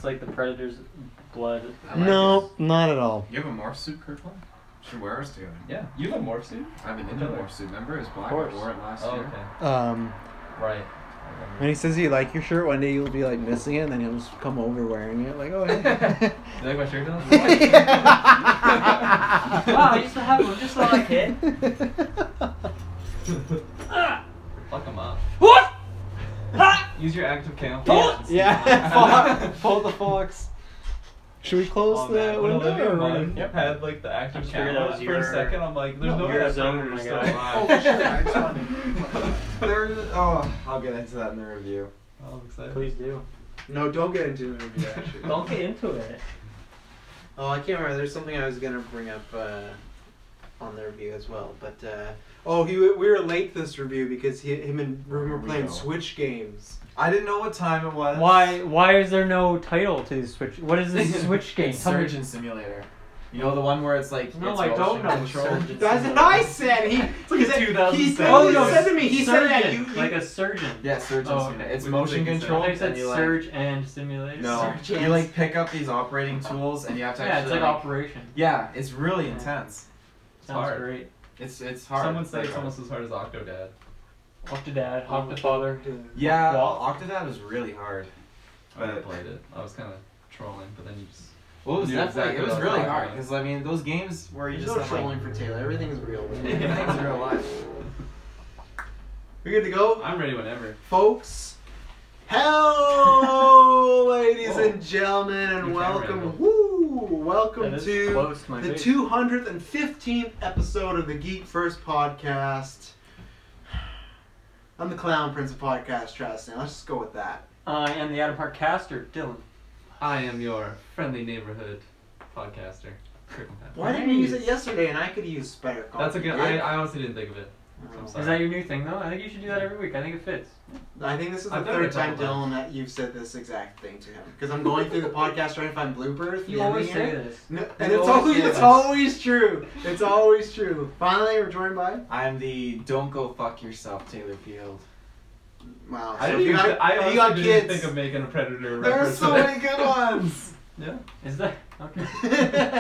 It's like the Predator's blood. No, not at all. You have a morph suit, Kirkland? Should wear ours together. Yeah, you have a morph suit? I have an Ninja morph suit. Remember? It's black. I wore it last year. Okay. Right. When he says you like your shirt, one day you'll be like missing it, and then he'll just come over wearing it. Like, oh, hey. You like my shirt, Dylan? Wow, I used to have one just like a kid. Fuck him up. What? Use your active cam. Yeah. Pull the fox. Should we close Oh, the man. When window? Olivia Or Munn Yep. had like the active I figured camera that was for a your- second, I'm like, there's no way your that zone, Predator's my still guy. alive. Oh, shit. I just wanted... I'll get into that in the review. Oh, I'm excited. Please do. No, don't get into the review, actually. Don't get into it. Oh, I can't remember. There's something I was going to bring up on the review as well. But, we were late to this review because him and Ruben were playing Switch games. I didn't know what time it was. Why is there no title to the Switch? What is this Switch game? It's Surgeon Simulator. You know the one where it's like No, it's I don't know. control? Surgeon That's Simulator. what I said. He like a said, 2007. he said, Oh, he no, said to me, he said that surgeon, you like a surgeon. Yeah, Surgeon Oh, Simulator. It's What do you motion think it said? controlled. I said and you Surge and Simulator. No, Surge you like pick up these operating tools and you have to Yeah, actually it's like Operation. Yeah, it's really Yeah. intense. Sounds hard. great. It's hard. Someone said Very it's hard. almost as hard as Octodad. Octodad, Octofather. Yeah, Wow. Octodad was really hard. I never played it. I was kind of trolling, but then you just... Well, it was knew definitely exactly it was what I was really talking hard about. because I mean those games where you There's just no have, like, trolling for Taylor. Everything's real. everything's real life. We good to go? I'm ready whenever. Folks, hello, ladies Whoa. and gentlemen, and Your welcome, camera welcome That is to close to my the face. 215th episode of the GeekVerse podcast. I'm the Clown Prince of Podcast, Travis. Now let's just go with that. I am the Adam Park caster, Dylan. I am your friendly neighborhood podcaster, Kirkland. Why didn't you use it yesterday and I could use better content? That's a good... I honestly didn't think of it. I'm sorry. Is that your new thing, though? I think you should do that every week. I think it fits. I think this is the I've done third it a time, couple Dylan, that you've said this exact thing to him. Because I'm going through the podcast trying to find bloopers. You always say this. No, You and it's always say always this. always true. It's always true. Finally, we're joined by. I'm the don't go fuck yourself Taylor Field. Wow. I So didn't if you even... got, I if you honestly got didn't kids. think of making a Predator There are reference so to that. many good ones. Yeah. Is that? Okay.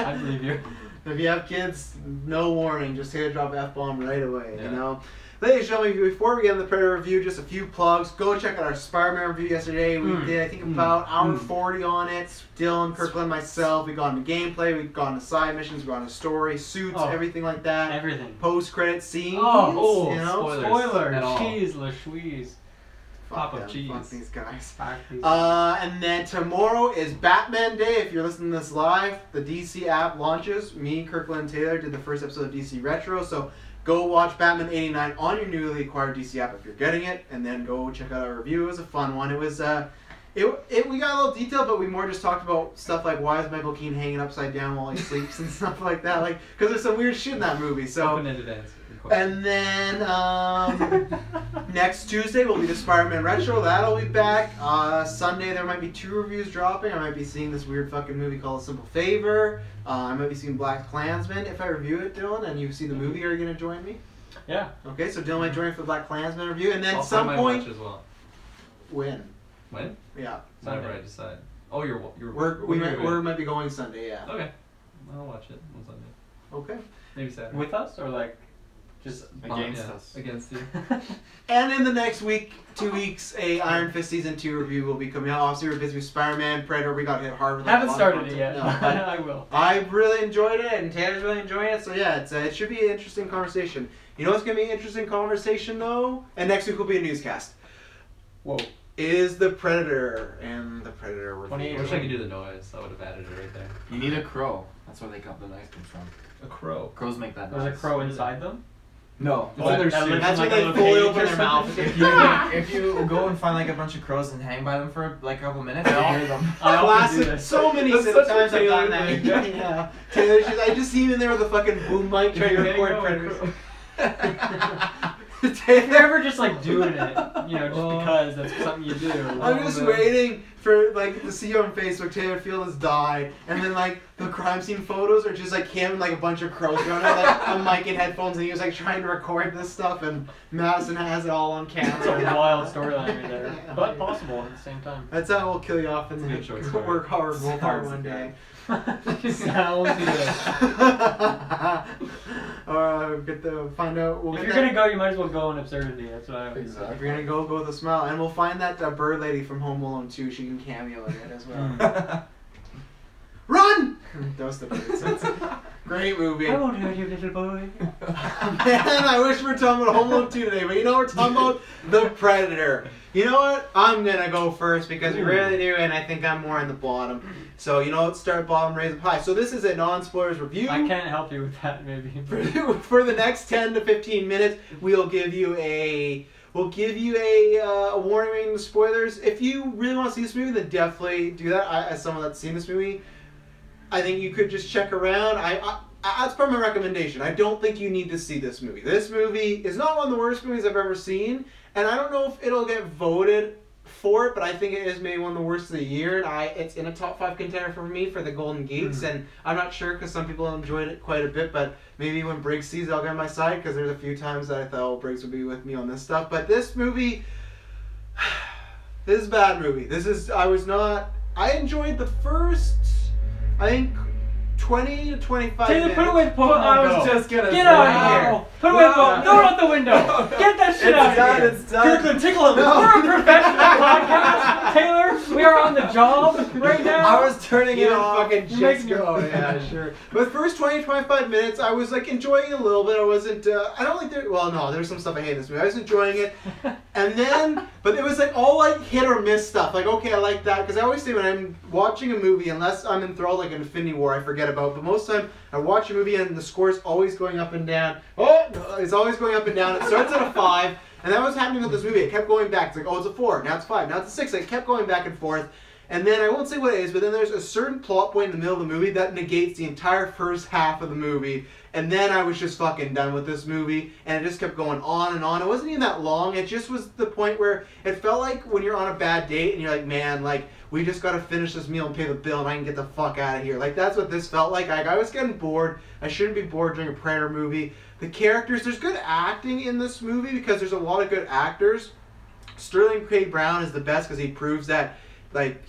I believe you. If you have kids, no warning. Just say to drop F-bomb right away. Yeah. You know. Ladies and gentlemen, before we get into the Predator review, just a few plugs. Go check out our Spider-Man review yesterday. We did, I think, about hour 40 on it. Dylan, Kirkland, myself. We got into gameplay. We got into side missions. We got into story, suits, Oh. everything like that. Everything. Post-credit scenes. Oh, you know. spoilers. Spoiler. At all. Cheese, la Schweeze. Pop Fuck of them. cheese. Fuck these guys. Fuck these- And then tomorrow is Batman Day. If you're listening to this live, the DC app launches. Me, Kirkland, and Taylor did the first episode of DC Retro. So go watch Batman 89 on your newly acquired DC app if you're getting it. And then go check out our review. It was a fun one. It was, we got a little detailed, but we more just talked about stuff like why is Michael Keaton hanging upside down while he sleeps and stuff like that. Like, because there's some weird shit in that movie. So. Open-ended answer. And then next Tuesday will be the Spider-Man Retro. That'll be back. Sunday there might be 2 reviews dropping. I might be seeing this weird fucking movie called A Simple Favor. I might be seeing Black Klansman. If I review it, Dylan, and you see the movie, are you going to join me? Yeah. Okay, so Dylan might join for the Black Klansman review. And then I'll some find my point... watch as well. When? When? Yeah. Whenever I decide. Oh, you're We might be going Sunday, yeah. Okay. I'll watch it on Sunday. Okay. Maybe Saturday. With us or like just Against us. Against you. And in the next week, 2 weeks, a Iron Fist Season 2 review will be coming out. Obviously, we're busy with Spider-Man, Predator. We got hit hard with Haven't a lot of started it content. yet. No, but I will. I really enjoyed it, and Taylor's really enjoying it. So yeah, it should be an interesting conversation. You know what's gonna be an interesting conversation though? And next week will be a newscast. Whoa. Is the Predator and the Predator review. 28 I wish I could do the noise. I would have added it right there. You need a crow. That's where the noise comes from. A crow. Crows make that noise. There's a crow inside them. No. It's in their that suit. lives That's in, when like, a they little fully cage open or their mouth. something. If you go and find like a bunch of crows and hang by them for like a couple minutes, you'll hear them. I often do Classic. this. So many That's such a times I've Taylor done that. thing. Yeah. Taylor's just, I just see him in there with a fucking boom mic trying to If you're record getting Predators. If you're ever just like doing it, you know, just because that's something you do. I'm just waiting for like to see on Facebook, Taylor Field has died, and then like the crime scene photos are just like him and like a bunch of crows around him, like a mic and headphones, and he was like trying to record this stuff, and Madison has it all on camera. It's a wild storyline right there, but possible at the same time. That's how we'll kill you off and It's a good short then work hard, work hard Sounds one day. Sounds good. Get to find out. We'll If get you're that- gonna go, you might as well go in absurdity. That's what I would say. Exactly. If you're gonna go with a smile, and we'll find that bird lady from Home Alone 2. She can cameo in it as well. Run! That was the birds. Great movie. I won't hurt you, little boy. Man, I wish we were talking about Home Alone 2 today, but you know what we're talking about? The Predator. You know what? I'm gonna go first because we rarely do, and I think I'm more in the bottom. So you know what? Start bottom, raise up high. So this is a non-spoilers review. I can't help you with that, maybe. For the next 10 to 15 minutes, we'll give you a warning with spoilers. If you really want to see this movie, then definitely do that. As someone that's seen this movie, I think you could just check around. That's probably my recommendation. I don't think you need to see this movie. This movie is not one of the worst movies I've ever seen, and I don't know if it'll get voted for it, but I think it is maybe one of the worst of the year, and it's in a top 5 contender for me for the Golden Geeks, and I'm not sure because some people enjoyed it quite a bit, but maybe when Briggs sees it, I'll get on my side because there's a few times that I thought Briggs would be with me on this stuff. But this movie, this is a bad movie. I enjoyed the first, I think, 20 to 25 Taylor, minutes. put away the Pokemon I was Go. just gonna Get say out of that. here. Put away the Pokemon. Throw it out the window. Get that shit out of here. It's done. Kirkland, tickle him. No. We're a professional podcast. Taylor, we are on the job right now. I was turning it Even off. fucking You're chicks making your- go. Yeah, sure. But the first 20, 25 minutes, I was like enjoying it a little bit. I wasn't, I don't think there's some stuff I hate in this movie. I was enjoying it. And then, but it was like all like hit or miss stuff. Like, okay, I like that. Because I always say when I'm watching a movie, unless I'm enthralled like Infinity War, I forget about. But most of the time, I watch a movie and the score's always going up and down. Oh, it's always going up and down. It starts at a 5. And that was happening with this movie. It kept going back. It's like, oh, it's a 4. Now it's 5. Now it's a 6. It kept going back and forth. And then I won't say what it is, but then there's a certain plot point in the middle of the movie that negates the entire first half of the movie. And then I was just fucking done with this movie. And it just kept going on and on. It wasn't even that long. It just was the point where it felt like when you're on a bad date and you're like, man, like, we just got to finish this meal and pay the bill and I can get the fuck out of here. Like, that's what this felt like. I was getting bored. I shouldn't be bored during a Predator movie. The characters, there's good acting in this movie because there's a lot of good actors. Sterling K. Brown is the best because he proves that, like,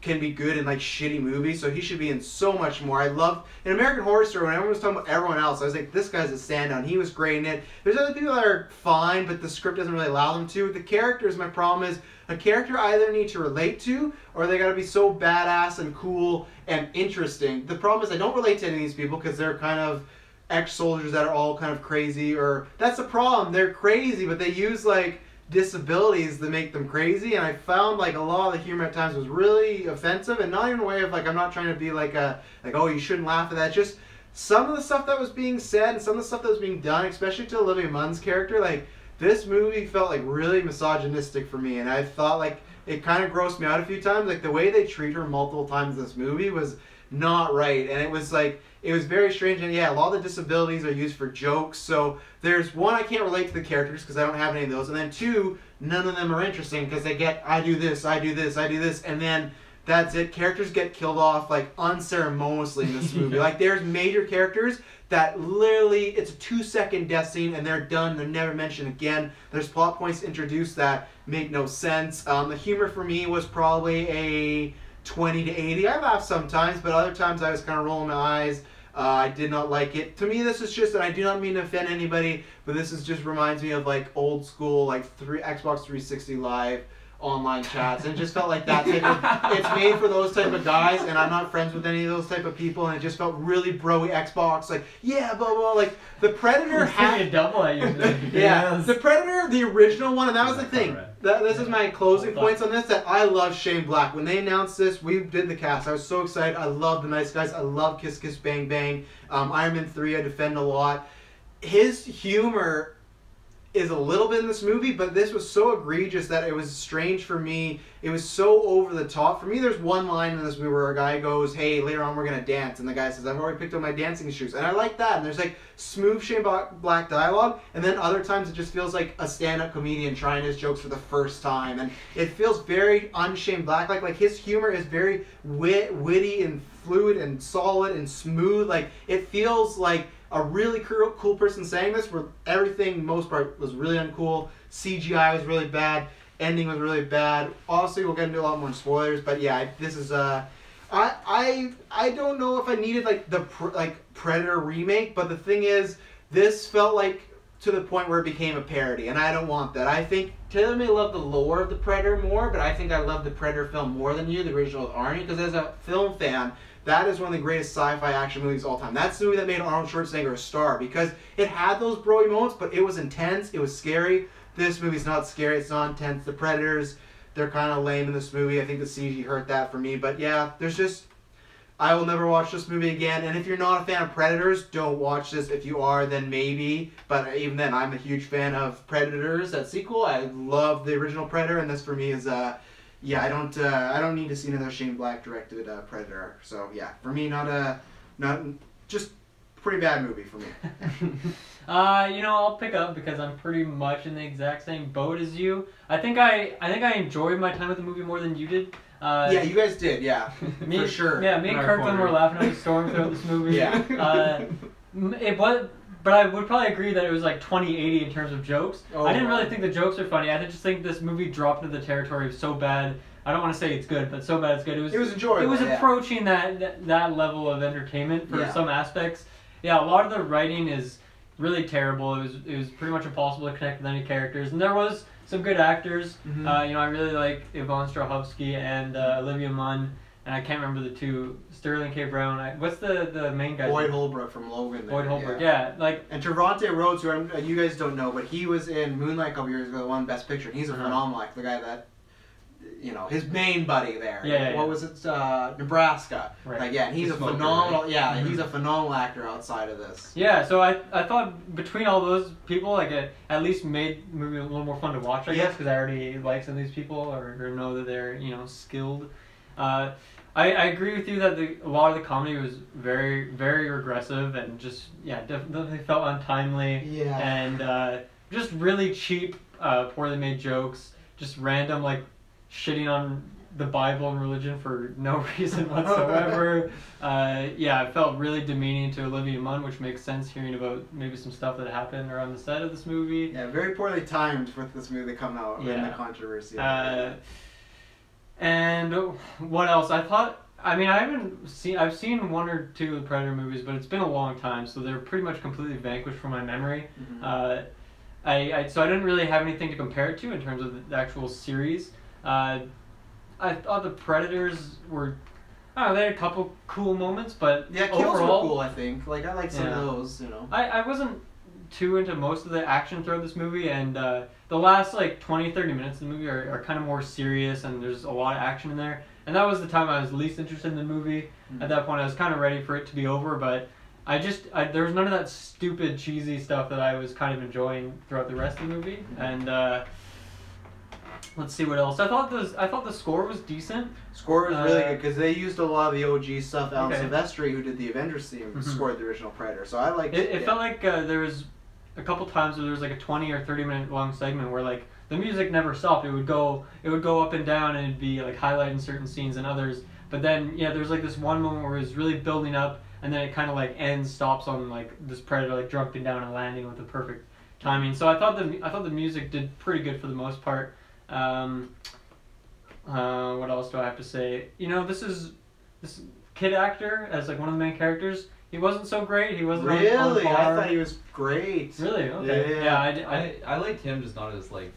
can be good in like shitty movies, so he should be in so much more. I love in American Horror Story when everyone was talking about everyone else, I was like, this guy's a standout. He was great in it. There's other people that are fine, but the script doesn't really allow them to. The characters, my problem is a character I either need to relate to or they gotta be so badass and cool and interesting. The problem is I don't relate to any of these people because they're kind of ex-soldiers that are all kind of crazy, or that's the problem. They're crazy, but they use like disabilities that make them crazy, and I found like a lot of the humor at times was really offensive, and not even a way of like I'm not trying to be like oh you shouldn't laugh at that, just some of the stuff that was being said and some of the stuff that was being done, especially to Olivia Munn's character, like this movie felt like really misogynistic for me, and I thought like it kind of grossed me out a few times. Like the way they treat her multiple times in this movie was not right, and it was very strange. And yeah, a lot of the disabilities are used for jokes. So there's one, I can't relate to the characters because I don't have any of those, and then two, none of them are interesting because they get I do this, and then that's it. Characters get killed off like unceremoniously in this movie. Like there's major characters that literally it's a 2-second death scene and they're done. They're never mentioned again. There's plot points introduced that make no sense. The humor for me was probably a 20 to 80. I laughed sometimes, but other times I was kind of rolling my eyes. I did not like it. To me, this is just, and I do not mean to offend anybody, but this is just reminds me of like old school, like Xbox 360 Live online chats, and it just felt like that type of, it's made for those type of guys, and I'm not friends with any of those type of people, and it just felt really bro-y Xbox, like, yeah, blah, blah, like, the Predator had... a double at you. Yeah, the Predator, the original one, and that was the thing. This is my closing points on this, that I love Shane Black. When they announced this, we did the cast. I was so excited. I love The Nice Guys. I love Kiss Kiss Bang Bang. Iron Man 3, I defend a lot. His humor is a little bit in this movie, but this was so egregious that it was strange for me. It was so over the top. For me, there's one line in this movie where a guy goes, hey, later on we're going to dance. And the guy says, I've already picked up my dancing shoes. And I like that. And there's like smooth Shane Black dialogue. And then other times it just feels like a stand-up comedian trying his jokes for the first time. And it feels very un-Shane Black. Like his humor is very witty and fluid and solid and smooth. Like it feels like a really cool person saying this, where everything, most part, was really uncool. CGI was really bad. Ending was really bad. Obviously, we'll get into a lot more spoilers, but yeah, this is I don't know if I needed like the Predator remake, but the thing is, this felt like to the point where it became a parody, and I don't want that. I think Taylor may love the lore of the Predator more, but I think I love the Predator film more than you, the original with Arnie, because as a film fan, that is one of the greatest sci-fi action movies of all time. That's the movie that made Arnold Schwarzenegger a star, because it had those broy moments, but it was intense, it was scary. This movie's not scary, it's not intense. The Predators, they're kind of lame in this movie. I think the CG hurt that for me, but yeah, there's just... I will never watch this movie again, and if you're not a fan of Predators, don't watch this. If you are, then maybe, but even then, I'm a huge fan of Predators, that sequel. I love the original Predator, and this for me is... yeah, I don't need to see another Shane Black directed Predator. So yeah, for me, not just pretty bad movie for me. You know, I'll pick up because I'm pretty much in the exact same boat as you. I think I enjoyed my time with the movie more than you did. Yeah, you guys did. Yeah, for sure. Yeah, me and Kirkland were laughing at the storm throughout this movie. Yeah. It was. But I would probably agree that it was like 20/80 in terms of jokes. Oh, I didn't really think the jokes are funny. I just think this movie dropped into the territory of so bad. I don't want to say it's good, but so bad it's good. It was enjoyable. It was yeah. approaching that level of entertainment for some aspects. Yeah, a lot of the writing is really terrible. It was pretty much impossible to connect with any characters, and there was some good actors. Mm-hmm. You know, I really like Yvonne Strahovski and Olivia Munn. And I can't remember the two. Sterling K. Brown. What's the main guy? Boyd Holbrook from Logan. Boyd Holbrook, yeah. Like, and Trevante Rhodes, who you guys don't know, but he was in Moonlight a couple years ago, won Best Picture. And he's a phenomenal actor. The guy that, you know, his main buddy there. Yeah. What was it? Nebraska. Right. Like, yeah, and he's a phenomenal. Right? Yeah, he's a phenomenal actor outside of this. Yeah, so I thought between all those people, like it at least made the movie a little more fun to watch, I guess, because I already like some of these people or know that they're, you know, skilled. I agree with you that a lot of the comedy was very, very regressive and just, definitely felt untimely. Yeah. And just really cheap, poorly made jokes, just random, like, shitting on the Bible and religion for no reason whatsoever. It felt really demeaning to Olivia Munn, which makes sense hearing about maybe some stuff that happened around the set of this movie. Yeah, very poorly timed with this movie coming out and the controversy. And what else? I've seen one or two of the Predator movies, but it's been a long time, so they're pretty much completely vanquished from my memory. Mm-hmm. So I didn't really have anything to compare it to in terms of the actual series. I thought the Predators were, I don't know, they had a couple cool moments, but yeah, kills overall, were cool, I think. Like, I like some of those, you know. I wasn't too into most of the action throughout this movie, and the last like 20-30 minutes of the movie are kind of more serious, and there's a lot of action in there. And that was the time I was least interested in the movie. Mm-hmm. At that point, I was kind of ready for it to be over, but there was none of that stupid, cheesy stuff that I was kind of enjoying throughout the rest of the movie. Mm-hmm. And let's see what else. I thought the score was decent. Score was really good because they used a lot of the OG stuff. Alan Silvestri, who did the Avengers theme, scored the original Predator. So I liked it. It felt like there was a couple times where there was like a 20 or 30 minute long segment where like the music never stopped. It would go up and down, and it'd be like highlighting certain scenes and others. But then there's like this one moment where it's really building up, and then it kind of like stops on like this Predator like jumping down and landing with the perfect timing. So I thought the music did pretty good for the most part. What else do I have to say? You know, this kid actor as like one of the main characters. He wasn't so great. He wasn't really. On par. I thought he was great. Really? Okay. Yeah. I liked him, just not as like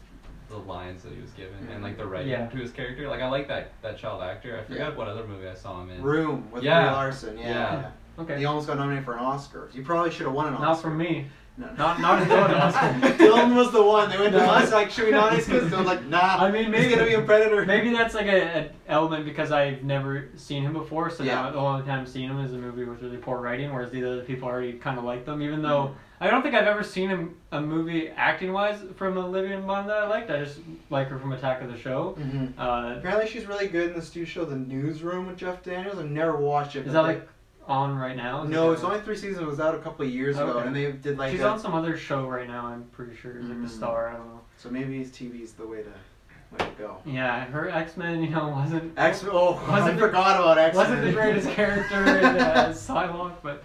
the lines that he was given and like the writing to his character. Like I like that child actor. I forgot what other movie I saw him in. Room with Brie Larson. Yeah. Okay. He almost got nominated for an Oscar. He probably should have won an Oscar. Not from me. No. Not a Dylan Oscar. Dylan was the one. They went to us like, should we nominate this? Dylan's like, nah. I mean, maybe he's gonna be a Predator. Maybe that's like an element because I've never seen him before. So now the only time I've seen him is a movie with really poor writing, whereas the other people already kind of like them. Even though I don't think I've ever seen a movie acting-wise from Olivia Munn that I liked. I just like her from Attack of the Show. Mm-hmm. Apparently she's really good in this new show, The Newsroom with Jeff Daniels. I've never watched it. Is that like on right now? No, it's only 3 seasons. It was out a couple of years ago, and they did like. She's on some other show right now. I'm pretty sure, like The Star. I don't know. So maybe TV's the way to go. Yeah, her X-Men, wasn't. X-Men. Oh, I forgot about X-Men. Wasn't the greatest character in Psylocke, but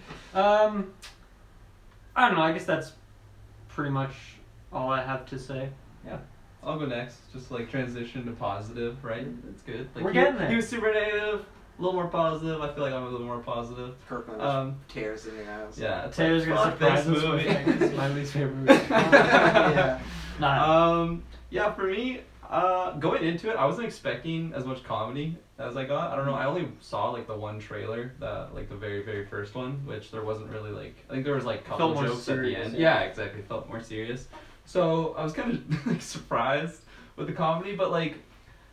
I don't know. I guess that's pretty much all I have to say. Yeah. I'll go next. Just like transition to positive, right? That's good. Like, We're getting there. He was super negative, a little more positive. I feel like I'm a little more positive. Kirkland tears in the house. Yeah. Taylor's gonna surprise us with it's my least favorite movie. Yeah. Yeah, for me, going into it, I wasn't expecting as much comedy as I got. I don't know. I only saw like the one trailer, like the very, very first one, which there wasn't really like. I think there was like a couple jokes serious, at the end. Yeah, exactly. Felt more serious. So I was kind of like surprised with the comedy, but like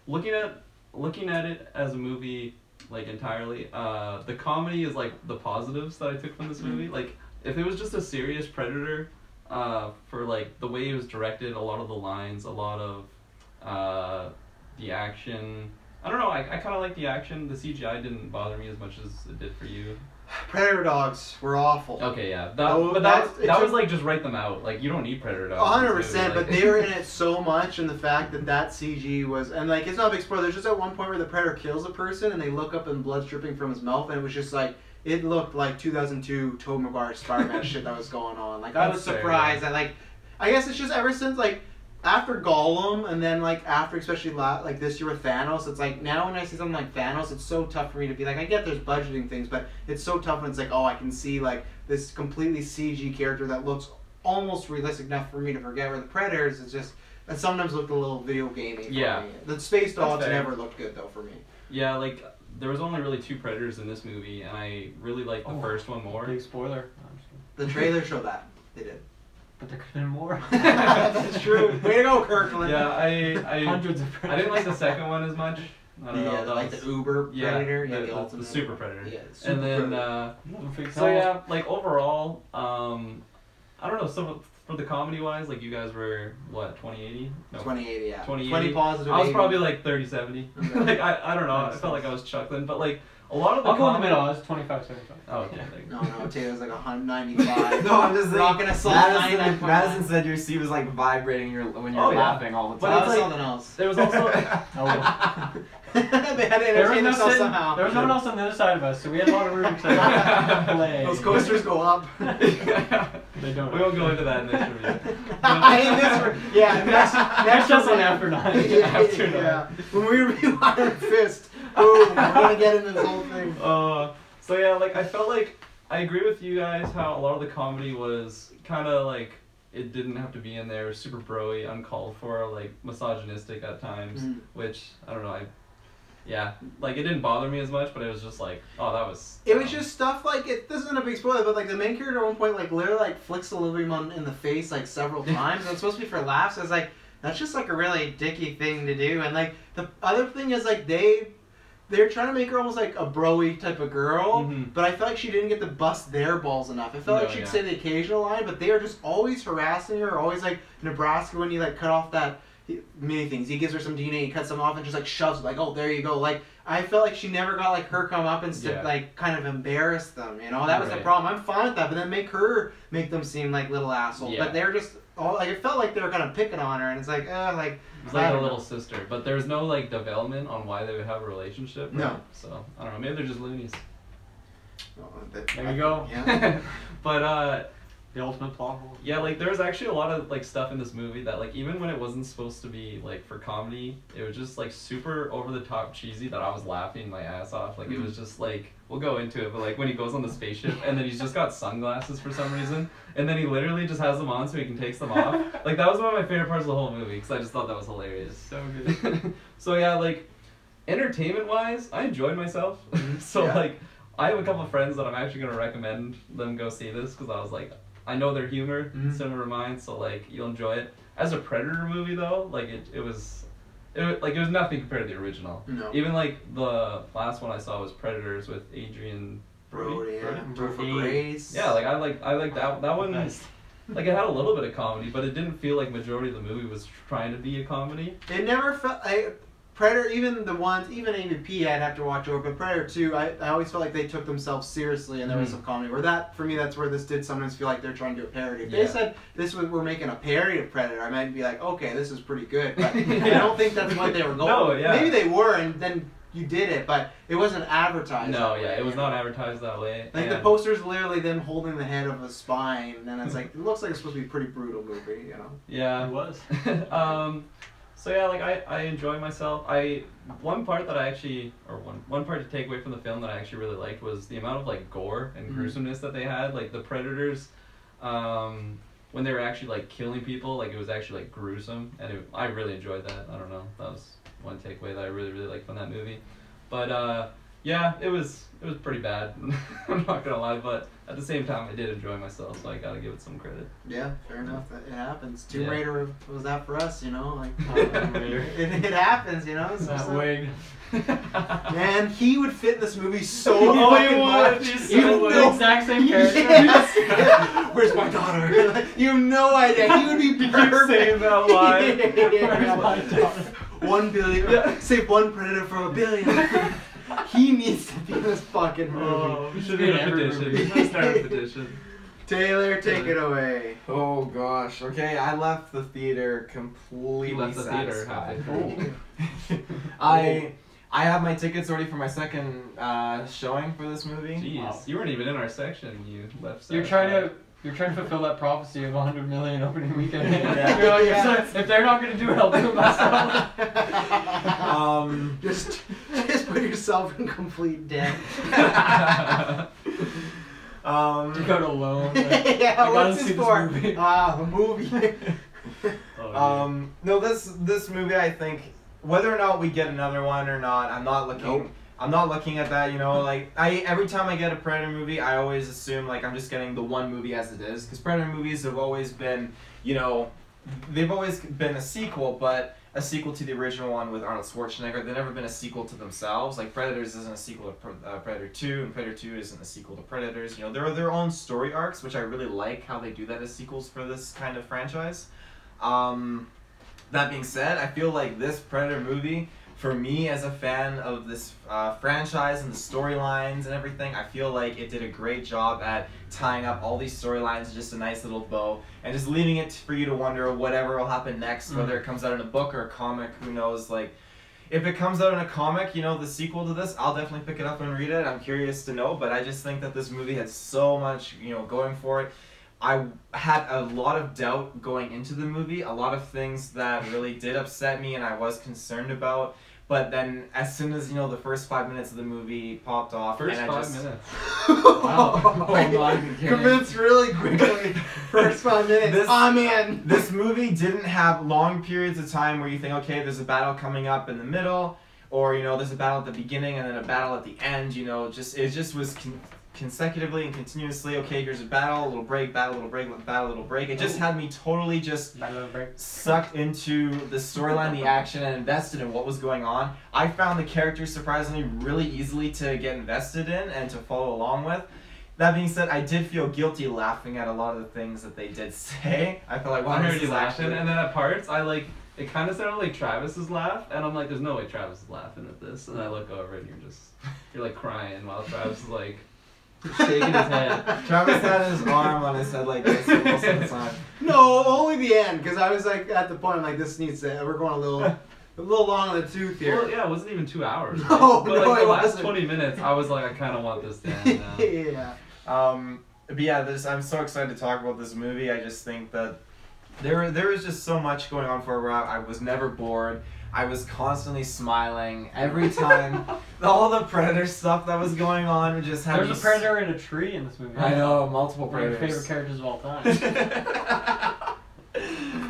looking at it as a movie like entirely, the comedy is like the positives that I took from this movie. Like if it was just a serious Predator, for like the way it was directed, a lot of the lines, a lot of the action. I don't know. I kind of like the action. The CGI didn't bother me as much as it did for you. Predator dogs were awful. Okay, yeah. That was like just write them out. Like you don't need Predator dogs. 100%, but they were in it so much, and the fact that CG was, and like it's not a big spoiler. There's just at one point where the Predator kills a person, and they look up and blood's dripping from his mouth, and it was just like it looked like 2002 Tobey Maguire Spider-Man shit that was going on. Like I was surprised that like I guess it's just ever since like. After Gollum, and then like after especially like this year with Thanos, it's like now when I see something like Thanos, it's so tough for me to be like, I get there's budgeting things, but it's so tough when it's like, oh, I can see like this completely CG character that looks almost realistic enough for me to forget. Where the Predators is just, it sometimes looked a little video gamey for me. The space dogs never looked good though for me. Yeah, like there was only really 2 Predators in this movie, and I really liked the first one more. Big spoiler. The trailer showed that they did. But there could have been more. That's true. Way to go, Kirkland. Yeah, I Hundreds of Predators. I didn't like the second one as much. I don't know. Like the Uber Predator. The ultimate. The Super Predator. Yeah, and then so yeah, like overall, I don't know. So for the comedy wise, like you guys were what 2080? No. 2080, yeah. 2080. 20 positive. I was probably like 3070. Like I don't know. I felt like I was chuckling, but like. A lot of the I'll go in the middle. I was 25, 75. Oh, okay. No, Taylor's like 195. No, I'm just not gonna solve 99. Madison said your seat was like vibrating when you're laughing all the But time. that was something else. There was also. They had to entertain themselves somehow. There was no one else on the other side of us, so we had a lot of room to play. Those coasters go up. They don't. We won't go into that in this review. Next just on After 9. Yeah. When we review Iron Fist. Boom, we're gonna get into this whole thing. So yeah, like I felt like I agree with you guys how a lot of the comedy was kind of like it didn't have to be in there, super bro-y, uncalled for, like misogynistic at times, which I don't know. Like it didn't bother me as much, but it was just like, oh, that was. It was just stuff like this isn't a big spoiler, but like the main character at one point like literally like flicks Olivia Munn in the face like several times, and it's supposed to be for laughs. It's like that's just like a really dicky thing to do, and like the other thing is like they're trying to make her almost like a bro-y type of girl, but I felt like she didn't get to bust their balls enough. I felt like she'd say the occasional line, but they are just always harassing her, always like Nebraska when you like cut off that many things. He gives her some DNA, he cuts them off and just like shoves it, like, oh, there you go. Like I felt like she never got like her come up and like kind of embarrass them, you know? That was the problem. I'm fine with that, but then make them seem like little assholes. But they're just like it felt like they were kind of picking on her, and it's like it's like a little sister, but there's no like development on why they would have a relationship. Right? No. So I don't know. Maybe they're just loonies. There you go. Yeah. But the ultimate plot hole. Yeah, like there was actually a lot of like stuff in this movie that like even when it wasn't supposed to be like for comedy, it was just like super over the top cheesy that I was laughing my ass off. Like it was just like we'll go into it, but like when he goes on the spaceship and then he's just got sunglasses for some reason, and then he literally just has them on so he can take them off. Like that was one of my favorite parts of the whole movie because I just thought that was hilarious. So good. So yeah, like entertainment wise, I enjoyed myself. So like I have a couple of friends that I'm actually gonna recommend them go see this because I was like. I know their humor, similar to mine, so like you'll enjoy it. As a Predator movie though, like it was nothing compared to the original. No. Even like the last one I saw was Predators with Adrian Brody. Brody. Yeah, like I like that one. Nice. like it had a little bit of comedy, but it didn't feel like majority of the movie was trying to be a comedy. It never felt like Predator, even the ones, even AVP I'd have to watch over, but Predator 2, I always felt like they took themselves seriously and there was some comedy. Where that, for me, that's where this did sometimes feel like they're trying to do a parody. If they said we're making a parody of Predator, I might be like, okay, this is pretty good. But I don't think that's what they were going No, for. yeah. Maybe they were, and then you did it, but it wasn't advertised. No, yeah, it was not advertised that way. Like the poster's literally them holding the head of a spine, and it's like, it looks like it's supposed to be a pretty brutal movie, you know? Yeah. It was. So yeah, like I enjoy myself. One part to take away from the film that I actually really liked was the amount of like gore and gruesomeness that they had. Like the predators, when they were actually like killing people, like it was actually like gruesome, and I really enjoyed that. I don't know, that was one takeaway that I really liked from that movie. But yeah, it was pretty bad. I'm not gonna lie, but at the same time, I did enjoy myself, so I gotta give it some credit. Yeah, fair enough. It happens. Tomb Yeah. Raider was that for us, you know? Like it happens, you know? That wig. Man, he would fit in this movie so Oh, he fucking would. much. He's You so know- the exact same character. Yes. Where's my daughter? You have no idea. He would be perfect. saying that line. Where's my daughter? 1 billion. Yeah. Save one predator from 1 billion. He needs to be in this fucking movie. Oh, we should Be do in a every petition. movie. We should start a petition. Taylor, take it away. Oh gosh. Okay, I left the theater completely He left the theater satisfied. halfway through. I have my tickets already for my second showing for this movie. Jeez, Wow. you weren't even in our section. You left. You're trying to fulfill that prophecy of 100 million opening weekend. Yeah. You're like, Yeah. if they're not gonna do it, I'll do it myself. Just put yourself in complete debt. You go to loan. Yeah, I gotta what's see this this for? movie. A movie. Oh, No, this movie, I think, whether or not we get another one or not, I'm not looking. Nope. I'm not looking at that, you know, like, every time I get a Predator movie, I always assume, like, I'm just getting the one movie as it is, because Predator movies have always been, you know, they've always been a sequel, but a sequel to the original one with Arnold Schwarzenegger. They've never been a sequel to themselves. Like, Predators isn't a sequel to Predator 2, and Predator 2 isn't a sequel to Predators. You know, there are their own story arcs, which I really like how they do that as sequels for this kind of franchise. That being said, I feel like this Predator movie, for me as a fan of this franchise and the storylines and everything, I feel like it did a great job at tying up all these storylines in just a nice little bow and just leaving it for you to wonder whatever will happen next, whether it comes out in a book or a comic, who knows. Like, if it comes out in a comic, you know, the sequel to this, I'll definitely pick it up and read it. I'm curious to know, but I just think that this movie had so much, you know, going for it. I had a lot of doubt going into the movie, a lot of things that really did upset me and I was concerned about. But then, as soon as, you know, the first 5 minutes of the movie popped off, First and 5 minutes. Wow. I'm not even kidding. Convinced really quickly. First 5 minutes. I'm in. This movie didn't have long periods of time where you think, okay, there's a battle coming up in the middle, or, you know, there's a battle at the beginning and then a battle at the end. You know, it just was consecutively and continuously. Okay, here's a battle, a little break, battle, little break, battle, little break. It just had me totally just sucked into the storyline, the action, and invested in what was going on. I found the characters surprisingly really easily to get invested in and to follow along with. That being said, I did feel guilty laughing at a lot of the things that they did say. I felt like, wow, I heard this you is laughing, actually... and then at parts, it kind of sounded like Travis's laugh, and I'm like, there's no way Travis is laughing at this. And I look over, and you're like crying while Travis is like shaking his head. Travis had his arm on his head like this most of the time. No, only the end, because I was like at the point, I'm like, this needs to. We're going a little long on the tooth here. Well, yeah, it wasn't even 2 hours. Right? No, but no, like it the last wasn't. 20 minutes, I was like, I kind of want this to end now. Yeah. But yeah, I'm so excited to talk about this movie. I just think that there was just so much going on for it where I was never bored. I was constantly smiling every time. All the Predator stuff that was going on would just have There's a predator in a tree in this movie. I know, multiple One of your predators. favorite characters of all time.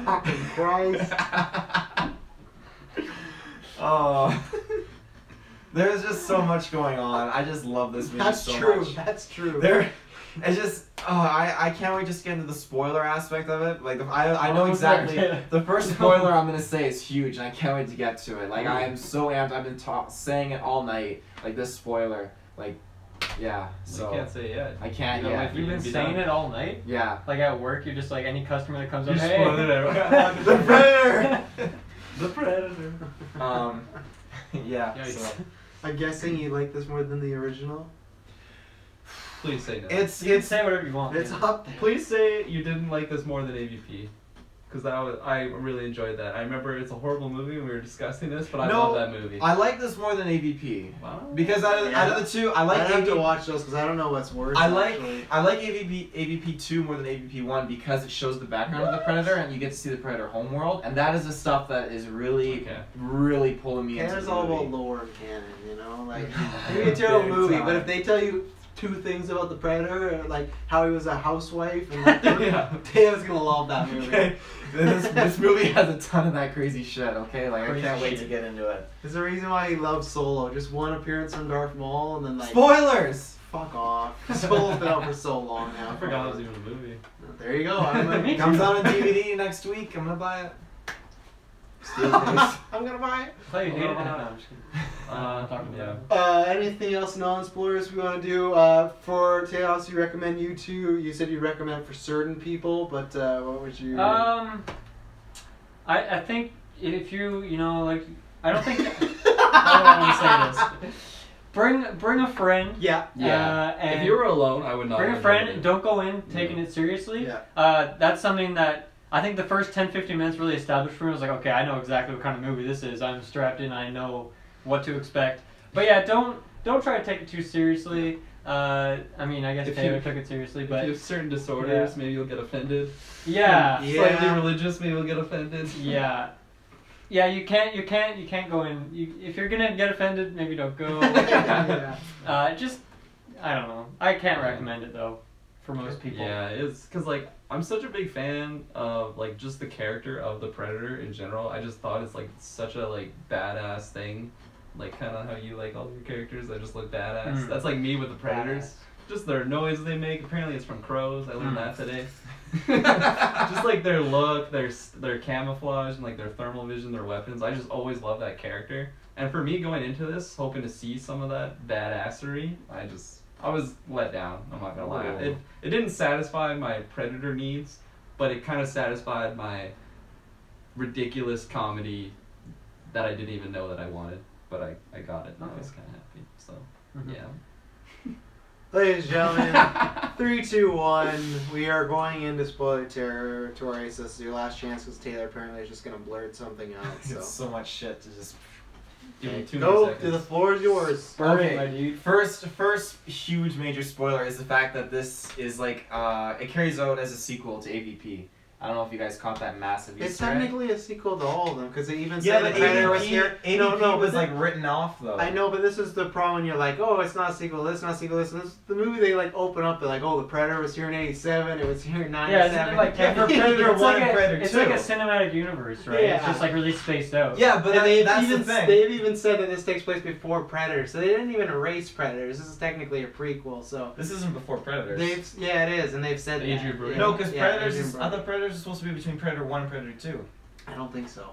Fucking Christ. Oh. There's just so much going on. I just love this movie That's so true. much. That's true. It's just, I can't wait just get into the spoiler aspect of it. Like, I know Oh, exactly, okay. the first spoiler I'm going to say is huge, and I can't wait to get to it. Like, I am so amped, I've been saying it all night, like, this spoiler, like, Yeah. So So you can't say yeah. I can't. You know, Yeah. like, You've been be saying done. it all night. Yeah. Like at work, you're just like any customer that comes up. You Hey, spoiled it. The Predator. The Predator. Yeah. Yikes. So. I'm guessing you like this more than the original. Please say no. It's You can say whatever you want. It's man. up there. Please say you didn't like this more than AVP. Because I really enjoyed that. I remember it's a horrible movie and we were discussing this, but I No, love that movie. I like this more than AVP. Wow. Because out of the two, I like I'd have to AVP. watch those because I don't know what's worse. I like actually. AVP 2 more than AVP 1 because it shows the background of the Predator and you get to see the Predator homeworld, and that is the stuff that is really really pulling me into Canon's the all movie. about lore and canon, you know. Like Mhm. you can tell a Big movie, time. but if they tell you 2 things about the Predator, like how he was a housewife, and like, Yeah. Taylor's gonna love that movie. Okay, this movie has a ton of that crazy shit. Okay, like Crazy I can't wait to shit. get into it. There's a reason why he loves Solo. Just one appearance from Darth Maul, and then like Spoilers. fuck off. Solo's been out for so long now. I forgot it was even a movie. There you go. I'm Me like, too. Comes out on DVD next week. I'm gonna buy it. Steel case. I'm gonna buy it. I thought you hated it. No, I'm just kidding. Talking Yeah. about Anything else non-spoilers we want to do? For Tails, you recommend YouTube? You said you recommend for certain people, but what would you? I think if you know like I don't think I don't want to say this. Bring a friend. Yeah. And If you were alone, I would not. bring a have friend. enjoyed it. Don't go in taking it seriously. Yeah. That's something that I think the first 10-15 minutes really established for me. I was like, okay, I know exactly what kind of movie this is. I'm strapped in. I know what to expect. But yeah, don't try to take it too seriously. I mean, I guess If Taylor you- took it seriously, If but you have certain disorders, maybe you'll get offended. yeah, Yeah. Slightly religious, maybe you'll get offended. yeah. Yeah, you can't go in. If you're gonna get offended, maybe don't go. Yeah. Just, I don't know. I can't recommend it though, for most people. Yeah, it's because like I'm such a big fan of like just the character of the Predator in general. I just thought it's like such a like badass thing, like kind of how you like all your characters that just look badass. Mm. That's like me with the Predators. Badass. Just their noise they make. Apparently it's from crows. I learned Mm. that today. Just like their look, their camouflage, and like their thermal vision, their weapons. I just always love that character. And for me going into this, hoping to see some of that badassery, I was let down. I'm not gonna lie. Ooh. It didn't satisfy my Predator needs, but it kind of satisfied my ridiculous comedy that I didn't even know that I wanted. But I got it. And I was kind of happy. So Mhm. yeah. Ladies and gentlemen, 3, 2, 1. We are going into spoiler territory. So this is your last chance because Taylor apparently is just gonna blurt something out. It's So so much shit to just. Give me 2 go. more seconds. The floor is yours. Perfect, my dude. First huge major spoiler is the fact that this is like it carries out as a sequel to AVP. I don't know if you guys caught that massive It's Easter egg. technically a sequel to all of them because they even Yeah, said but the Predator was AVP, here. AVP No, was but like written off though. I know, but this is the problem when you're like, oh, it's not a sequel, this, not a sequel, this. The movie, they like open up, they're like, oh, the Predator was here in 87, it was here in 97. Yeah, isn't it like Yeah, for Predator it's 1 like and Predator it's 2. like a cinematic universe, right? It's Yeah. just like really spaced out. Yeah, but And that's the thing. they've even said that this takes place before Predator, so they didn't even erase Predators. This is technically a prequel, so This isn't before Predators. yeah, it is, and they've said Adrian that. Brody. Yeah. No, because Yeah, Predators. Adrian I Brody. thought Predators are supposed to be between Predator 1 and Predator 2. I don't think so.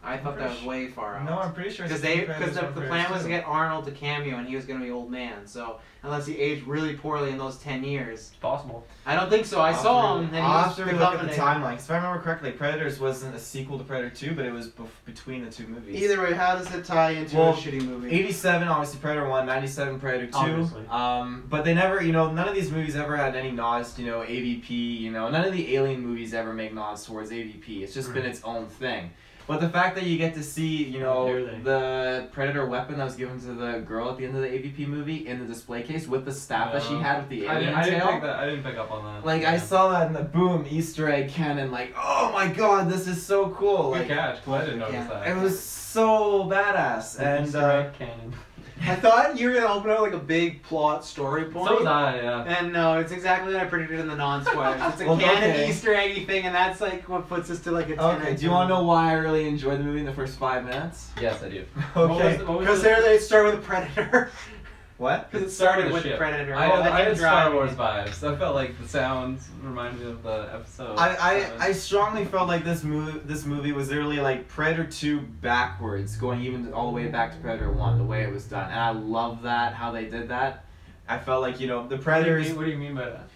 I thought that was way far out. No, I'm pretty sure. it's Because between Predators the 1 and plan Predators was to 2. get Arnold to cameo, and he was going to be old man. So unless he aged really poorly in those 10 years, It's possible. I don't think so. I I'll saw have him, to- and he I'll was have to the look at the Covenant. timeline. 'Cause if I remember correctly, Predators wasn't a sequel to Predator 2, but it was between the two movies. Either way, how does it tie into Well, a shitty movie? 87, obviously Predator 1, 97 Predator 2. Obviously. But they never, none of these movies ever had any nods to, AVP, none of the Alien movies ever make nods towards AVP. It's just been its own thing. But the fact that you get to see, Nearly. the Predator weapon that was given to the girl at the end of the AVP movie in the display case with the staff that she had with the alien I tail. didn't pick up on that. Like, Yeah. I saw that in the boom Easter egg canon, like, oh my god, this is so cool. Good Like, catch. I didn't notice Yeah. that. it was so badass. And, Easter egg canon. I thought you were going to open up like a big plot story point. So was I, yeah. And no, it's exactly what I predicted in the non-spoilers. It's a Well, canon okay. Easter eggy thing, and that's like what puts us to like a 10. okay, do you want to know why I really enjoyed the movie in the first 5 minutes? Yes, I do. Okay. Because they start with a Predator. What? Because it started with ship. Predator. I Well, had, they I had didn't Star drive Wars it. vibes. I felt like the sounds reminded me of the episode. I strongly felt like this movie was literally like Predator 2 backwards, going even all the way back to Predator 1, the way it was done. And I love that, how they did that. I felt like, the What do Predators... you mean by that?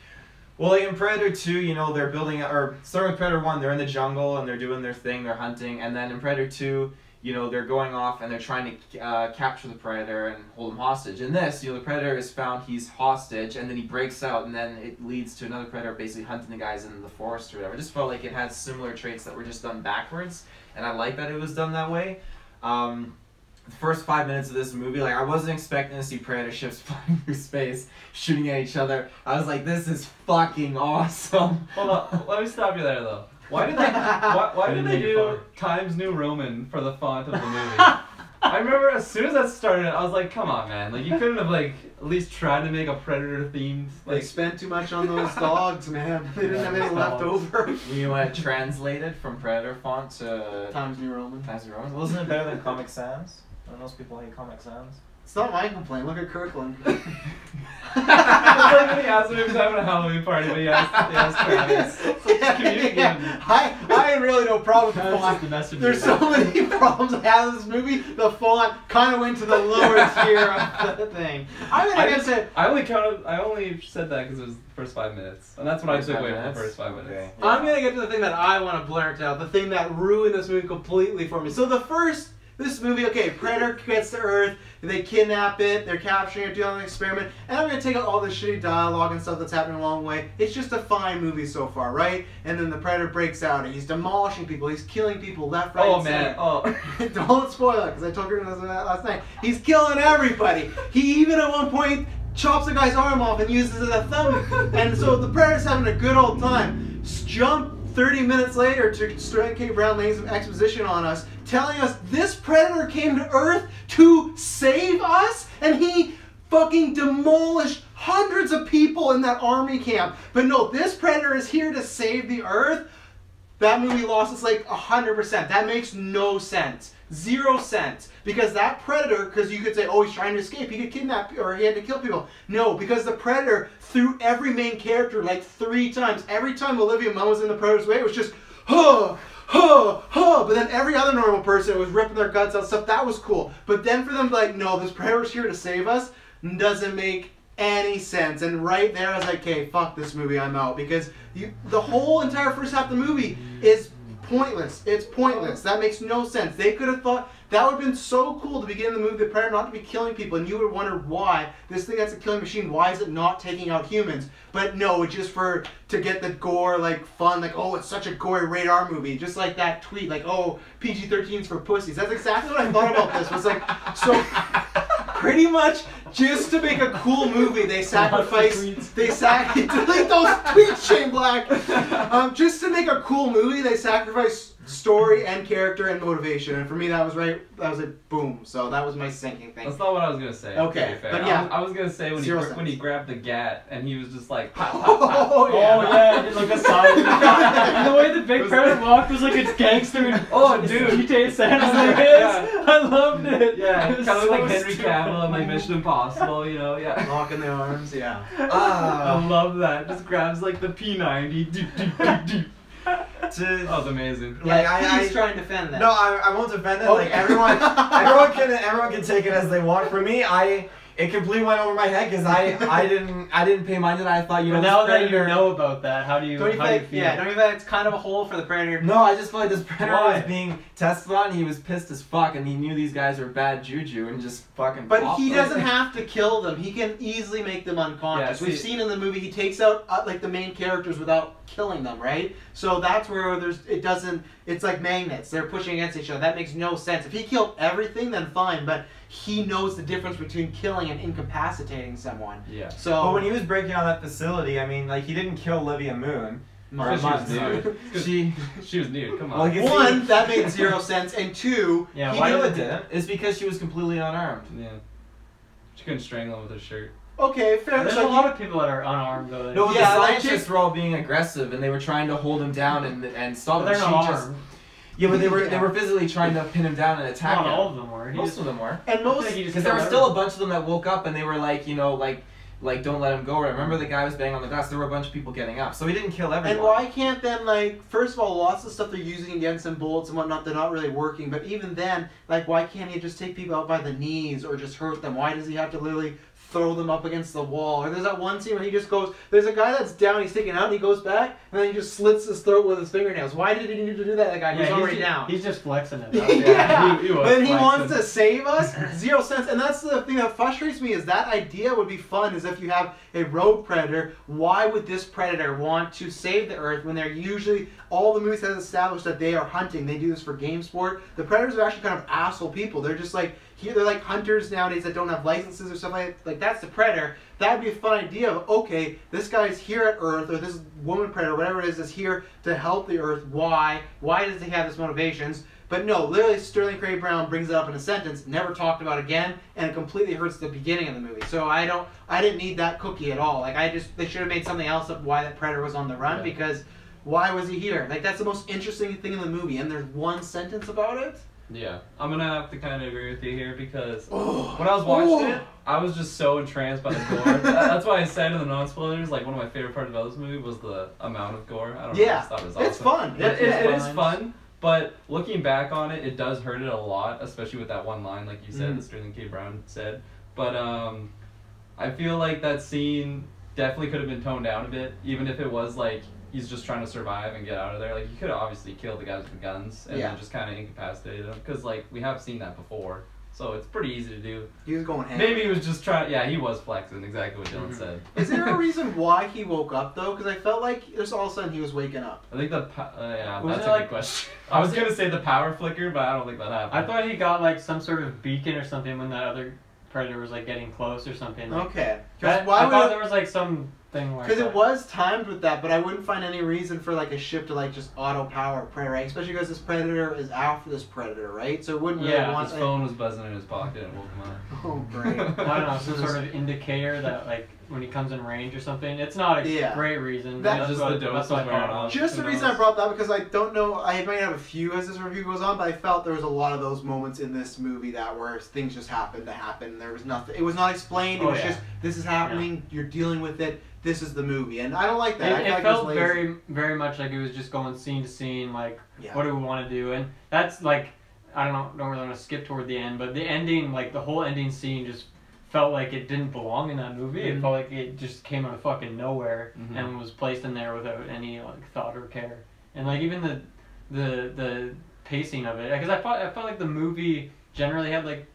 Well, like in Predator 2, they're building, or starting with Predator 1, they're in the jungle and they're doing their thing, they're hunting, and then in Predator 2, they're going off and they're trying to capture the Predator and hold him hostage. In this, the Predator is found, he's hostage, and then he breaks out, and then it leads to another Predator basically hunting the guys in the forest or whatever. I just felt like it had similar traits that were just done backwards, and I like that it was done that way. The first 5 minutes of this movie, like, I wasn't expecting to see Predator ships flying through space, shooting at each other. I was like, this is fucking awesome. Hold on, let me stop you there though. Why did they do Times New Roman for the font of the movie? I remember as soon as that started, I was like, come on, man. Like, you couldn't have, like, at least tried to make a Predator themed, They like... spent too much on those dogs, man. They didn't have any left over. You went translated from Predator font to Times New Roman. Times New Roman. Wasn't it better than Comic Sans? I know most people hate Comic Sans. It's not my complaint. Look at Kirkland. It's like when he asked him if he was having a Halloween party, but he asked Travis. I had really no problem with the That's just font. the message. There's so many problems I have with this movie. The font kind of went to the lower tier of the thing. I gotta say, I only said that because it was the first 5 minutes, and that's what I took away from the first 5 minutes. Okay. I'm gonna get to the thing that I want to blurt out. The thing that ruined this movie completely for me. So this movie, okay, Predator gets to Earth, they kidnap it, they're capturing it, doing an experiment, and I'm going to take out all the shitty dialogue and stuff that's happening along the way. It's just a fine movie so far, right? And then the Predator breaks out, and he's demolishing people, he's killing people left, right, and man, center. Don't spoil it, because I told her this last night. He's killing everybody. He even at one point chops a guy's arm off and uses it as a thumb. And so the Predator's having a good old time. Jump 30 minutes later to Strike K. Brown laying some exposition on us, telling us this Predator came to Earth to save us, and he fucking demolished hundreds of people in that army camp. But no, this Predator is here to save the Earth. That movie lost us like 100%. That makes no sense. 0 cents. Because that Predator, because you could say, oh, he's trying to escape, he could kidnap or he had to kill people. No, because the Predator threw every main character like 3 times. Every time Olivia Munn was in the Predator's way, it was just, huh, huh, huh. But then every other normal person was ripping their guts out stuff. That was cool. But then for them to be like, no, this Predator's here to save us, doesn't make any sense. And right there I was like, okay, fuck this movie, I'm out. Because the whole entire first half of the movie is pointless. It's pointless. That makes no sense. They could have thought that would have been so cool to begin the movie, the Predator not to be killing people, and you would wonder why this thing that's a killing machine, why is it not taking out humans? But no, it's just to get the gore, like fun, like, oh, it's such a gory radar movie, just like that tweet, like, oh, PG-13's for pussies. That's exactly what I thought about this. Was like, so pretty much just to make a cool movie, they sacrifice. Delete those tweets, Shane Black. Just to make a cool movie, they sacrifice story and character and motivation, and for me that was right. That was like boom. So that was my sinking thing. That's not what I was gonna say. Okay, but yeah, I was gonna say when he grabbed the gat and he was just like, pop, pop, pop. Oh yeah, it did like a side. And the way the big Predator walked was like it's gangster. And dude, GTA San Andreas. Yeah. I loved it. Yeah, it kind of so like Henry stupid. Cavill and like Mission Impossible, yeah. locking the arms, yeah. I love that. Just grabs like the P90. That was amazing. Like, Please try and defend that. No, I won't defend it. Okay. Like everyone can take it as they want. For me, it completely went over my head because I didn't pay mind to that. I thought But now that you know about that, how do you feel? don't you think it's kind of a hole for the Predator? No, I just feel like this Predator Why? was being tested on. He was pissed as fuck, and he knew these guys were bad juju, and just fucking. But popped he them. doesn't have to kill them. He can easily make them unconscious. Yeah, We've seen in the movie he takes out like the main characters without killing them, right? So that's where it's like magnets. They're pushing against each other. That makes no sense. If he killed everything, then fine. But he knows the difference between killing and incapacitating someone. Yeah. So. But when he was breaking out that facility, I mean, like he didn't kill Olivia Moon. Because she was nude. She was nude. Come on. Like, if One, that made 0 sense, and two, Yeah, he why knew No, did it didn't. It's because she was completely unarmed. Yeah. She couldn't strangle him with her shirt. Okay, fair. There's So a lot of people that are unarmed though. No, but Yeah, the like scientists were all being aggressive, and they were trying to hold him down and stop But him. they're She not just- armed. Yeah, but they were physically trying to pin him down and attack Not him. all of them were. Most of them were. And most. Because there were still a bunch of them that woke up and they were like, like don't let him go. Remember the guy was banging on the glass? There were a bunch of people getting up, so he didn't kill everyone. And why can't then, like, first of all, lots of stuff they're using against him, bullets and whatnot, they're not really working. But even then, like, why can't he just take people out by the knees or just hurt them? Why does he have to literally throw them up against the wall. Or there's that one scene where he just goes, there's a guy that's down, he's taken out, and he goes back, and then he just slits his throat with his fingernails. Why did he need to do that? The guy who's already down. He's just flexing it. Yeah, he was but he flexing. wants to save us. 0 sense, and that's the thing that frustrates me. Is that idea would be fun? Is if you have a rogue predator, why would this predator want to save the Earth when they're usually all the movies have established that they are hunting? They do this for game sport. The predators are actually kind of asshole people. They're just like here. They're like hunters nowadays that don't have licenses or stuff like that. Like that's the predator. That would be a fun idea of okay, this guy's here at Earth, or this woman predator, whatever it is here to help the Earth. Why? Why does he have this motivations? But no, literally Sterling K. Brown brings it up in a sentence, never talked about again, and it completely hurts the beginning of the movie. So I didn't need that cookie at all. Like they should have made something else of why that predator was on the run, because why was he here? Like that's the most interesting thing in the movie, and there's one sentence about it. Yeah, I'm gonna have to kind of agree with you here because when I was watching it, I was just so entranced by the gore. That's why I said in the non-spoilers, like one of my favorite parts about this movie was the amount of gore. I don't know, I just thought it was awesome. It's fun. It is fun, but looking back on it, it does hurt it a lot, especially with that one line, like you said, that Sterling K. Brown said. But I feel like that scene definitely could have been toned down a bit, even if it was like he's just trying to survive and get out of there. Like, you could have obviously killed the guys with the guns and then just kind of incapacitated them. Because, like, we have seen that before. So it's pretty easy to do. He was going ham. Maybe he was just trying... Yeah, he was flexing, exactly what Dylan said. Is there a reason why he woke up, though? Because I felt like just all of a sudden he was waking up. I think that's a good question. I was going to say the power flicker, but I don't think that happened. I thought he got, like, some sort of beacon or something when that other predator was, like, getting close or something. Like, okay. I thought there was, like, some... Because it was timed with that, but I wouldn't find any reason for like a ship to like just auto power predator, right? Especially because this predator is after this predator, right? So it wouldn't really want. His phone was buzzing in his pocket and woke him up. Oh, great! I don't know, some sort of indicator that like when he comes in range or something. It's not a great reason. That's just the dose was wearing off. Just the reason I brought that because I don't know. I might have a few as this review goes on, but I felt there was a lot of those moments in this movie that where things just happened to happen. There was nothing. It was not explained. It was just this is happening. You're dealing with it. This is the movie, and I don't like that. It felt very, very much like it was just going scene to scene, like, what do we want to do? And that's, like, I don't really want to skip toward the end, but the ending, like, the whole ending scene just felt like it didn't belong in that movie. It felt like it just came out of fucking nowhere and was placed in there without any, like, thought or care. And, like, even the pacing of it, because I felt like the movie generally had, like,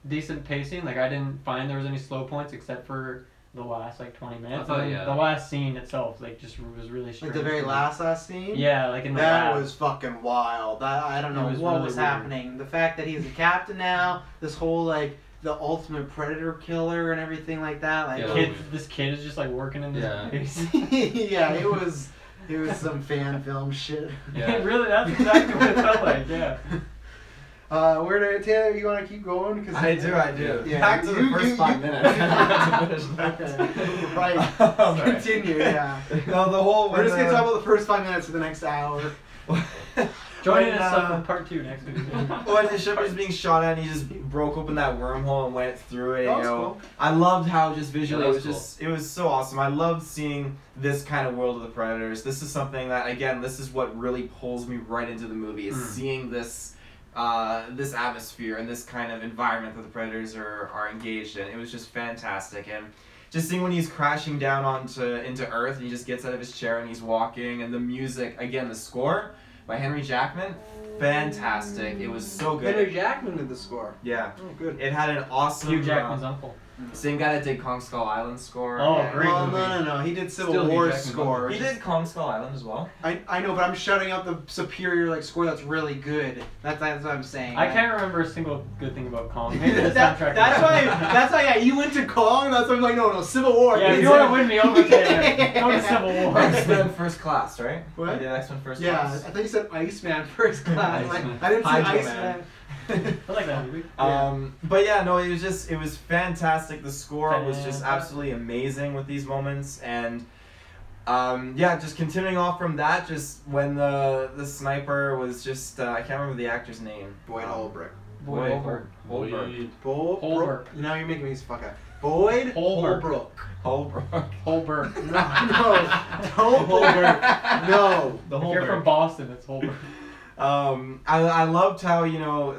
decent pacing. Like, I didn't find there was any slow points except for the last like 20 minutes. The last scene itself like just was really strange. Like the very last scene? Yeah, like in the that was fucking wild. I don't know what was happening. The fact that he's a captain now, this whole like the ultimate predator killer and everything like that. Like this kid is just like working in this place. Yeah, it was some fan film shit. Yeah, really, that's exactly what it felt like. Yeah. Taylor, you want to keep going? Cause I do. Yeah. Back to the first 5 minutes. Okay. Right. Continue, yeah. No, the whole... We're just going to talk about the first 5 minutes for the next hour. Join us for part 2 next week. When the ship was being shot at, and he just broke open that wormhole and went through it. Cool. I loved how just visually it was so awesome. I loved seeing this kind of world of the Predators. This is something that, again, this is what really pulls me right into the movie, is seeing this this atmosphere and this kind of environment that the Predators are engaged in. It was just fantastic. And just seeing when he's crashing down into Earth and he just gets out of his chair and he's walking, and the music, again, the score by Henry Jackman, fantastic. It was so good. Henry Jackman did the score. Yeah. Oh, good. It had an awesome... Hugh Jackman's uncle. Same guy that did Kong Skull Island score. Oh, great movie. No. He did Civil War score. He did Kong Skull Island as well. I know, but I'm shutting out the superior like score that's really good. That's what I'm saying. I can't remember a single good thing about Kong. Maybe the soundtrack. That's why. Yeah, you went to Kong. That's why I'm like, no, Civil War. Yeah, if you want to win me over, Taylor, go to Civil War. X-Men First Class, right? What? Yeah, X-Men First Class. Class. Yeah, I thought you said Iceman First Class. Iceman. I didn't see Hydro Iceman. I like that movie. But yeah, no, it was fantastic. The score was just absolutely amazing with these moments, and just continuing off from that, just when the sniper was just I can't remember the actor's name. Boyd Holbrook. Holbrook. Holbrook. Now you're making me fuck up. Boyd Holbrook. Holbrook. No, don't Holbrook. No. If you're from Boston, it's Holbrook. I loved how,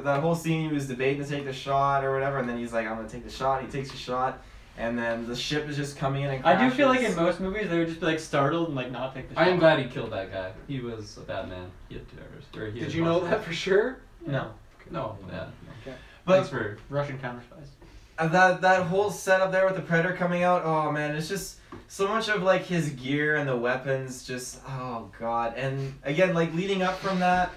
that whole scene he was debating to take the shot or whatever, and then he's like, I'm gonna take the shot. He takes the shot, and then the ship is just coming in and I crashes. do feel like in most movies they would just be like startled and like not take the shot. I am glad he killed that guy. He was a bad man. He had terrorists. Did you know that for sure? No. No. Yeah. Okay. But Thanks for Russian counter spies. that whole setup there with the Predator coming out, oh man, it's just so much of like his gear and the weapons, just oh god. And again, like leading up from that,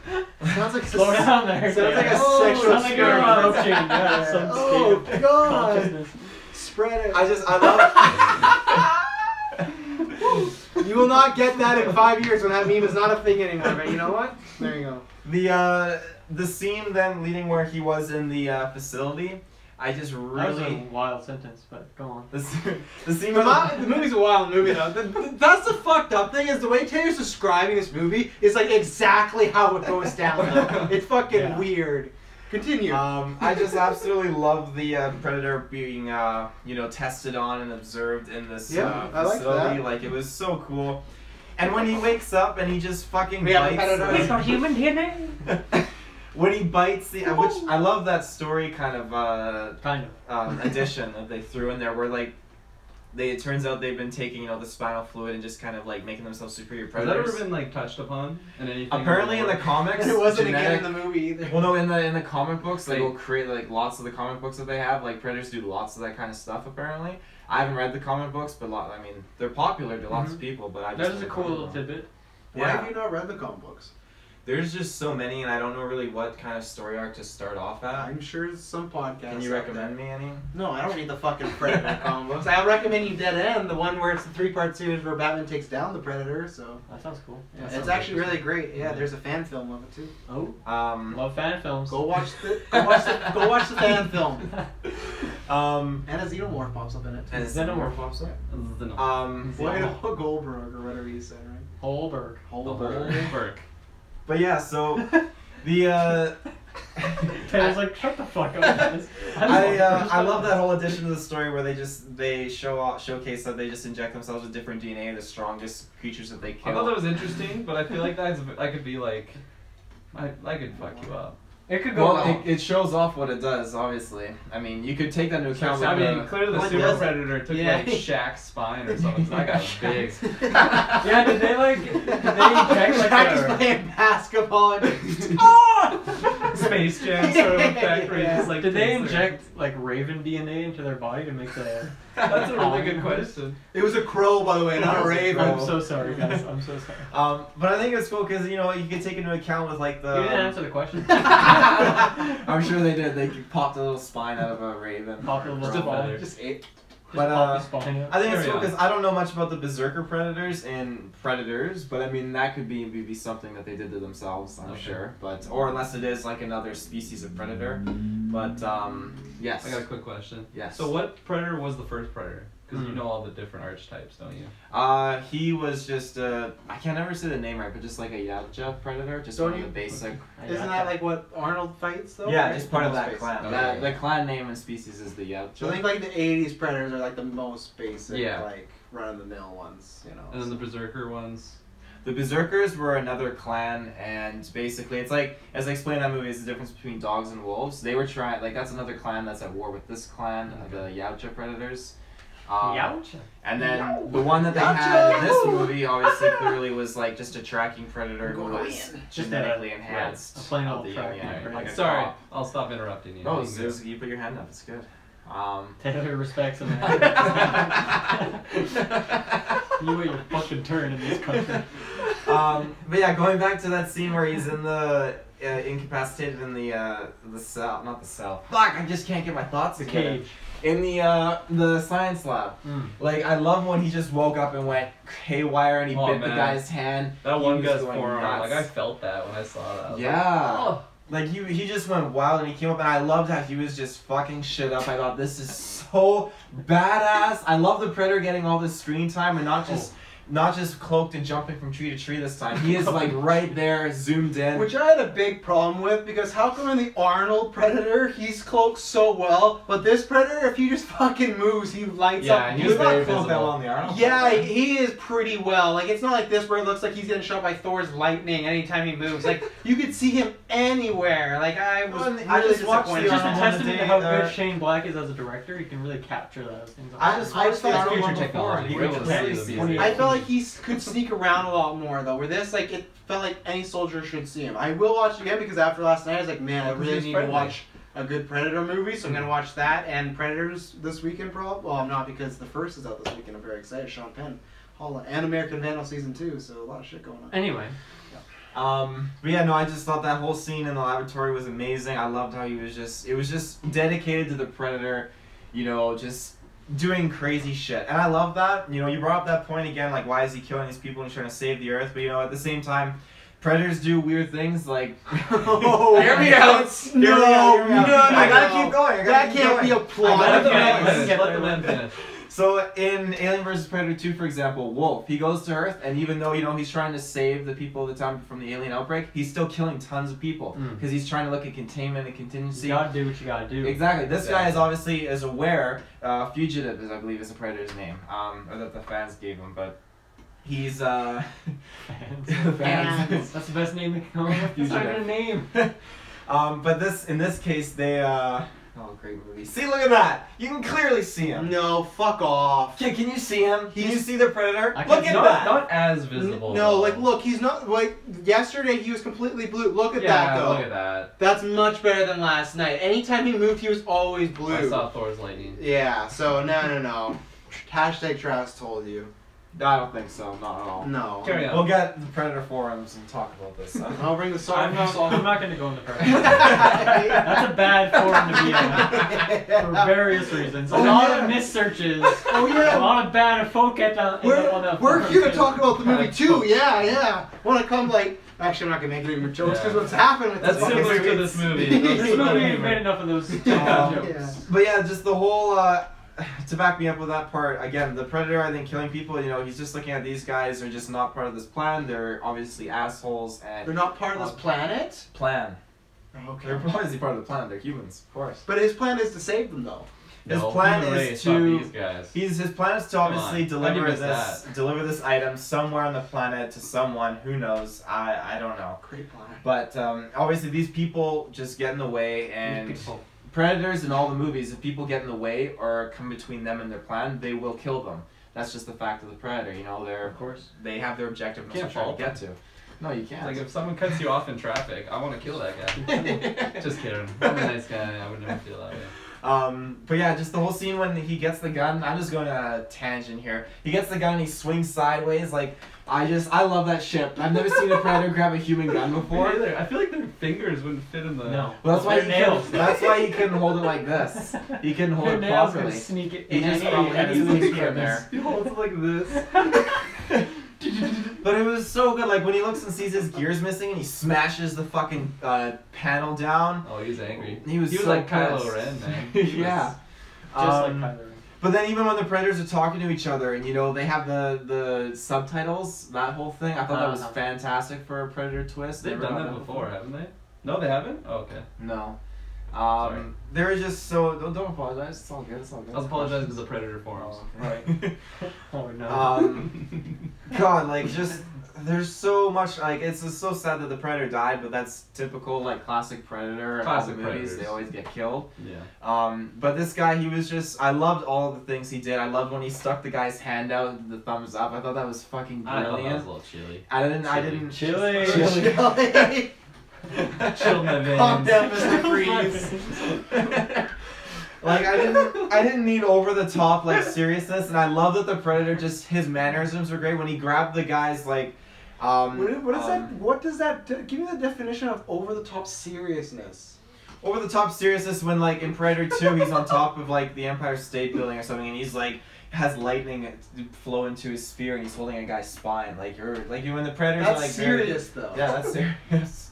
Sounds like Slow down there. Sounds like a Oh, sexual sounds like you're experiment. approaching, yeah, some Oh, state of God. consciousness. Spread it. I love You will not get that in 5 years when that meme is not a thing anymore. But you know what? There you go. the scene then leading where he was in the facility. I just That was a really wild sentence, but go on. the scene The, where the movie's a wild movie though. That's the fucked up thing is the way Taylor's describing this movie is like exactly how it goes down. Though. It's fucking Yeah. weird. Continue. I just absolutely love the Predator being tested on and observed in this Yeah, I like facility. that. Like it was so cool. And when he wakes up and he just fucking We have a bites. Predator. He's got human DNA. When he bites the, which I love that story kind of Kind of. addition that they threw in there, where like it turns out they've been taking the spinal fluid and just kind of like making themselves superior Has predators. that ever been like touched upon in anything? Apparently in the comics, And it wasn't genetic- again in the movie either. Well, no, in the comic books, they Like- will create like lots of the comic books that they have. Like predators do lots of that kind of stuff. Apparently, I haven't read the comic books, but I mean they're popular to lots of people. But I just That is a cool little tidbit. Why Yeah. have you not read the comic books? There's just so many, and I don't know really what kind of story arc to start off at. I'm sure some podcasts. Can you recommend me any? No, I don't read the fucking Predator comic books. I'll recommend you Dead End, the one where it's the 3-part series where Batman takes down the Predator. So That sounds cool. yeah, That it's sounds actually really interesting. great. Yeah, there's a fan film of it too. Oh. Um, Love fan films. Go watch the fan film. And a Xenomorph pops up in it. and Too. Xenomorph pops up. Boyd Goldberg or whatever you said, right? Holberg. Holberg. But yeah, so the Taylor's like, shut the fuck up. guys. I love that whole addition to the story where they showcase that they just inject themselves with different DNA, the strongest creatures that they kill. I thought that was interesting, but I feel like I could be like, I could fuck you up. It could go wrong. it shows off what it does, obviously. I mean, you could take that into account. I with mean, the- clearly the What Super does it? Predator took Yeah. like Shaq's spine or something. So that guy's big. Yeah, did they inject like Jack is a... playing basketball. And Space Jam sort of effect where he just like Did they takes their- inject like Raven DNA into their body to make the... That's a really good question. it was a crow, by the way, not a raven. I'm so sorry, guys. I'm so sorry. But I think it's cool because you could take into account with like the. You didn't answer the question. I'm sure they did. They popped a little spine out of a raven. Pop a little Just a spine. feather. Just ate. But, pop the spine up. I think it's Carry cool on. because I don't know much about the berserker predators in Predators, but I mean that could be something that they did to themselves, I'm Okay. sure. But or unless it is like another species of predator. But yes. I got a quick question. Yes. So what Predator was the first Predator? Because you know all the different archetypes, don't you? He was just I can't ever say the name right, but just like a Yautja predator, just Don't one of you- the basic. Isn't that like what Arnold fights though? Yeah, right? just part of that Most clan. basic. Okay. The clan name and species is the Yautja. So I think like the 80s Predators are like the most basic, Yeah. like run-of-the-mill ones, you know. And then the Berserker ones. The Berserkers were another clan, and basically, it's like, as I explained in that movie, it's the difference between dogs and wolves. They were trying, like, that's another clan that's at war with this clan, the Yautja Predators. Yautja. And then the one that they had in this movie, obviously, clearly was like just a tracking predator who was Just genetically a enhanced. plain of old the tracking Union, predator. like a Sorry, cop. I'll stop interrupting you. No, You can go. you put your hand up. It's good. Taylor respects him. You wait your fucking turn in this country. But yeah, going back to that scene where he's in the incapacitated in the cell, not the cell. Fuck, I just can't get my thoughts The together. cage. In the science lab. Like, I love when he just woke up and went haywire and he Oh, bit the man. guy's hand. That He one was guy's going forearm, nuts. like I felt that when I saw that. I was Yeah. Like, oh. Like he just went wild and he came up and I loved how he was just fucking shit up. I thought this is so badass. I love the Predator getting all this screen time and not just not just cloaked and jumping from tree to tree this time. He is like right there, zoomed in. Which I had a big problem with, because how come in the Arnold Predator he's cloaked so well, but this Predator, if he just fucking moves, he lights up. he He's was not very cloaked that visible. well in the Arnold. Yeah, he is pretty well. Like, it's not like this where it looks like he's getting shot by Thor's lightning anytime he moves. Like, you could see him anywhere. Like, I was Well, really I just watched disappointed. It's just a Arnold testament to one how day, good Shane Black is as a director. He can really capture those things. I just watched the It's Arnold future one before. technology. He We're could able to clearly see see them. it. I felt like he could sneak around a lot more, though. Where this, like, it felt like any soldier should see him. I will watch it again, because after last night, I was like, man, I really He's need friendly. to watch a good Predator movie, so I'm gonna watch that and Predators this weekend, probably. Well, I'm not, because the first is out this weekend. I'm very excited. Sean Penn, Holland, and American Vandal season 2, so a lot of shit going on. Anyway, But yeah, no, I just thought that whole scene in the laboratory was amazing. I loved how he was just, it was just dedicated to the Predator, you know, just doing crazy shit. And I love that. You know, you brought up that point again, like, why is he killing these people and trying to save the Earth? But, you know, at the same time, Predators do weird things, like... Oh, hear me out! Hear me out, hear me out. no, I gotta no. keep going. I gotta That keep can't going. be a plot. Let the Okay, man let's finish. get Let there. the man finish. So in Alien vs Predator 2, for example, Wolf, he goes to Earth, and even though, you know, he's trying to save the people of the time from the alien outbreak, he's still killing tons of people because he's trying to look at containment and contingency. you gotta do what you gotta do. Exactly. This guy Yeah. is obviously is aware. Fugitive is, I believe, is the Predator's name, or that the fans gave him, but he's Fans. fans. That's the best name they can come up with. That's not even a name. But in this case, they oh, great movie. See, look at that. You can clearly see him. No, fuck off. Can you see him? Can you see the Predator? I Look can- at Not, that. not as visible. No, though. like, look, he's not, like, yesterday he was completely blue. Look at Yeah, that, though. look at that. That's much better than last night. Anytime he moved, he was always blue. I saw Thor's lightning. Yeah, so no. Hashtag Travis told you. I don't think so. Not at all. No. Carry on. We'll get the Predator forums and talk about this. I'll bring the song. I'm not gonna go into Predator. That's a bad forum to be in for various reasons. A Oh, lot yeah. of missed searches. Oh, A yeah. lot of bad folk at the. We're here to talk about the movie, Bad too. folks. Yeah. Want to come, like, actually, I'm not going to make any more jokes because Yeah. what's happened with That's this fucking similar to movie. this movie. This That's not movie humor. made enough of those jokes. Yeah. But yeah, just the whole to back me up with that part again. The Predator, I think, killing people. You know, he's just looking at these guys are just not part of this plan. They're obviously assholes They're and not part of this planet? plan. Okay. They're obviously part of the planet. They're humans, of course. But his plan is to save them, though. His No, plan human is race, not to- these guys. His plan is to Come obviously on. How'd you deliver miss this item somewhere on the planet to someone. Who knows? I don't know. Great plan. But obviously these people just get in the way, and People. Predators in all the movies, if people get in the way or come between them and their plan, they will kill them. That's just the fact of the Predator. You know, Of course. they have their objective and Can't what they're trying to fault get to. No, you can't. Like if someone cuts you off in traffic, I want to kill that guy. Just kidding. I'm a nice guy. I would never feel that way. But yeah, just the whole scene when he gets the gun. I'm just going on a tangent here. He gets the gun and he swings sideways. Like, I love that shit. I've never seen a Predator grab a human gun before. I feel like their fingers wouldn't fit in the. No. Well, that's why Their nails. That's why he couldn't hold it like this. He couldn't hold Their it nails properly. can sneak it. He just any- probably had any his link pinky in from there. He holds it like this. But it was so good. Like when he looks and sees his gears missing and he smashes the fucking panel down. Oh, he's angry. He was so like Kylo pissed. Ren, man. He Yeah. Just like Um, Kylo Ren. But then even when the Predators are talking to each other and you know they have the subtitles, that whole thing, I thought that was Uh-huh. fantastic for a Predator twist. They've Never done got that before, haven't they? No, they haven't? Oh, okay. No. Sorry. They were just so don't apologize. It's all good. It's all good. I was apologizing to the Predator forums. Oh, okay. Oh no. God, like just there's so much like it's just so sad that the Predator died, but that's typical like classic Predator. And all Classic the movies, Predators. they always get killed. Yeah. But this guy, he was just I loved all the things he did. I loved when he stuck the guy's hand out, the thumbs up. I thought that was fucking I thought that was brilliant. a little chilly. I didn't Chili. Chili. Chilled my veins. Calm down, Mr. Freeze. Like I didn't need over the top like seriousness, and I love that the Predator just his mannerisms were great when he grabbed the guy's like. What does that? Give me the definition of over the top seriousness. Over the top seriousness when like in Predator 2 he's on top of like the Empire State Building or something and he's like has lightning flow into his spear and he's holding a guy's spine like you're when the Predators That's are like serious though. yeah, that's serious.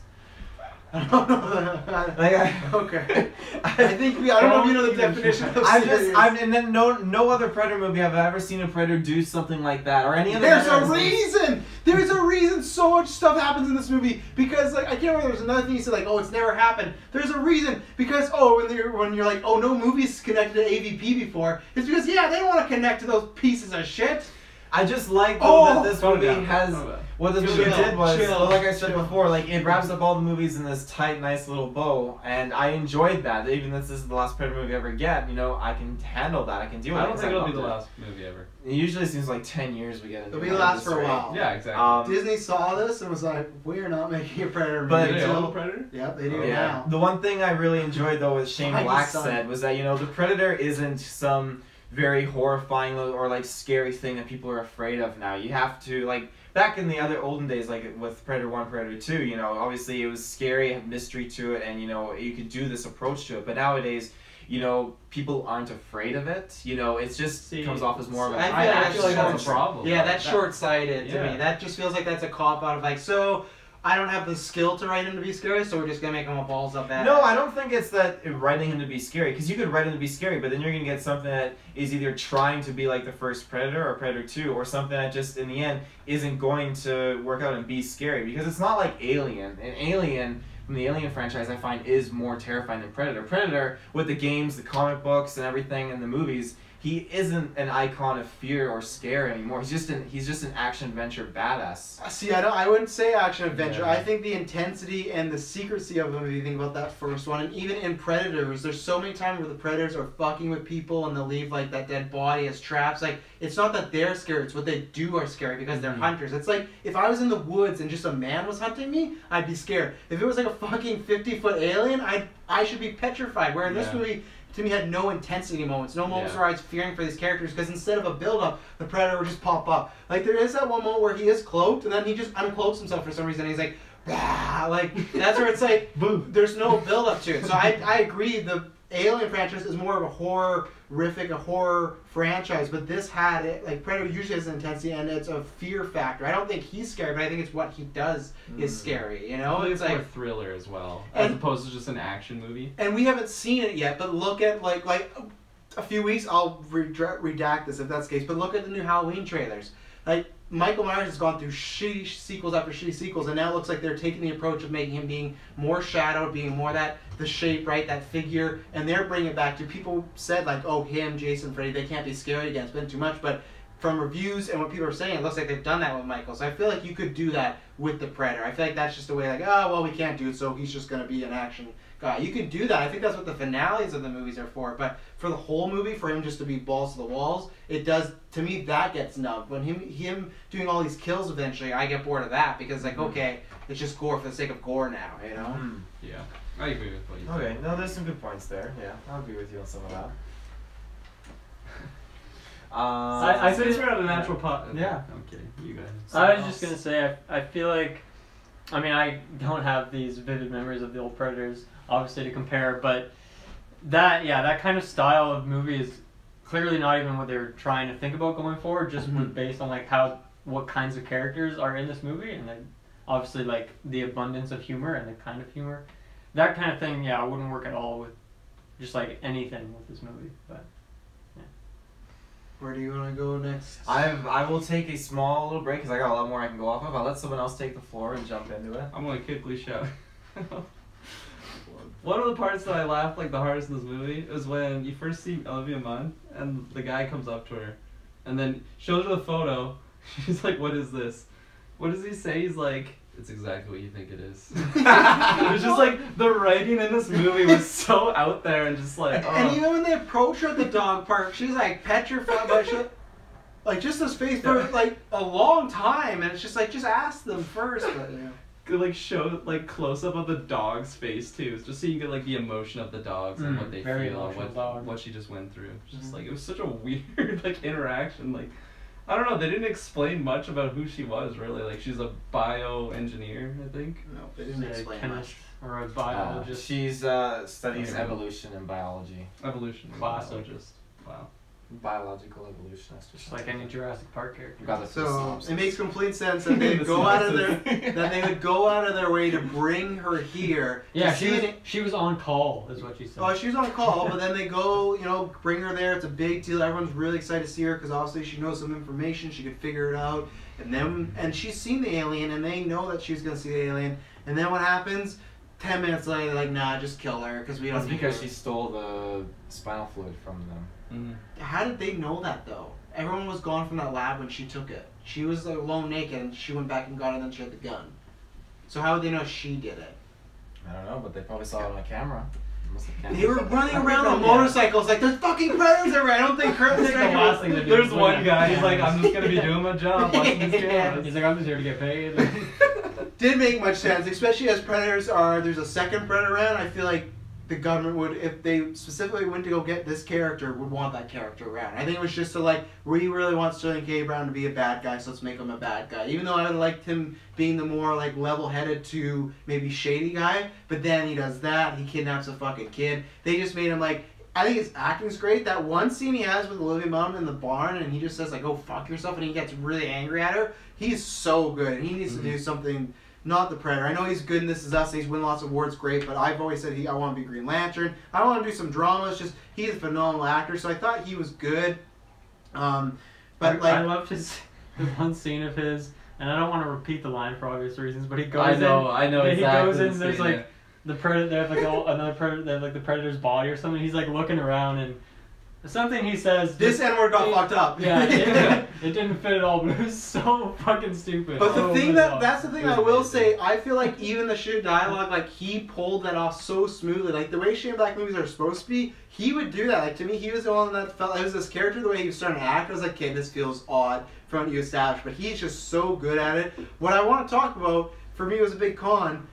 I don't know. Like, Okay. I think I don't know if you know the definition of serious. And then no other Predator movie have I ever seen a Predator do something like that or any other. There's a reason. There's a reason so much stuff happens in this movie because like I can't remember. There's another thing you said like, oh, it's never happened. There's a reason because when you're like, oh, no movie's connected to AVP before. It's because yeah, they want to connect to those pieces of shit. I just like that this movie down. has what this movie did was like I said before, like it wraps up all the movies in this tight, nice little bow, and I enjoyed that. Even if this is the last Predator movie I ever get, you know, I can handle that. I can deal with it. I don't think it'll be the last movie ever. It usually seems like 10 years we get into. It'll be last for a while. Yeah, exactly. Disney saw this and was like, we're not making a Predator But movie. They own Predator? Yep, they do Yeah. now. The one thing I really enjoyed though, what Shane Black said, was that, you know, the Predator isn't some very horrifying or like scary thing that people are afraid of now. You have to, like, back in the other olden days, like with Predator 1, Predator 2, you know, obviously it was scary, it had mystery to it, and, you know, you could do this approach to it. But nowadays, you know, people aren't afraid of it. You know, it's just comes off as more of a... I feel like that's a problem. Yeah, that's short-sighted to me. That just feels like that's a cop-out of like, so I don't have the skill to write him to be scary, so we're just going to make him a balls up badass. No, I don't think it's that writing him to be scary, because you could write him to be scary, but then you're going to get something that is either trying to be like the first Predator or Predator 2, or something that just, in the end, isn't going to work out and be scary, because it's not like Alien. And Alien, from the Alien franchise, I find is more terrifying than Predator. Predator, with the games, the comic books, and everything, and the movies, he isn't an icon of fear or scare anymore. He's just an action adventure badass. See, I wouldn't say action adventure. Yeah. I think the intensity and the secrecy of them, if you think about that first one, and even in Predators, there's so many times where the Predators are fucking with people and they'll leave like that dead body as traps. Like, it's not that they're scary, it's what they do are scary because they're hunters. It's like, if I was in the woods and just a man was hunting me, I'd be scared. If it was like a fucking 50-foot alien, I should be petrified. Where in this movie, to me, had no intensity moments, no moments where I was fearing for these characters, because instead of a build-up, the Predator would just pop up. Like, there is that one moment where he is cloaked, and then he just uncloaks himself for some reason, and he's like, bah! Like, that's where it's like, there's no build-up to it. So I agree, the Alien franchise is more of a horrific, a horror franchise, but this had it, like, Predator usually has an intensity, and it's a fear factor. I don't think he's scary, but I think it's what he does is scary, you know? It's like more thriller as well, as opposed to just an action movie. And we haven't seen it yet, but look at, like a few weeks, I'll redact this if that's the case, but look at the new Halloween trailers. Like, Michael Myers has gone through shitty sequels after shitty sequels, and now it looks like they're taking the approach of making him being more shadowed, being more the shape, right, that figure, and they're bringing it back to, people said, like, oh, him, Jason, Freddy, they can't be scary again, it's been too much, but from reviews and what people are saying, it looks like they've done that with Michael, so I feel like you could do that with the Predator. I feel like that's just a way, like, oh, well, we can't do it, so he's just going to be an action guy. You can do that. I think that's what the finales of the movies are for, but for the whole movie, for him just to be balls to the walls, it does, to me, that gets nubbed. When him doing all these kills eventually, I get bored of that, because, like, okay, it's just gore for the sake of gore now, you know? Yeah, I agree with what you said. Okay, no, there's some good points there. Yeah, I'll agree with you on some of that. I Since we're at a natural Yeah. I'm kidding. You guys. I was just gonna say, I feel like, I mean, I don't have these vivid memories of the old Predators, obviously, to compare, but that kind of style of movie is clearly not even what they're trying to think about going forward, just based on like what kinds of characters are in this movie, and then obviously like the abundance of humor and the kind of humor. That kind of thing, yeah, wouldn't work at all with just like anything with this movie, but yeah. Where do you want to go next? I will take a small little break because I got a lot more I can go off of. I'll let someone else take the floor and jump into it. I'm gonna quickly shout. One of the parts that I laughed like the hardest in this movie is when you first see Olivia Munn and the guy comes up to her and then shows her the photo. She's like, "What is this?" What does he say? He's like, "It's exactly what you think it is." It's just like the writing in this movie was so out there and just like. And even when they approach her at the dog park, she's like petrified, but she, like just this face for like a long time, and it's just like just ask them first. But you know. Could like show like close up of the dog's face too, just so you get like the emotion of the dogs and what they very feel, emotional what she just went through. It's just like it was such a weird like interaction. Like I don't know, they didn't explain much about who she was really. Like she's a bioengineer, I think. No, they didn't explain chemist much. or a biologist. She's studies evolution and biology. Evolution. Classic. Biologist. Wow. Biological evolutionists. Just like any Jurassic Park character. Got the So it makes complete sense that they go out of their way to bring her here. Yeah, to she was on call, is what she said. Oh, she was on call, but then they go, bring her there. It's a big deal. Everyone's really excited to see her because obviously she knows some information. She could figure it out. And she's seen the alien, and they know that she's gonna see the alien. And then what happens? 10 minutes later, they're like, nah, just kill her because we don't. That's because she stole the spinal fluid from them. Mm-hmm. How did they know that though? Everyone was gone from that lab when she took it. She was alone naked, and she went back and got it, and then she had the gun. So how would they know she did it? I don't know, but they probably saw it on a camera. They were running around on motorcycles like there's fucking predators everywhere. I don't think That's the last thing to do. There's one guy, he's like, I'm just gonna be doing my job, watching this camera. He's like, I'm just here to get paid. Didn't make much sense, especially as predators are. There's a second predator around. I feel like the government would, if they specifically went to go get this character, would want that character around. I think it was just to like, we really want Sterling K. Brown to be a bad guy, so let's make him a bad guy. Even though I would liked him being the more like level-headed to maybe shady guy, but then he does that, he kidnaps a fucking kid. They just made him like, I think his acting's great. That one scene he has with Olivia Munn in the barn, and he just says like, "Go fuck yourself," and he gets really angry at her. He's so good. He needs to do something. Not the Predator. I know he's good in This Is Us. He's won lots of awards, great. But I've always said I want to be Green Lantern. I want to do some dramas. Just he's a phenomenal actor, so I thought he was good. But I loved the one scene of his, and I don't want to repeat the line for obvious reasons. But he goes in. I know exactly. He goes in. There's like the predator. They have like another predator. They have like the predator's body or something. He's like looking around and. Something he says. This N-word got fucked up. Yeah, it didn't fit at all, but it was so fucking stupid. But that's the thing I will say. I feel like even the shit dialogue, like he pulled that off so smoothly. Like the way Shane Black movies are supposed to be, he would do that. Like to me, he was the one that felt. It was this character. The way he was starting to act, I was like, okay, this feels odd from what you established. But he's just so good at it. What I want to talk about for me was a big con.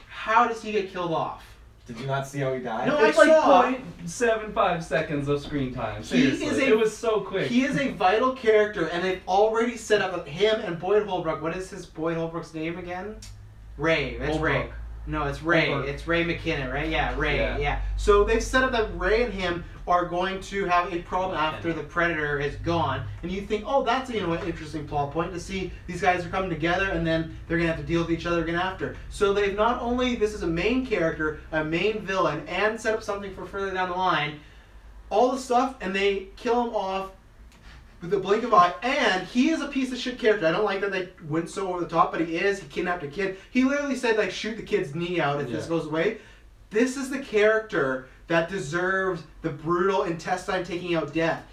How does he get killed off? Did you not see how he died? No, It's I like saw. 0.75 seconds of screen time. Seriously, it was so quick. He is a vital character, and they've already set up him and Boyd Holbrook. What is Boyd Holbrook's name again? Ray. It's Holbrook. Ray. No, it's Ray. Holbrook. It's Ray McKinnon, right? Yeah, Ray. Yeah. Yeah. So they've set up that Ray and him are going to have a problem after the Predator is gone, and you think, oh, that's an interesting plot point to see these guys are coming together, and then they're gonna have to deal with each other again after. So they've not only this is a main character, a main villain, and set up something for further down the line, all the stuff, and they kill him off with the blink of an eye, and he is a piece of shit character. I don't like that they went so over the top, but he is. He kidnapped a kid. He literally said, like, shoot the kid's knee out if this goes away. This is the character that deserves the brutal intestine taking out death.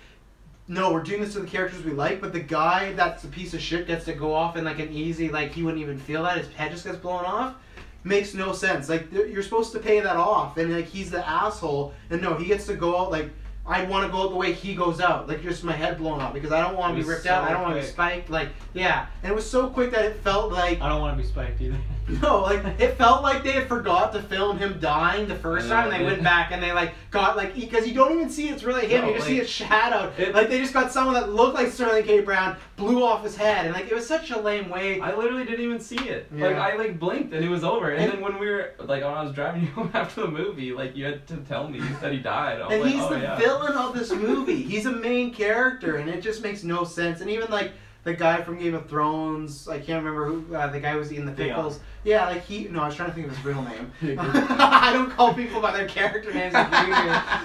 No, we're doing this to the characters we like, but the guy that's a piece of shit gets to go off in like an easy, like he wouldn't even feel that, his head just gets blown off. Makes no sense. Like, you're supposed to pay that off, and like he's the asshole, and no, he gets to go out like, I want to go out the way he goes out, like just my head blown off, because I don't want to be ripped out, I don't want to be spiked, like, yeah. And it was so quick that it felt like... I don't want to be spiked either. No, like, it felt like they had forgot to film him dying the first time, and they went back and they, like, got, like, because you don't even see it's really him, you just see it shadowed. Like, they just got someone that looked like Sterling K. Brown, blew off his head, and, like, it was such a lame way. I literally didn't even see it. Yeah. Like, I, like, blinked and it was over. And then when we were, like, when I was driving you home after the movie, like, you had to tell me that he died. I was And like, he's oh, the yeah. villain of this movie. He's a main character, and it just makes no sense. And even, like, the guy from Game of Thrones, I can't remember who, the guy who was eating the pickles. Yeah, like no, I was trying to think of his real name. I don't call people by their character names.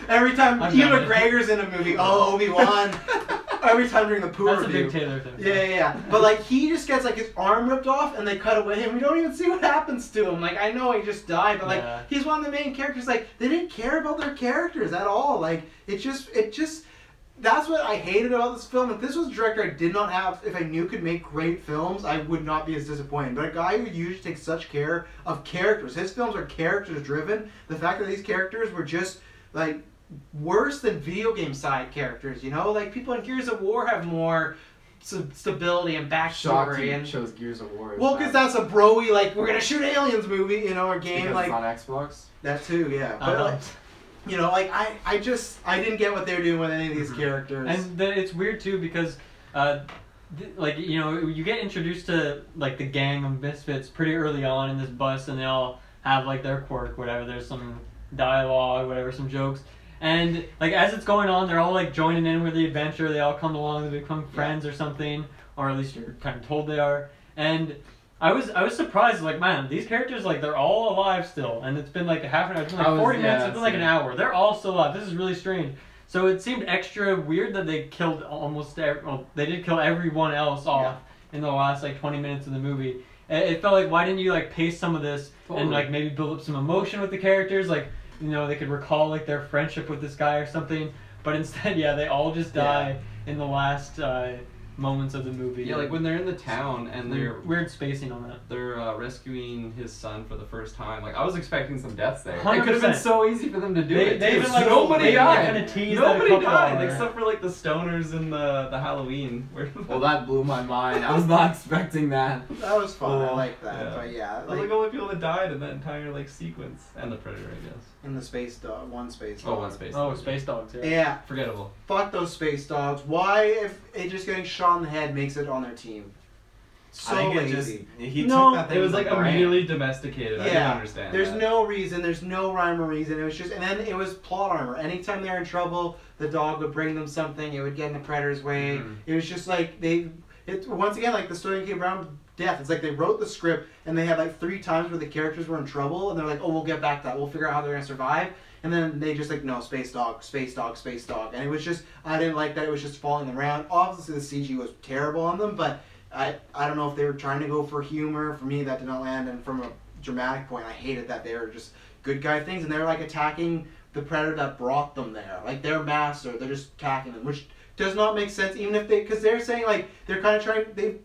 Every time Ewan McGregor's in a movie, oh, Obi-Wan. Every time during the poo That's review. a big Taylor thing. Yeah. But like he just gets like his arm ripped off and they cut away and we don't even see what happens to him. Like I know he just died, but like he's one of the main characters. Like they didn't care about their characters at all. Like it just that's what I hated about this film. If this was a director I did not have, if I knew could make great films, I would not be as disappointed. But a guy who usually takes such care of characters, his films are characters driven. The fact that these characters were just like worse than video game side characters, you know? Like people in Gears of War have more stability and backstory. And chose Gears of War. Well, because that's a bro-y, like we're gonna shoot aliens movie, you know, or game because like it's on Xbox. that too, yeah. But like, you know, like I didn't get what they were doing with any of these characters. And it's weird too because, like you know, you get introduced to like the gang of misfits pretty early on in this bus, and they all have like their quirk, whatever. There's some dialogue, whatever, some jokes, And like as it's going on, they're all like joining in with the adventure. They all come along, they become friends or something, or at least you're kind of told they are. And I was surprised, like, man, these characters, like, they're all alive still, and it's been like a half an hour, it's been like 40 minutes, it's been like an hour. They're all still alive. This is really strange. So it seemed extra weird that they killed they did kill everyone else off in the last like 20 minutes of the movie. It felt like, why didn't you like pace some of this and like maybe build up some emotion with the characters, like, you know, they could recall like their friendship with this guy or something. But instead, they all just die in the last moments of the movie. Yeah, like when they're in the town and they're weird spacing on that. They're rescuing his son for the first time. Like I was expecting some deaths there. 100%. It could have been so easy for them to do it. They even like nobody died. Kind of teased Nobody died except for like the stoners in the Halloween. Well, that blew my mind. I was not expecting that. That was fun. I like that. Yeah. But yeah, Those are like only people that died in that entire like sequence, and the Predator, I guess. in the space dog, one space Oh, dog. one space. Oh, space dogs. Yeah. Forgettable. Fuck those space dogs. Why, if it just getting shot in the head makes it on their team? So I think lazy. he No, took that thing It was with like the brain. immediately domesticated. I didn't understand. There's that. no reason. There's no rhyme or reason. It was just, and then it was plot armor. Anytime they're in trouble, the dog would bring them something. It would get in the predator's way. Mhm. It was just like once again, like the story came around death. It's like they wrote the script and they had like 3 times where the characters were in trouble and they're like, oh, we'll get back to that. We'll figure out how they're gonna survive. And then they just like, no, space dog, space dog, space dog. And it was just, I didn't like that. It was just following them around. Obviously, the CG was terrible on them, but I don't know if they were trying to go for humor. For me, that did not land. And from a dramatic point, I hated that they were just good guy things. And they were like attacking the predator that brought them there. Like their master, they're just attacking them, which does not make sense. Even if because they're saying like, they're kind of trying, they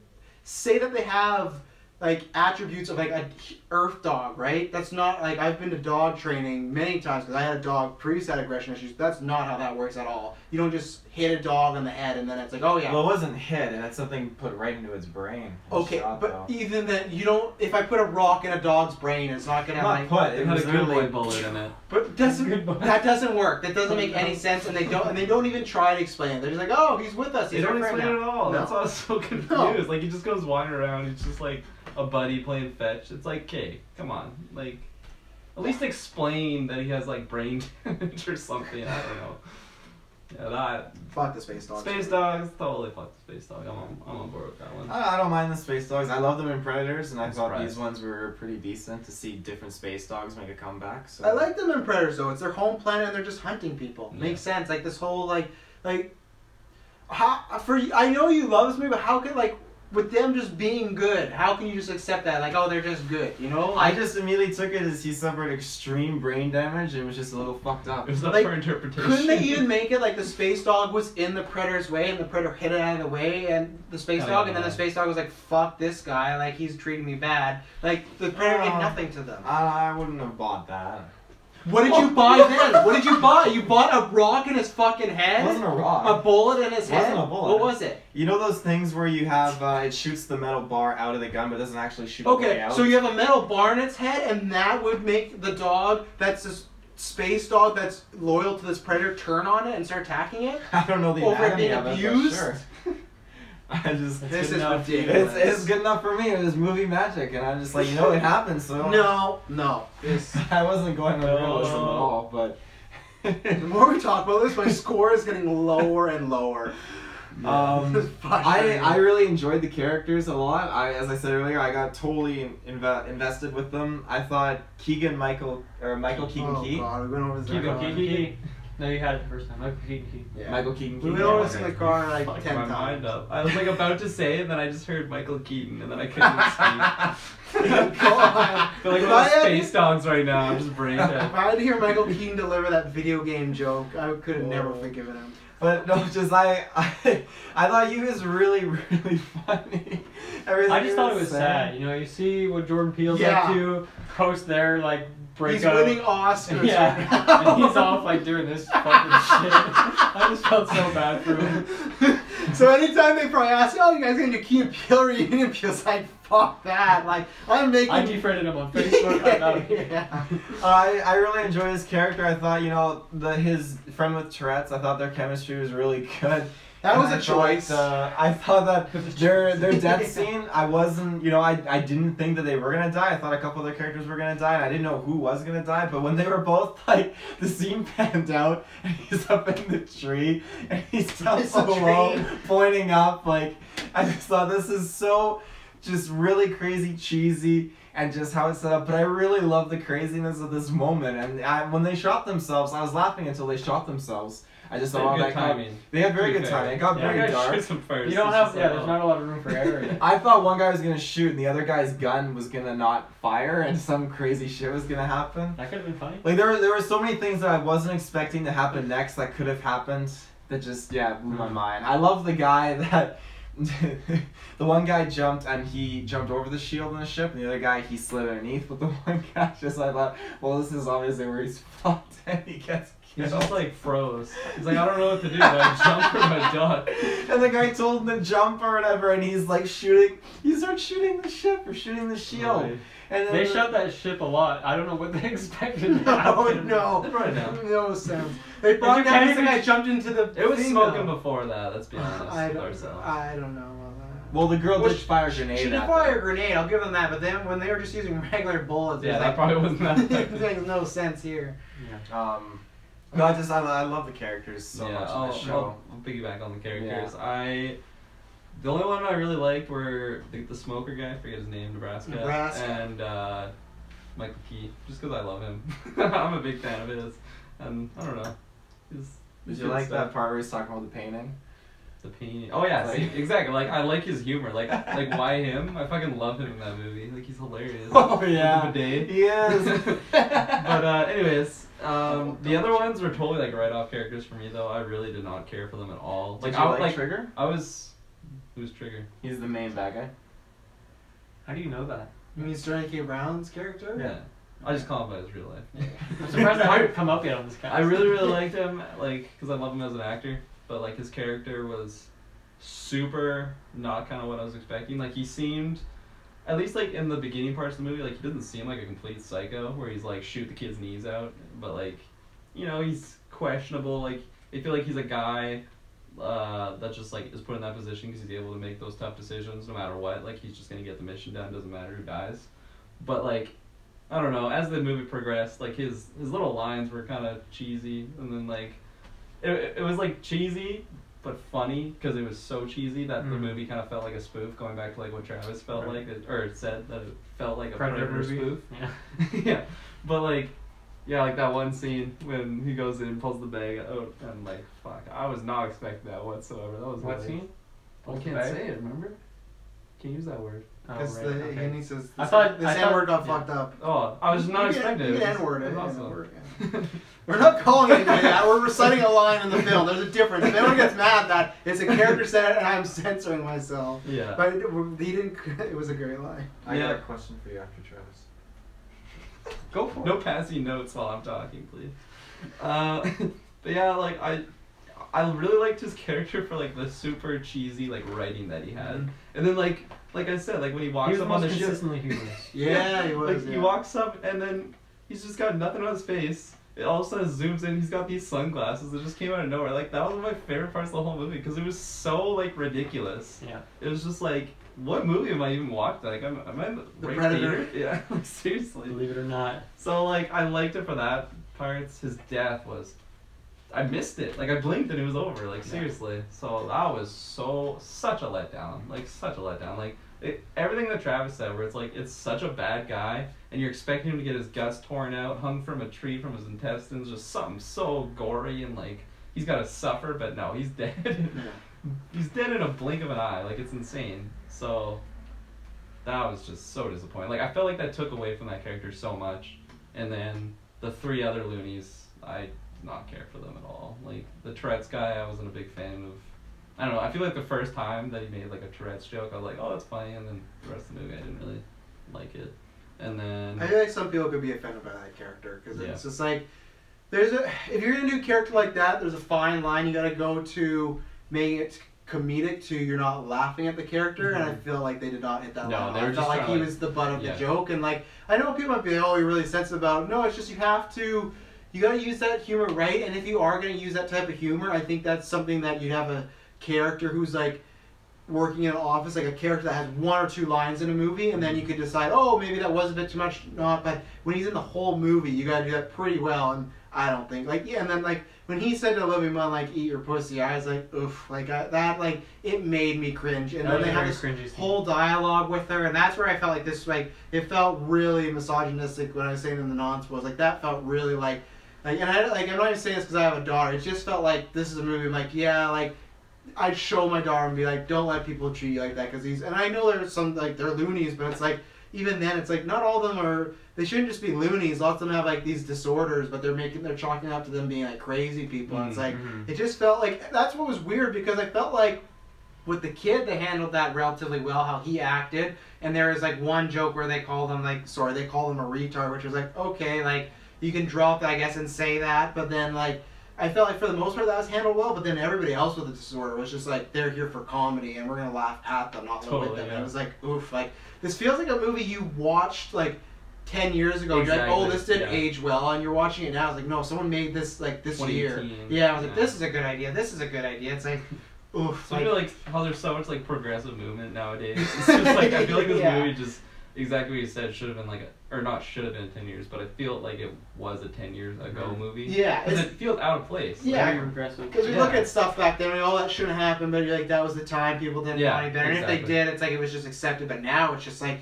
say that they have like attributes of like a earth dog, right? That's not like, I've been to dog training many times because I had a dog previous had aggression issues. That's not how that works at all. You don't just hit a dog on the head and then it's like, oh yeah. Well, it wasn't hit, and it's something put right into its brain. Okay, Shot, but though. even then, you don't. If I put a rock in a dog's brain, it's not gonna Not like. put. It It had was a good boy literally bullet in it. But that doesn't work. That doesn't make any sense, and they don't even try to explain it. They're just like, oh, he's with us. They He's don't our friend explain it now. at all. No. That's why I was so confused. No. Like he just goes wandering around. He's just like a buddy playing fetch. It's like, okay, come on, like at least explain that he has like brain damage or something. I don't know. Yeah, that Fuck the space dogs. space dogs, totally fuck the space dog. I'm on board with that one. I don't mind the space dogs. I love them in Predators, and I I'm thought surprised. these ones were pretty decent to see different space dogs make a comeback. So I like them in Predators though. It's their home planet, and they're just hunting people. Yeah. Makes sense. Like this whole I know you love this movie, but how could like with them just being good, how can you just accept that? Like, oh, they're just good, you know? I just immediately took it as he suffered extreme brain damage and was just a little fucked up. It was up Like, for interpretation. Couldn't they even make it like the space dog was in the predator's way and the predator hit it out of the way and the space Oh, dog yeah, and then yeah. the space dog was like, fuck this guy, like he's treating me bad. Like the predator did nothing to them. I wouldn't have bought that. What did you buy then? What did you buy? You bought a rock in his fucking head? It wasn't a rock. A bullet in his It wasn't head? a bullet. What was it? You know those things where you have it shoots the metal bar out of the gun, but doesn't actually shoot the way Okay, out? so you have a metal bar in its head and that would make the dog that's this space dog that's loyal to this predator turn on it and start attacking it? I don't know the Over anatomy being of it, but abused? sure. I just This is enough. ridiculous. it's good enough for me. It was movie magic, and I'm just like, you know, it happens. So No. This. I wasn't going on realism at No. all, but The more we talk about this, my score is getting lower and lower. It's frustrating. I really enjoyed the characters a lot. As I said earlier, I got totally invested with them. I thought Michael Keegan Key. God, we went over this. Keegan in the car. Key. No, you had it the first time. Michael Keaton. Yeah. Michael Keegan Key. We went over this in the car like Fucked 10 my times. mind up. I was like about to say it, and then I just heard Michael Keaton, and then I couldn't speak. God. I feel like If one I of had- space dogs right now. I'm just brain If dead. I had to hear Michael Keaton deliver that video game joke, I could have never forgiven him. But no, just I thought he was really, really funny. Everything I just he thought it was sad. You know, you see what Jordan Peele's up to, post their like breakup. He's winning Oscars. Yeah, right now. and he's off like doing this fucking shit. I just felt so bad for him. So anytime they probably ask, oh, you guys gonna do Key and Peele reunion? Peele's like, fuck that. Like, I'm making. I defriended him on Facebook. I know. Yeah. I really enjoyed his character. I thought, you know, his friend with Tourette's, I thought their chemistry was really good. That was And a choice. I thought that their death scene, I wasn't, I didn't think that they were gonna die. I thought a couple of their characters were gonna die, and I didn't know who was gonna die. But when they were both like, the scene panned out, and he's up in the tree, and he's down It's a below, tree. pointing up, like, I just thought this is so, just really crazy cheesy. And just how it's set up, but I really love the craziness of this moment. And when they shot themselves, I was laughing until they shot themselves. I just thought, Good timing. They had very good timing. It got Yeah, very guy dark. shoots him first. You don't It's have, just yeah, like, there's not a lot of room for error. I thought one guy was gonna shoot and the other guy's gun was gonna not fire and some crazy shit was gonna happen. That could have been funny. Like there were so many things that I wasn't expecting to happen next that could have happened that just blew my mind. I love the guy that the one guy jumped and he jumped over the shield in the ship and the other guy he slid underneath, but the one guy just I thought, well, this is obviously where he's fucked and he gets He's killed. just like froze. He's like, I don't know what to do. Do I jump or do I duck? And the guy told him to jump or whatever, and he's like shooting. He starts shooting the ship or shooting the shield. Right. And then They shot that ship a lot. I don't know what they expected. to No, happen. no. Right now. No sense. They brought you down can't this even- guy jumped into the It was thing, smoking though. before that, let's be honest I with don't, ourselves. I don't know about that. Well, the girl Well, did fire a She grenade did at fire a them. grenade, I'll give them that, but then when they were just using regular bullets, Yeah, it that was probably wasn't that like, effective. there's no sense here. No, I love the characters so much in this show. I'll piggyback on the characters. The only one I really liked were the smoker guy, I forget his name, Nebraska. And Michael Key, just because I love him. I'm a big fan of his. And I don't know. Did you like that part where he's talking about the painting? The painting. Oh yeah, Like- see, exactly. Like I like his humor. Like why him? I fucking love him in that movie. Like he's hilarious. Oh, With yeah. the bidet. He is. But anyways, the other ones were totally like write-off characters for me though. I really did not care for them at all. Did Like you I like Trigger? I was. Who's Trigger? He's the main bad guy. How do you know that? You mean Sterling K. Brown's character? Yeah. I just call him by his real life. I'm surprised I haven't come up yet on this cast. I really liked him, like, because I love him as an actor. But like his character was super not kind of what I was expecting. Like he seemed, at least like in the beginning parts of the movie, like he doesn't seem like a complete psycho where he's like shoot the kid's knees out. But like, he's questionable. Like I feel like he's a guy that just like is put in that position because he's able to make those tough decisions no matter what. Like he's just gonna get the mission done, doesn't matter who dies. But like, I don't know, as the movie progressed, like his little lines were kind of cheesy, and then like it was like cheesy but funny because it was so cheesy that the movie kind of felt like a spoof, going back to like what Travis felt like, or said that it felt like a Predator spoof. Yeah. Yeah, but like, yeah, like that one scene when he goes in, pulls the bag out, and like, fuck, I was not expecting that whatsoever. That was What hilarious. scene? I Pulls the can't bag? say it. Remember? Can't use that word. Oh, Because right, okay. and he says I thought- this I thought- N-word got yeah. fucked up. Oh, I was not expecting You it. can It was- N-word it it. was yeah, awesome. We're not calling it that. We're reciting a line in the film. There's a difference. If anyone gets mad that it's a character said it and I'm censoring myself. Yeah. But he didn't. It was a great line. I Yeah. got a question for you after Travis. Go for No it. passing notes while I'm talking, please. But yeah, like I really liked his character for like the super cheesy like writing that he had, and then like I said, like when he He walks was the up on most the ship, consistently humorous. Yeah, he was. like he walks up and then he's just got nothing on his face. It all of a sudden zooms in. He's got these sunglasses that just came out of nowhere. Like that was one of my favorite parts of the whole movie because it was so like ridiculous. Yeah. It was just like, what movie am I even watching? Like, am I in The right Predator. theater? Yeah, like seriously. Believe it or not. So like I liked it for that parts. His death was, I missed it. Like I blinked and it was over. Like seriously. So that was such a letdown. Like such a letdown. Like everything that Travis said, where it's like it's such a bad guy, and you're expecting him to get his guts torn out, hung from a tree from his intestines, just something so gory and like he's got to suffer. But no, he's dead. He's dead in a blink of an eye. Like it's insane. So that was just so disappointing. Like I felt like that took away from that character so much. And then the three other loonies, I did not care for them at all. Like the Tourette's guy, I wasn't a big fan of. I don't know. I feel like the first time that he made like a Tourette's joke, I was like, oh, that's funny. And then the rest of the movie, I didn't really like it. And then I feel like some people could be offended by that character because Yeah. it's just like if you're gonna do a character like that, there's a fine line you gotta go to making it comedic to you're not laughing at the character, and I feel like they did not hit that No, line. they were I just felt like trying he to, was the butt of yeah. the joke, and like I know people might be like, oh, you're really sensitive about it. No, it's just you gotta use that humor right, and if you are gonna use that type of humor, I think that's something that you'd have a character who's like working in an office, like a character that has 1 or 2 lines in a movie, and then you could decide, oh, maybe that was a bit too much, not. But when he's in the whole movie, you gotta do that pretty well, and I don't think like and then like when he said to Olivia Munn like eat your pussy, I was like oof, like that like it made me cringe. And then they had this whole dialogue with her, and that's where I felt like this like it felt really misogynistic when I was saying in the non-spoils, like that felt really like and I like I'm not even saying this because I have a daughter. It just felt like this is a movie. I'm like yeah like. I'd show my daughter and be like, don't let people treat you like that because these. And I know there's some like they're loonies, but it's like even then it's like not all of them are. They shouldn't just be loonies. Lots of them have like these disorders, but they're chalking up to them being like crazy people. And it's like it just felt like that's what was weird because I felt like with the kid they handled that relatively well how he acted. And there was like one joke where they call him a retard, which was like okay like you can drop that I guess and say that, but then like. I felt like for the most part that was handled well, but then everybody else with the disorder was just like, they're here for comedy and we're going to laugh at them, not with them. Yeah. And it was like, oof, like, this feels like a movie you watched like 10 years ago. Exactly. You're like, oh, this didn't age well, and you're watching it now. It's like, no, someone made this like this year. Yeah, I was like, this is a good idea. This is a good idea. It's like, oof. So I feel like how there's so much like progressive movement nowadays. It's just like, I feel like this movie just, exactly what you said, should have been like or not should have been 10 years, but I feel like it was a 10 years ago movie. Yeah. Because it feels out of place. Yeah. Very regressive. Because we look at stuff back then, oh, that shouldn't happen, but you're like, that was the time, people didn't know any better. Exactly. And if they did, it's like it was just accepted, but now it's just like,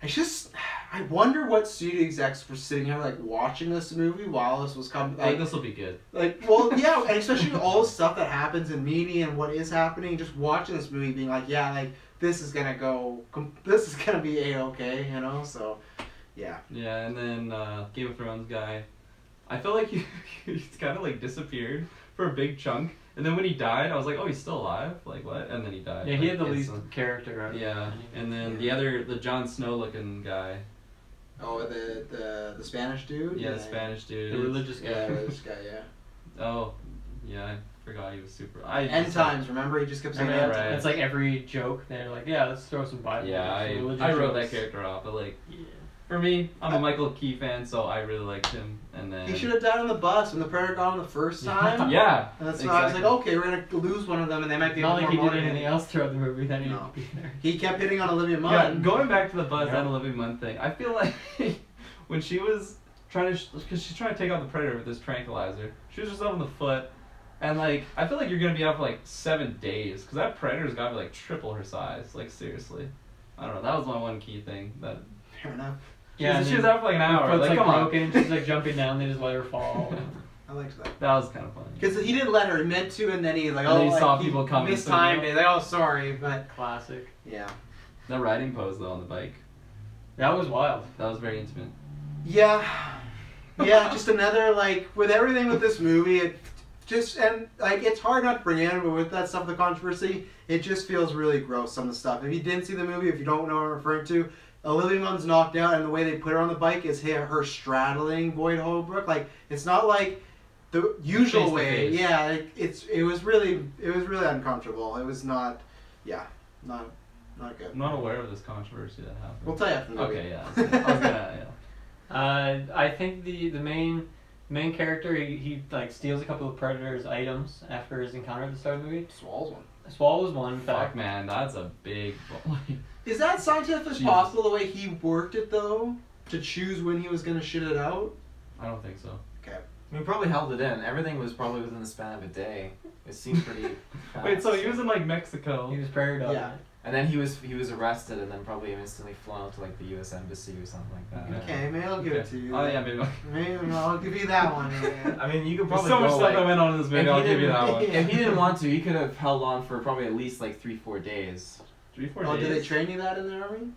I wonder what studio execs were sitting here like watching this movie while this was coming. Like, this will be good. Like, well, yeah, and especially all the stuff that happens in media and what is happening, just watching this movie being like, yeah, like, this is gonna be A-okay, you know, so, yeah. Yeah, and then Game of Thrones guy, I feel like he's kind of like disappeared for a big chunk, and then when he died, I was like, oh, he's still alive? Like, what? And then he died. Yeah, like, he had the least character, right? Yeah, and then the Jon Snow looking guy. Oh, the Spanish dude? Yeah, the Spanish dude. The religious guy. Yeah, religious guy, yeah. Oh, yeah, I forgot he was super... End times, remember? He just kept saying that. Right. It's like every joke, they're like, yeah, let's throw some Bible. Yeah, I wrote that character off, but like... Yeah. For me, I'm a Michael Key fan, so I really liked him. And then he should have died on the bus when the Predator got him the first time. Yeah, and that's why I was like, okay, we're gonna lose one of them, and they might be. Not like he did anything else throughout the movie. Then he would be there. He kept hitting on Olivia Munn. Yeah, going back to the Buzz and Olivia Munn thing, I feel like when she was trying to, because she's trying to take out the Predator with this tranquilizer, she was just up on the foot, and like I feel like you're gonna be out for like 7 days, because that Predator's got to be like triple her size. Like seriously, I don't know. That was my one key thing. That fair enough. Yeah, she was out for like an hour. Like come broken, on. She's like jumping down. They just let her fall. I liked that. That was kind of funny. Because he didn't let her. He meant to, and then he like he saw people coming. This time, they like, oh sorry, but classic. Yeah. The riding pose though on the bike. That was wild. That was very intimate. Yeah. Yeah, just another like with everything with this movie, it just and like it's hard not to bring in, but with that stuff, the controversy, it just feels really gross. Some of the stuff. If you didn't see the movie, if you don't know what I'm referring to. Olivia Munn's knocked out, and the way they put her on the bike is her straddling Boyd Holbrook. Like it's not like the usual way. Yeah, it was really uncomfortable. It was not, yeah, not good. I'm not aware of this controversy that happened. We'll tell you after the movie. Okay, yeah. I was gonna, yeah. I think the main character he like steals a couple of Predator's items after his encounter at the start of the movie. Swallows one. Swallows one. Fuck man, that's a big. Is that scientifically possible the way he worked it though? To choose when he was gonna shit it out? I don't think so. Okay. I mean, probably held it in. Everything was probably within the span of a day. It seemed pretty fast. Wait, so he was in like Mexico. He was prairie dog. Yeah. And then he was arrested and then probably instantly flown out to like the U.S. Embassy or something like that. Okay, maybe I'll give it to you. Oh yeah, maybe. Maybe I'll give you that one. Yeah. I mean, you could There's probably so much go, stuff like, that went on in this movie. I'll give you that one. If he didn't want to, he could have held on for probably at least like 3-4 days. 3-4 Oh, days. did they train you that in the army?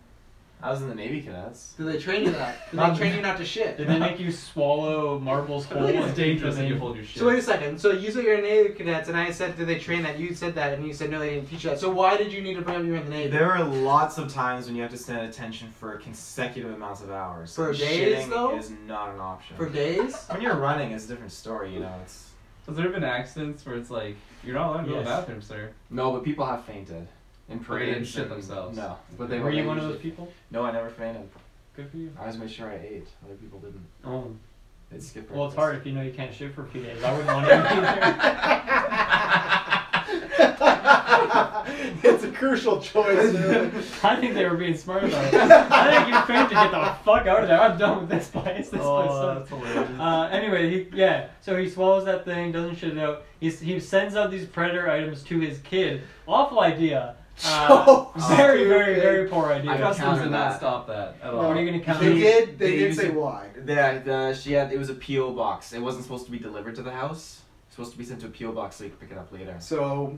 I was in the Navy Cadets. Did they train you that? Did they train you not to shit? Did they make you swallow marbles whole? It's dangerous if you hold your shit. So wait a second. So you said you're in Navy Cadets, and I said, did they train that? You said that, and you said no, they didn't teach you that. So why did you need to bring up you were in the Navy? There are lots of times when you have to stand attention for consecutive amounts of hours. For days, Shitting though? is not an option. For days? When you're running, it's a different story. You know, it's. Has there been accidents where it's like you're not allowed to go to the bathroom, sir? No, but people have fainted. In But they parades. didn't shit themselves. No, but they Were you one of usually- those people? No, I never fainted. Good for you. I always made sure I ate. Other people didn't. Oh. They'd skip Well, it's breakfast. hard if you know you can't shit for a few days. I wouldn't want to either. It's a crucial choice. Really. I think they were being smart about it. I think you think to get the fuck out of there. I'm done with this place. This place sucks. That's hilarious. Anyway, so he swallows that thing, doesn't shit it out. He sends out these predator items to his kid. Awful idea. Very, stupid. very, very poor idea. I Customs counter did not that. stop that at all. What are you gonna counter? They did. They They did used say it- why. It was a PO box. It wasn't supposed to be delivered to the house. It was supposed to be sent to a PO box so you could pick it up later. So,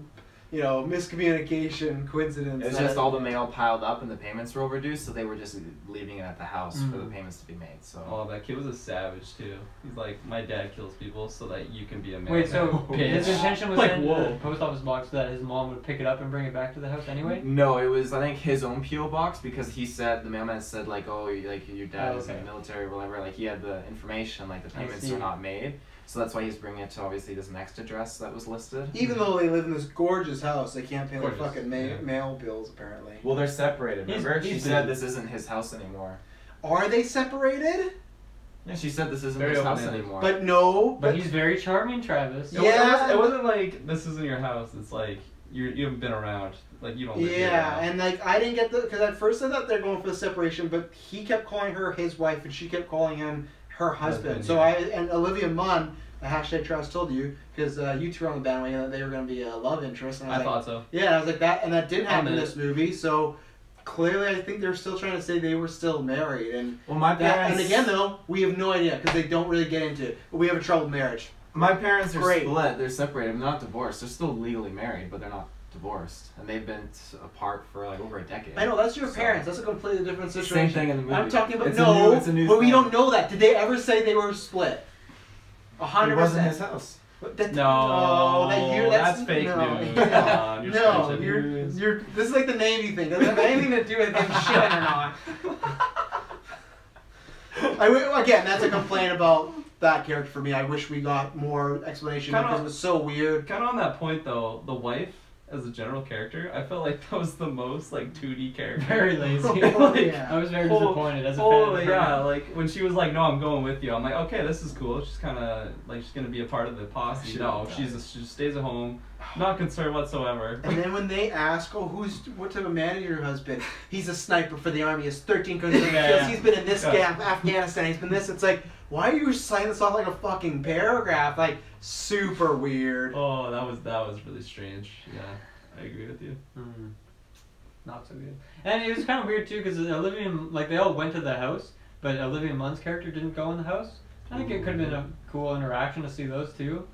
miscommunication, coincidence. It's that- just all the mail piled up and the payments were overdue, so they were just leaving it at the house for the Mm. payments to be made. So Oh, that kid was a savage too. He's like, my dad kills people so that you can be a man. Wait, so his Bitch. intention was Like, sent to whoa. the post office box so that his mom would pick it up and bring it back to the house anyway? no, it was I think his own PO box because he said the mailman said like, oh, your dad Oh, is in okay. the military or whatever. Like he had the information, like the I payments see. are not made. So that's why he's bringing it to obviously this next address that was listed. Even though they live in this gorgeous house, they can't pay their Gorgeous, fucking yeah. mail bills, apparently. Well, they're separated. He's- Remember, he's she said busy. this isn't his house anymore. Are they separated? Yeah, she said this isn't Very his house open-ended. anymore. But no. But he's very charming, Travis. Yeah. It wasn't like, this isn't your house. It's like, you haven't been around. Like, you don't live here Yeah, now. and I didn't get because at first I thought they're going for the separation, but he kept calling her his wife and she kept calling him her husband. Husband, So yeah. and Olivia Munn, hashtag Travis told you, because you two were on the bandwagon that they were going to be a love interest. And I was thought so. yeah, I was like that, and that didn't happen in I'm in. this movie. So clearly, I think they're still trying to say they were still married, and well, my that, parents. and again though, we have no idea because they don't really get into it. But we have a troubled marriage. My parents are Great. split. They're separated. They're not divorced. They're still legally married, but they're not divorced, and they've been apart for like over a decade. I know that's your So- parents. That's a completely different situation. Same thing in the movie. I'm talking about It's no, it's a new but we thing. don't know that. Did they ever say they were split? It 100%. wasn't his house. That, No, that's fake no. news. Yeah. Come on, you're No, stretching. you're. This is like the Navy thing. Doesn't have anything to do with him shitting or not. Again, that's a complaint about that character for me. I wish we got more explanation Kinda- because it was so weird. Kind of on that point though, the wife as a general character, I felt like that was the most like 2D character. Very lazy. Oh, yeah. I was very Oh, disappointed as a fan. Oh of her. yeah, like when she was like, "No, I'm going with you." I'm like, "Okay, this is cool." She's kind of like she's gonna be a part of the posse. She No, don't. she just stays at home, not concerned whatsoever. And then when they ask, "Oh, what type of man is your husband?" He's a sniper for the army. He has 13 confirmed Yeah, kills. yeah. He's been in this Yeah. camp, Afghanistan. He's been this. It's like, why are you citing this off like a fucking paragraph? Like, super weird. Oh, that was really strange. Yeah, I agree with you. Mm. Not so good. And it was kind of weird too because Olivia, like they all went to the house, but Olivia Munn's character didn't go in the house. I think it could have been a cool interaction to see those two.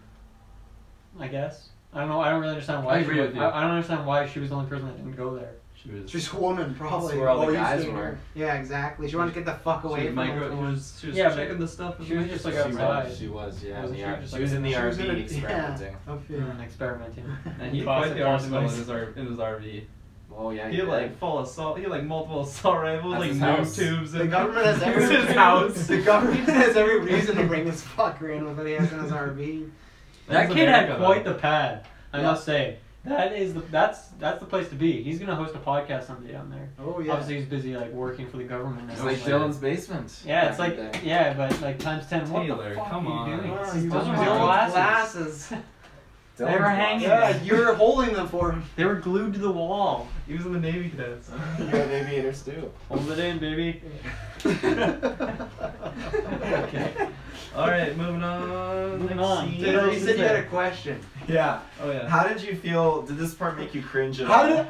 I guess. I don't know. I don't really understand why. I agree with you. I don't understand why she was the only person that didn't go there. She was. She's a woman, probably. That's where all the you guys seen were. her. Yeah, exactly. She wanted to get the fuck away She from was, everyone. she was Yeah, but checking the stuff. she was just like She outside. was, yeah. Wasn't in she the just she like was in the She was RV in a- experimenting. Yeah. Okay. Experimenting. And he had Boss quite the of arsenal in consequences. his RV. Oh yeah, He had like full assault. He had like multiple assault rifles, That's like his noob house. tubes. The And government has It every was his house. The government has every reason to bring this fucker in with what he has in his RV. That That's kid had America, quite though. the pad. I Yeah. must say. That's the place to be. He's gonna host a podcast someday down there. Oh yeah. Obviously, he's busy like working for the government. It's and like stuff Dylan's basement. Yeah, it's back like in the day. yeah, but like times 10. What Taylor, the fuck come are you on. doing? Oh, Those he are wasn't my wearing glasses. glasses. They were Dylan's hanging. glasses. Yeah, you're holding them for him. They were glued to the wall. He was in the Navy cadets. You got aviators too. Hold it in, baby. Okay. All right, moving on. Moving Next on. scene. Taylor, you said you had a question. Yeah. Oh yeah. How did you feel? Did this part make you cringe at How all? did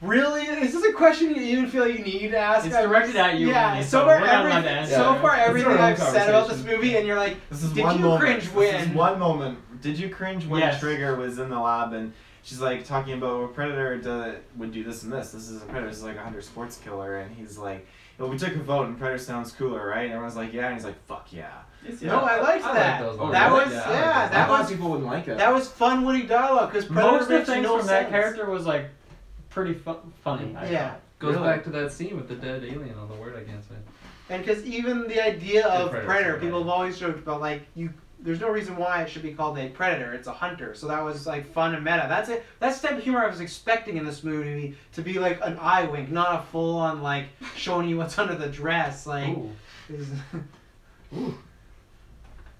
really? Is this a question you even feel you need to ask? It's directed at you Yeah. only, so so far, we're not allowed to answer. so far It's everything our own I've said about this conversation. movie, and you're like, This is did one you moment. cringe This when? is one moment. Did you cringe when Yes. Trigger was in the lab and she's like talking about well, Predator would do this and this. This is a Predator. This is like a hunter sports killer, and he's like, well, we took a vote and Predator sounds cooler, right? And everyone's like, yeah, and he's like, fuck yeah. Yes, No, I liked that. those Oh, ones. That really? was I like yeah. those. That I thought was people wouldn't like it. that was fun, witty dialogue because Most Predator of the makes things no from sense. that character was like pretty funny. I Yeah. thought. Goes Really? back to that scene with the dead alien on the word I can't say. And because even the idea of Predator, predator, right. people have always joked about like you. There's no reason why it should be called a predator. It's a hunter. So that was like fun and meta. That's it. That's the type of humor I was expecting in this movie to be like an eye wink, not a full on like showing you what's under the dress. Like, Ooh. is-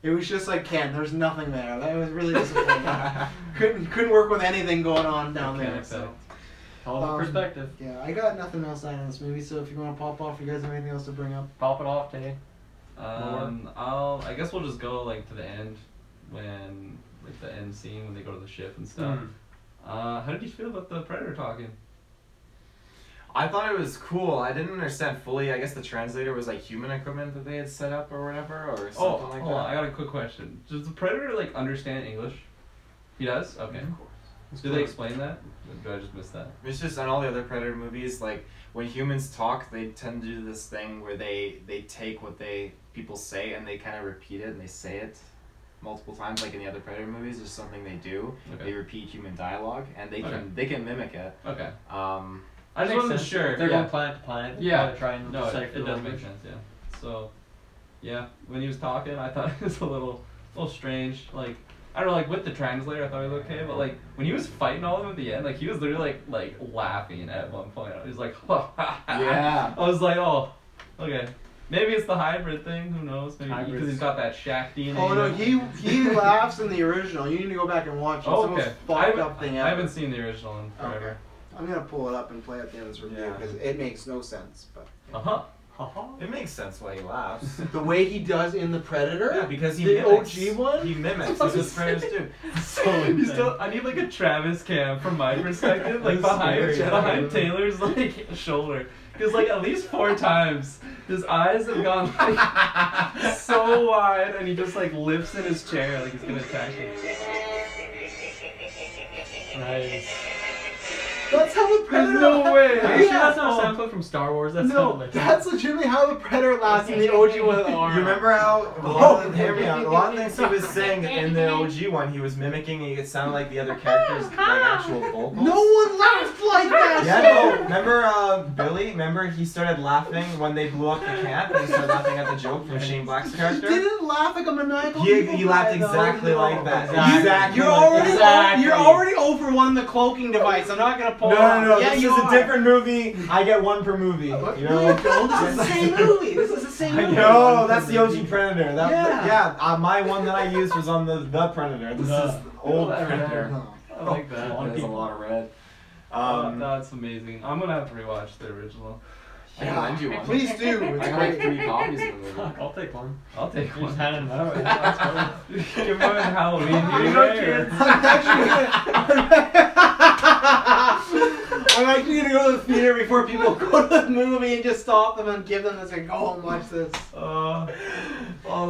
It was just like Ken. There's nothing there. That was really disappointing. couldn't work with anything going on down there. So. All the perspective. Yeah, I got nothing else to add on this movie. So if you want to pop off, you guys have anything else to bring up? Pop it off, Tay. I guess we'll just go like to the end when like the end scene when they go to the ship and stuff. How did you feel about the Predator talking? I thought it was cool. I didn't understand fully. I guess the translator was like human equipment that they had set up or whatever, or something like that. I got a quick question. Does the Predator like understand English? He does? Okay. Of course. Did they explain that? Or did I just miss that? It's just on all the other Predator movies, like when humans talk, they tend to do this thing where they take what people say and they kind of repeat it and they say it multiple times, like in the other Predator movies. There's something they do. Okay. They repeat human dialogue and they can mimic it. Okay. I just wasn't sure. They're going planet to planet. Yeah. Try and No, decipher it does make sense. Yeah. So, yeah, when he was talking, I thought it was a little strange. Like, I don't know, like with the translator, I thought it was okay, but like when he was fighting all of them at the end, like he was literally like laughing at one point. He was like, yeah. I was like, oh, okay. Maybe it's the hybrid thing. Who knows? Maybe because he's got that Shaq DNA. Oh no, he laughs in the original. You need to go back and watch it. It's the most fucked up thing ever. I haven't seen the original in forever. Okay. I'm gonna pull it up and play at the end of this review because it makes no sense. But It makes sense why he laughs. the way he does in the Predator. Yeah, because he the mimics. OG one. He mimics. That's what Predators do. So You still, I need like a Travis cam from my perspective, like That's behind scary. Taylor's like shoulder, because like at least 4 times his eyes have gone like so wide, and he just like lifts in his chair like he's gonna attack him. Nice. That's how the Predator. There's no way. Are you sure Yeah. that's not a sound clip from Star Wars? That's No, not like that's legitimately how the Predator laughs in the OG one with the arm. You remember how a lot of the things he was saying in the OG one, he was mimicking and it sounded like the other characters' like actual vocals? No one laughed like that. Yeah, no. Remember Billy? Remember he started laughing when they blew up the camp and he started laughing at the joke from Shane Black's He character? didn't laugh like a maniacal. He laughed guy, though. exactly No. like that. Exactly. You're already Exactly. you're already over one in the cloaking device. I'm not gonna pull it No, off. no, no. Yeah, This you is a are. different movie. I get 1 per movie. What? You No, know? you don't. This is the same movie. This is the same movie. No, that's the OG Predator. Yeah. My one that I used was on the Predator. This is old Predator. I like that. There's a lot of red. That's amazing. I'm gonna have to rewatch the original. I can lend you one. Please do. I It's got like great. 3 copies of the movie. Fuck, I'll take one. I'll take Just one. hand them out. That's fine. Give one in Halloween. Here you go, kids. I'm actually gonna go to the theater before people go to the movie and just stop them and give them this and go home and watch this. Oh,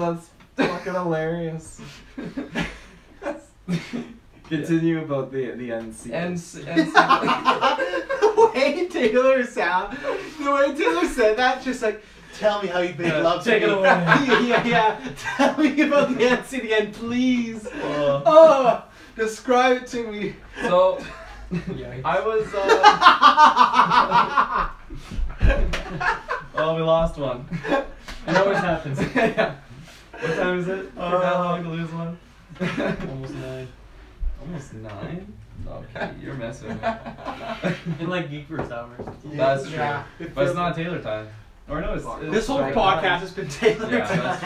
that's fucking hilarious. Continue about the end scene. The way Taylor said that, just like, tell me how you make love to take me. it away. yeah. Tell me about the end scene again, please. Describe it to me. So, Yikes. I was. Oh, we lost one. It always happens. Yeah. What time is it? For that long to lose one? Almost 9. Almost 9? Okay, you're messing with me. In like GeekVerse hours. That's true. Yeah, But it's not Taylor time. Or no, it's This whole right podcast has been Taylor Yeah, that's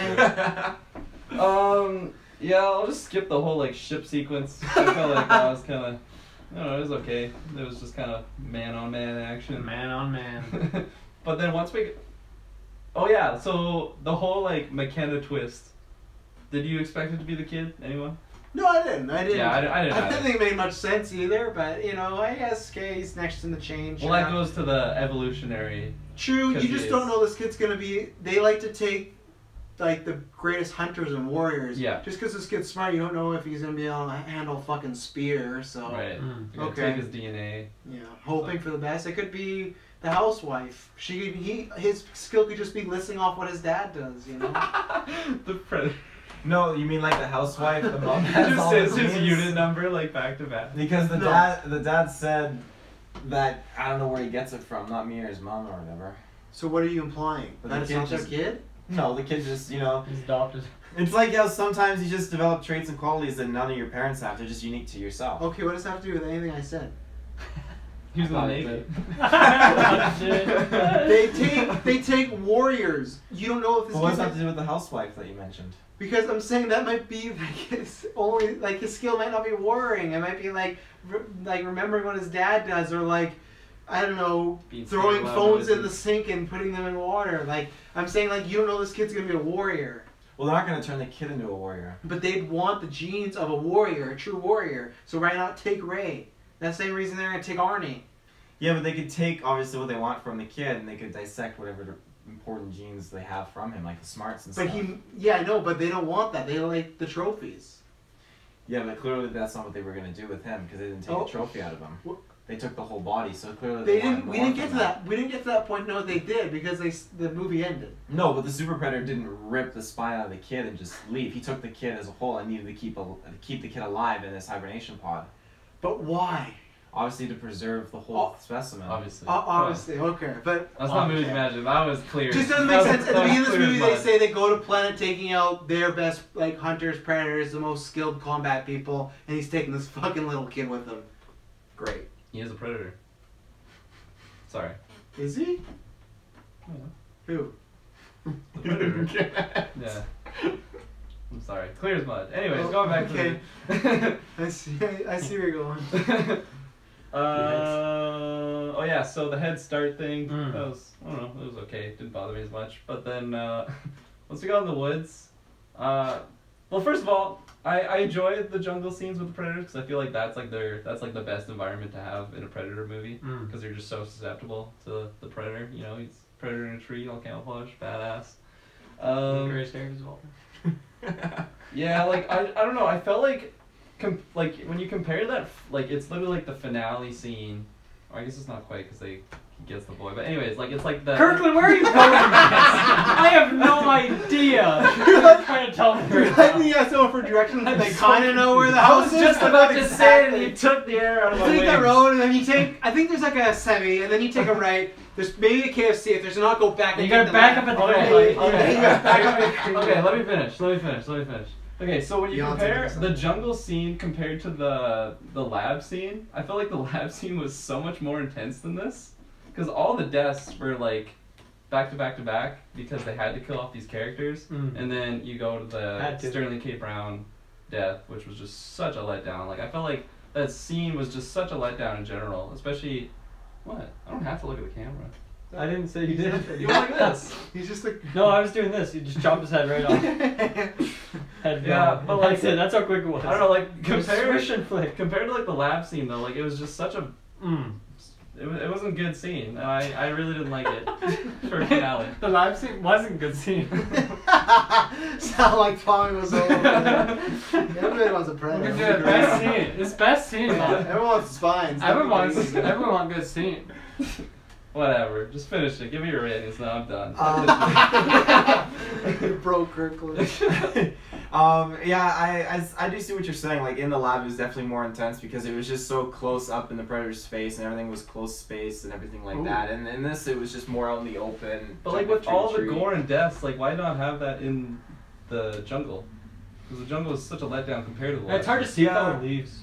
time. Yeah, I'll just skip the whole like ship sequence. I felt like that was kind of, I don't know, it was okay. It was just kind of man on man action. Man on man. But then once we, oh yeah, so the whole like McKenna twist. Did you expect it to be the kid? Anyone? No, I didn't. I didn't. Yeah, I didn't I either. didn't think it made much sense either, but you know, I guess he's next in the chain. Well, that goes to the evolutionary. True, 'cause you he just is. don't know this kid's gonna be. They like to take like the greatest hunters and warriors. Yeah. Just because this kid's smart, you don't know if he's gonna be able to handle a fucking spear. So Right. Mm. You're gonna Okay. Take his DNA. yeah, hoping for the best. It could be the housewife. His skill could just be listing off what his dad does. You know. The predator. No, you mean like the housewife, the mom He has just all says the his genes? unit number like back to back. Because the No. dad said that I don't know where he gets it from, not me or his mom or whatever. So what are you implying? But That the it's kid not their just- kid? No, the kid just He's adopted. it's like how sometimes you just develop traits and qualities that none of your parents have. They're just unique to yourself. Okay, what does that have to do with anything I said? He was in the I thought Navy. it They take warriors. You don't know if this But what does kid. that have to do with the housewife that you mentioned? Because I'm saying that might be like his only like his skill might not be warring. It might be like remembering what his dad does, or like I don't know, Being throwing loud phones in the noises. sink and putting them in water. Like I'm saying, like you don't know this kid's gonna be a warrior, Well, they're not going to turn the kid into a warrior. but they'd want the genes of a warrior, a true warrior. So why not take Ray? That's the same reason they're gonna take Arnie. Yeah, but they could take obviously what they want from the kid, and they could dissect whatever the important genes they have from him, like the smarts and But stuff. yeah, I know, but they don't want that. They like the trophies. Yeah, but clearly that's not what they were going to do with him because they didn't take Oh. a trophy out of him. What? They took the whole body, so clearly They wanted didn't. We more didn't get from to that. We didn't get to that point. No, they did because the movie ended. No, but the super predator didn't rip the spine out of the kid and just leave. He took the kid as a whole and needed to keep the kid alive in this hibernation pod. But why? Obviously to preserve the whole specimen. Obviously. Obviously, okay, but That's not movie okay. magic. That was clear. Just doesn't make sense. At the beginning of this movie, they say they go to planet taking out their best, like, hunters, predators, the most skilled combat people, and he's taking this fucking little kid with him. Great. He is a predator. Sorry. Is he? Yeah. Who? The predator. Yeah. I'm sorry. Clear as mud. Anyways, going back okay. to I see where you're going. Oh yeah, so the head start thing, Mm. that was, I don't know, it was okay, it didn't bother me as much. But then, once we got in the woods, well, first of all, I enjoyed the jungle scenes with the predators, because I feel like that's like the best environment to have in a predator movie, because you're just so susceptible to the predator, you know, he's a predator in a tree, all camouflage, badass. Greatest characters of all time. Yeah, like, I don't know, I felt like, like, when you compare that, like, it's literally like the finale scene, or I guess it's not quite, because he gets the boy, but anyways, like, it's like the... Kirkland, where are you going with this? I have no idea. You're trying to tell me right Let now. me ask someone for directions, and they so kind of know where the I house was is. just but about not to say it, and exactly. you took the air out of You my take that wings. road, and then you take. I think there's like a semi, and then you take a right. There's maybe a KFC. If there's not, go back. You and gotta take the back left. up at the Okay, red light. yeah, you gotta back up. Okay, let me finish. Okay, so when you Beyonce compare does that. the jungle scene compared to the lab scene, I felt like the lab scene was so much more intense than this. Because all the deaths were like back to back to back because they had to kill off these characters. And then you go to the Had to. Sterling K. Brown death, which was just such a letdown. Like, I felt like that scene was just such a letdown in general. Especially, what? I don't have to look at the camera. I didn't say you did. You went like this. He's just like. No, I was doing this. You just chopped his head right off. Head Yeah, gone. but like- That's it. That's how quick it was. I don't know, like, It was compared swish and flick. to like the lab scene though, like it was just such a it wasn't a good scene, and I really didn't like it for a finale. The live scene wasn't a good scene. Sound like Tommy was over there. Everybody wants a predator. It's best scene. It's best scene. Everyone wants spines. Everyone wants good scene. Whatever, just finish it. Give me your ratings. Now I'm done. You broke Kirkland. Yeah, I do see what you're saying. Like, in the lab, it was definitely more intense because it was just so close up in the predator's face and everything was close space and everything like that. And in this, it was just more out in the open. But like jumping with through all the tree. gore and deaths, like why not have that in the jungle? Because the jungle is such a letdown compared to the It's hard to see Yeah. all the leaves.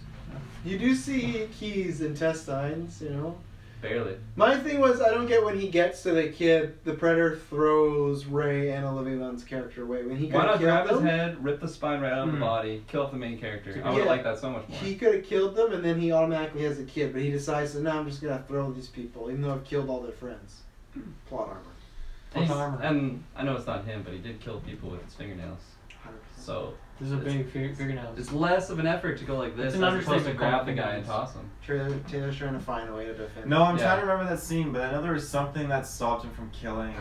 You do see Key's intestines, you know. Barely. My thing was, I don't get when he gets to the kid, the predator throws Ray and Olivia Munn's character away. When he could Why have not grab killed his them, head, rip the spine right out of the body, kill off the main character? I would have Yeah. liked that so much more. he could have killed them, and then he automatically has a kid. But he decides that, no, I'm just gonna throw these people, even though I've killed all their friends. Plot armor. Plot armor. And I know it's not him, but he did kill people with his fingernails. 100%. So This is a big fingernails. it's less of an effort to go like this It's an as opposed to understatement grab called the guy and fingernails. toss him. Taylor's trying to find a way to defend. No, I'm Yeah. trying to remember that scene, but I know there was something that stopped him from killing.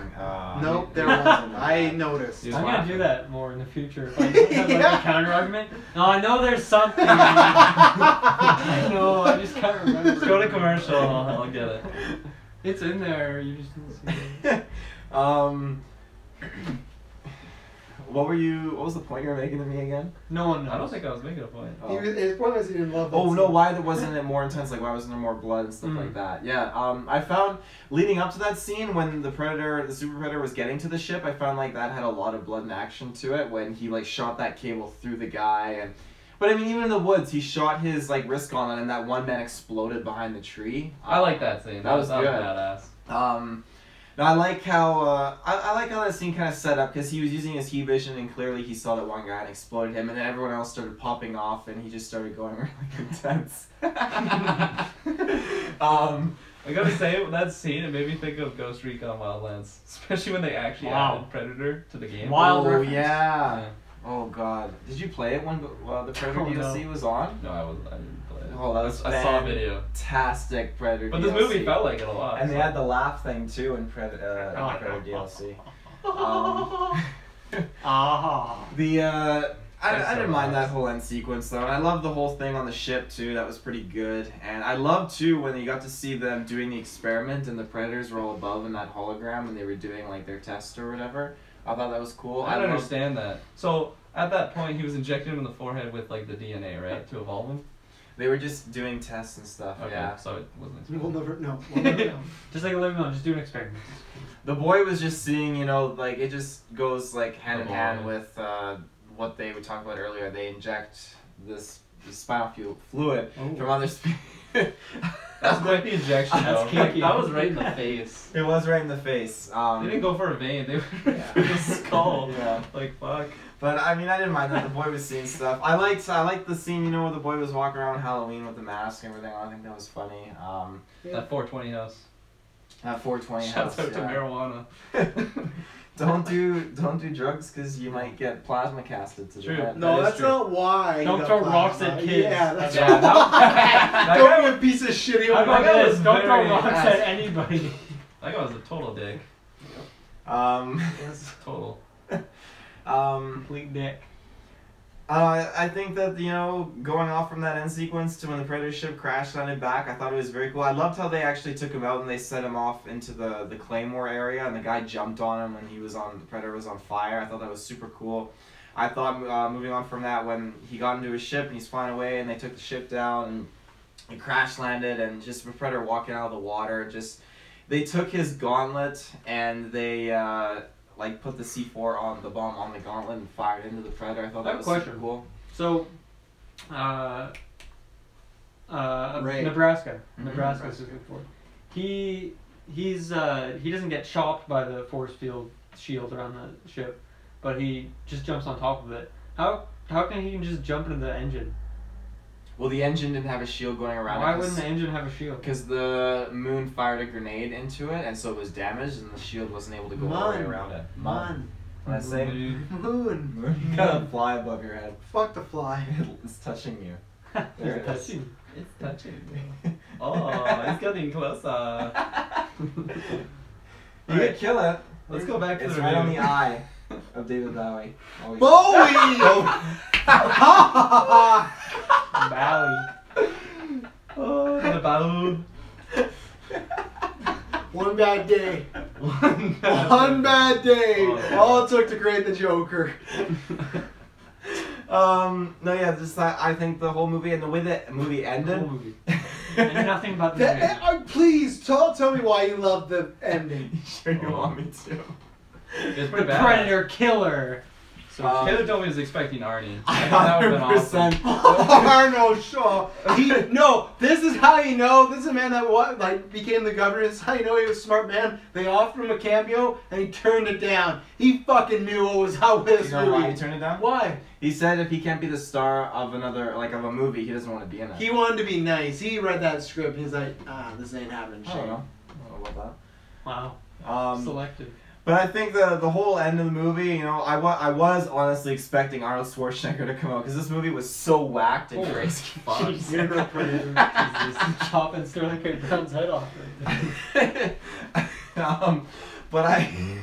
Nope, there wasn't. I noticed. He was I'm gonna laughing. do that more in the future. If I have like a counter argument. No, I know there's something. I know. I just can't remember. Let's go to commercial. I'll get it. It's in there. You just didn't see it. What was the point you were making to me again? No one knows. I don't think I was making a point. His point was he didn't love that Oh no! scene. Why wasn't it more intense? Like, why wasn't there more blood and stuff like that? Yeah. I found leading up to that scene when the super predator was getting to the ship, I found like that had a lot of blood and action to it when he like shot that cable through the guy and. But I mean, even in the woods, he shot his like wrist gauntlet and that one man exploded behind the tree. I like that scene. That was good. badass. No, I like how I like how that scene kind of set up because he was using his heat vision and clearly he saw that one guy and exploded him, and then everyone else started popping off and he just started going really intense. I gotta say, that scene, it made me think of Ghost Recon Wildlands, especially when they actually added Predator to the game. Wild Oh reference. yeah. Oh god. Did you play it when the Predator DLC was on? No, I didn't play it. Oh, that was I saw a video. fantastic Predator But DLC. this movie felt like it a lot. And they so. had the laugh thing too in Predator DLC. I didn't mind that whole end sequence though, and I love the whole thing on the ship too. That was pretty good, and I love too when you got to see them doing the experiment and the Predators were all above in that hologram and they were doing like their test or whatever. I thought that was cool. I don't understand that. So at that point, he was injecting him in the forehead with like the DNA, right, to evolve him. They were just doing tests and stuff. Okay, Yeah. so it wasn't. We'll never know. We'll never know. Just like a living on, just do an experiment. The boy was just seeing, you know, like it just goes like hand in The hand boy. with what they would talk about earlier. They inject this spinal fluid from other species. That's quite the injection, That's though. Like, kinky. that was right in the face. It was right in the face. They didn't go for a vein. They went for the skull. Yeah. Like fuck. But I mean, I didn't mind that the boy was seeing stuff. I liked the scene, you know, where the boy was walking around Halloween with the mask and everything. I think that was funny. That 420 house. That 420 Shouts house. out to marijuana. Don't do drugs because you might get plasma casted to True. the head. No, That is that's true. not why. Don't the throw plasma. rocks at kids. Yeah, that's Yeah, that Don't be a piece of shit. How about guy this? was Don't throw very rocks fast. at anybody. That guy was a total dick. Total. Complete dick. I think that, you know, going off from that end sequence to when the Predator ship crash landed back, I thought it was very cool. I loved how they actually took him out and they set him off into the Claymore area and the guy jumped on him when the Predator was on fire. I thought that was super cool. I thought, moving on from that, when he got into his ship and he's flying away and they took the ship down and it crash landed and just the Predator walking out of the water, they took his gauntlet and they, like put the C4 on the bomb on the gauntlet and fired into the Predator. I thought that was super cool. So, Nebraska. Mhm. Nebraska is good for. He doesn't get chopped by the force field shield around the ship, but he just jumps on top of it. How can he just jump into the engine? Well, the engine didn't have a shield going around Why it. wouldn't the engine have a shield? Because the moon fired a grenade into it, and so it was damaged, and the shield wasn't able to go all the way around it. Man. When I say Moon. moon, you gotta fly above your head. Fuck the fly. It's touching you. There it is. It's touching. Oh, it's getting closer. You could kill it. Let's go back to It's the right on the review. eye of David Bowie. Always. Bowie! Bowie. Oh, the bow. One bad day. One One bad day. Oh. All it took to create the Joker. No, yeah, just I think the whole movie and the way that movie The ended. whole movie. And nothing but the movie. Please tell me why you love the ending. Sure you want me to? It's The pretty bad. Predator killer. So Taylor told me he was expecting Arnie. I I thought that would have been awesome. 100%. Arnold Shaw. No, this is how you know. This is a man that became the governor. This is how you know he was a smart man. They offered him a cameo and he turned it down. He fucking knew what was out with this You know why he movie. turned it down? Why? He said if he can't be the star of of a movie, he doesn't want to be in it. He wanted to be nice. He read that script and he's like, this ain't happening. I don't know. I don't know about Wow. that. Selective. But I think the whole end of the movie, you know, I was honestly expecting Arnold Schwarzenegger to come out because this movie was so whacked and Oh, crazy. fuck. Jesus. You're no Predator. Jesus. Chopping Sterling K. Brown's head off. But I.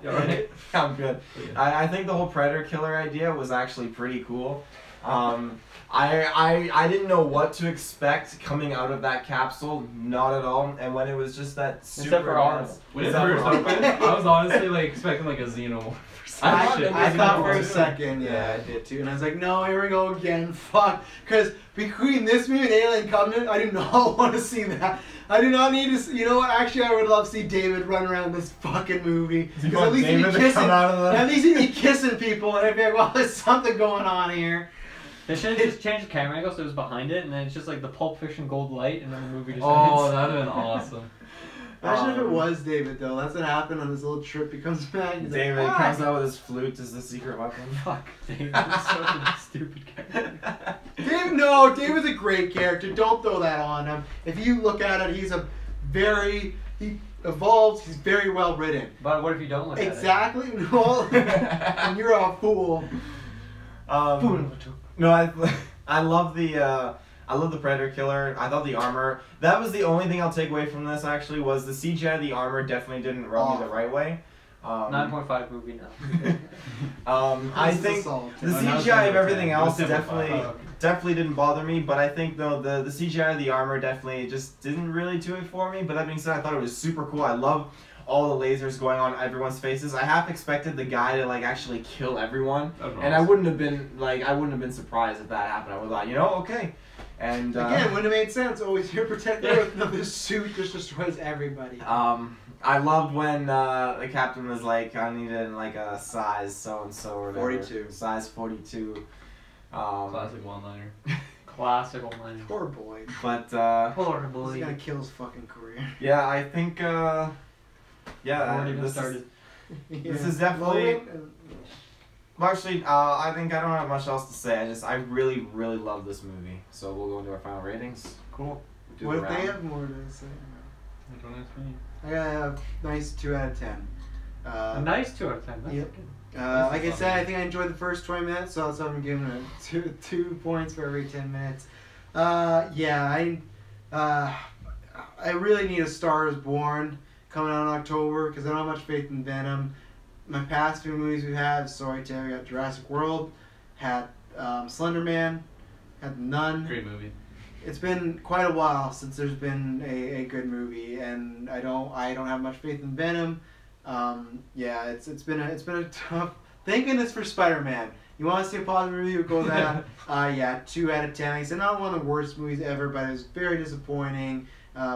You alright? I'm good. I think the whole Predator killer idea was actually pretty cool. I didn't know what to expect coming out of that capsule, not at all. And when it was just that super Except for Arnold. When it Except for first Arnold. opened, I was honestly like expecting like a xenomorph or I some shit. I thought for a Xenomorph. second, yeah, I did too. And I was like, no, here we go again. Fuck. Because between this movie and Alien Covenant, I do not want to see that. I do not need to see, you know what, actually I would love to see David run around this fucking movie. Because at least he'd be kissing. At least he'd be kissing people and I'd be like, well, there's something going on here. They should have just changed the camera angle so it was behind it, and then it's just like the Pulp Fiction gold light, and then the movie just Oh, ends. that'd have been awesome. Imagine if it was David though. That's what happened on this little trip. He comes back. He's David like, comes out with his flute as the secret weapon. Fuck, David. That's such a stupid character. David, no, David's a great character. Don't throw that on him. If you look at it, he evolves. He's very well written. But what if you don't look Exactly. No, and you're a fool. No, I love the Predator killer. I thought the armor. That was the only thing I'll take away from this. Actually, was the CGI of the armor definitely didn't rub me the right way. 9.5 movie now. I think the CGI of everything else definitely didn't bother me, but I think though the CGI of the armor definitely just didn't really do it for me. But that being said, I thought it was super cool. I love all the lasers going on everyone's faces. I half expected the guy to like actually kill everyone, and I wouldn't have been surprised if that happened. I would have thought, okay. And again, wouldn't have made sense. Always here protect the Earth. No, this suit just destroys everybody. I loved when the captain was like, I needed like a size so and so or whatever. 42. Size 42. Classic one-liner. Classic one-liner. Poor boy. But Poor boy. He's gonna kill his fucking career. yeah, I think Already been started. This is definitely. Well, actually, I think I don't have much else to say. I really, really love this movie. So we'll go into our final ratings. Cool. What if they have more to say? Don't ask me. I got a nice 2 out of 10. A nice 2 out of 10. That's Yep. good. Like I said, I think I enjoyed the first 20 minutes, so I'm giving it two points for every 10 minutes. I really need A Star Is Born coming out in October because I don't have much faith in Venom. My past few movies we had, Storyteller, we got Jurassic World, had Slender Man, had Nun. Great movie. It's been quite a while since there's been a good movie, and I don't have much faith in Venom. It's been a tough. Thank goodness for Spider-Man. You want to see a positive review? Go that. 2 out of 10. Like I said, not one of the worst movies ever, but it was very disappointing.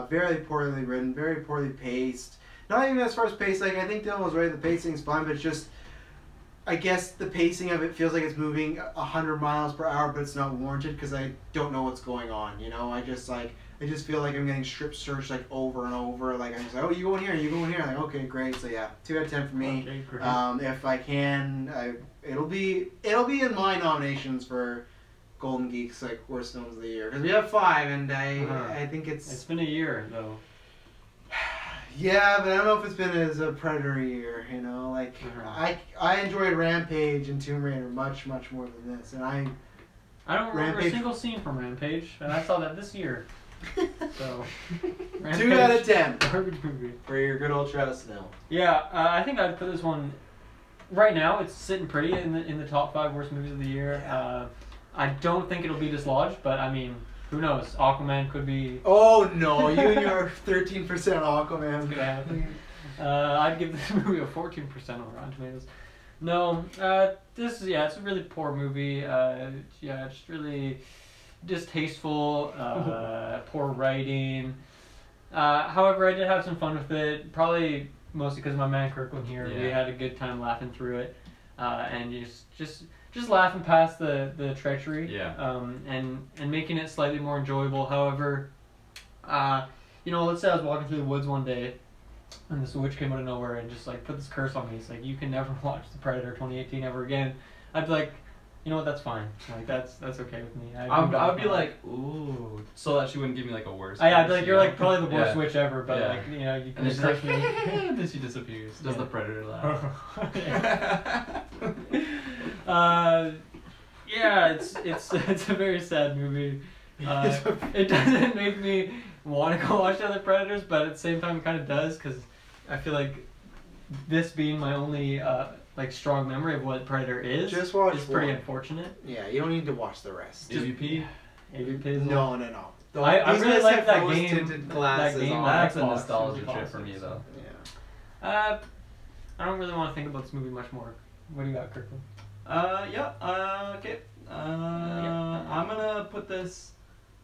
Very poorly written, very poorly paced. Not even as far as pace. Like I think Dylan was right. The pacing's fine, but it's just. I guess the pacing of it feels like it's moving 100 miles per hour, but it's not warranted because I don't know what's going on. I just feel like I'm getting strip searched like over and over. Like I'm just like, oh, you go in here, you go in here. I'm like, okay, great. So yeah, 2 out of 10 for me. Okay, great. If I can, it'll be in my nominations for Golden Geeks like worst films of the year because we have 5, and I think It's been a year though. Yeah, but I don't know if it's been as a Predator year, I enjoyed Rampage and Tomb Raider much, much more than this, and I don't remember Rampage- a single scene from Rampage, and I saw that this year. So, 2 out of 10 Garbage movie. for your good old Travis Snell. Yeah, I think I'd put this one. Right now, it's sitting pretty in the top 5 worst movies of the year. I don't think it'll be dislodged, but I mean, who knows? Aquaman could be. Oh no, you and your 13% Aquaman. Could happen. I'd give this movie a 14% on Rotten Tomatoes. No, it's a really poor movie. It's really distasteful. Poor writing. However, I did have some fun with it. Probably mostly because of my man Kirkland here. Yeah. We had a good time laughing through it, and just laughing past the treachery. Yeah. And making it slightly more enjoyable. However, let's say I was walking through the woods one day, and this witch came out of nowhere and just like put this curse on me. It's like, you can never watch The Predator 2018 ever again. I'd be like, you know what? That's fine. Like that's okay with me. I'd be like, ooh, so that she wouldn't give me like a worse. I'd be like, you're like probably the worst witch ever, but Yeah. you can And just she's like, curse me. then she disappears. Does Yeah. the Predator laugh? It's a very sad movie. It doesn't make me want to go watch the other Predators, but at the same time, it kind of does because I feel like this being my only strong memory of what Predator is watch is pretty one. unfortunate. Yeah, you don't need to watch the rest. AVP? AVP is No. I These really guys like have that rose-tinted game. glasses That game. on. That's a Xbox, nostalgia it was trip for me, awesome. though. Yeah. I don't really want to think about this movie much more. What do you got, Kirkland? Okay. I'm gonna put this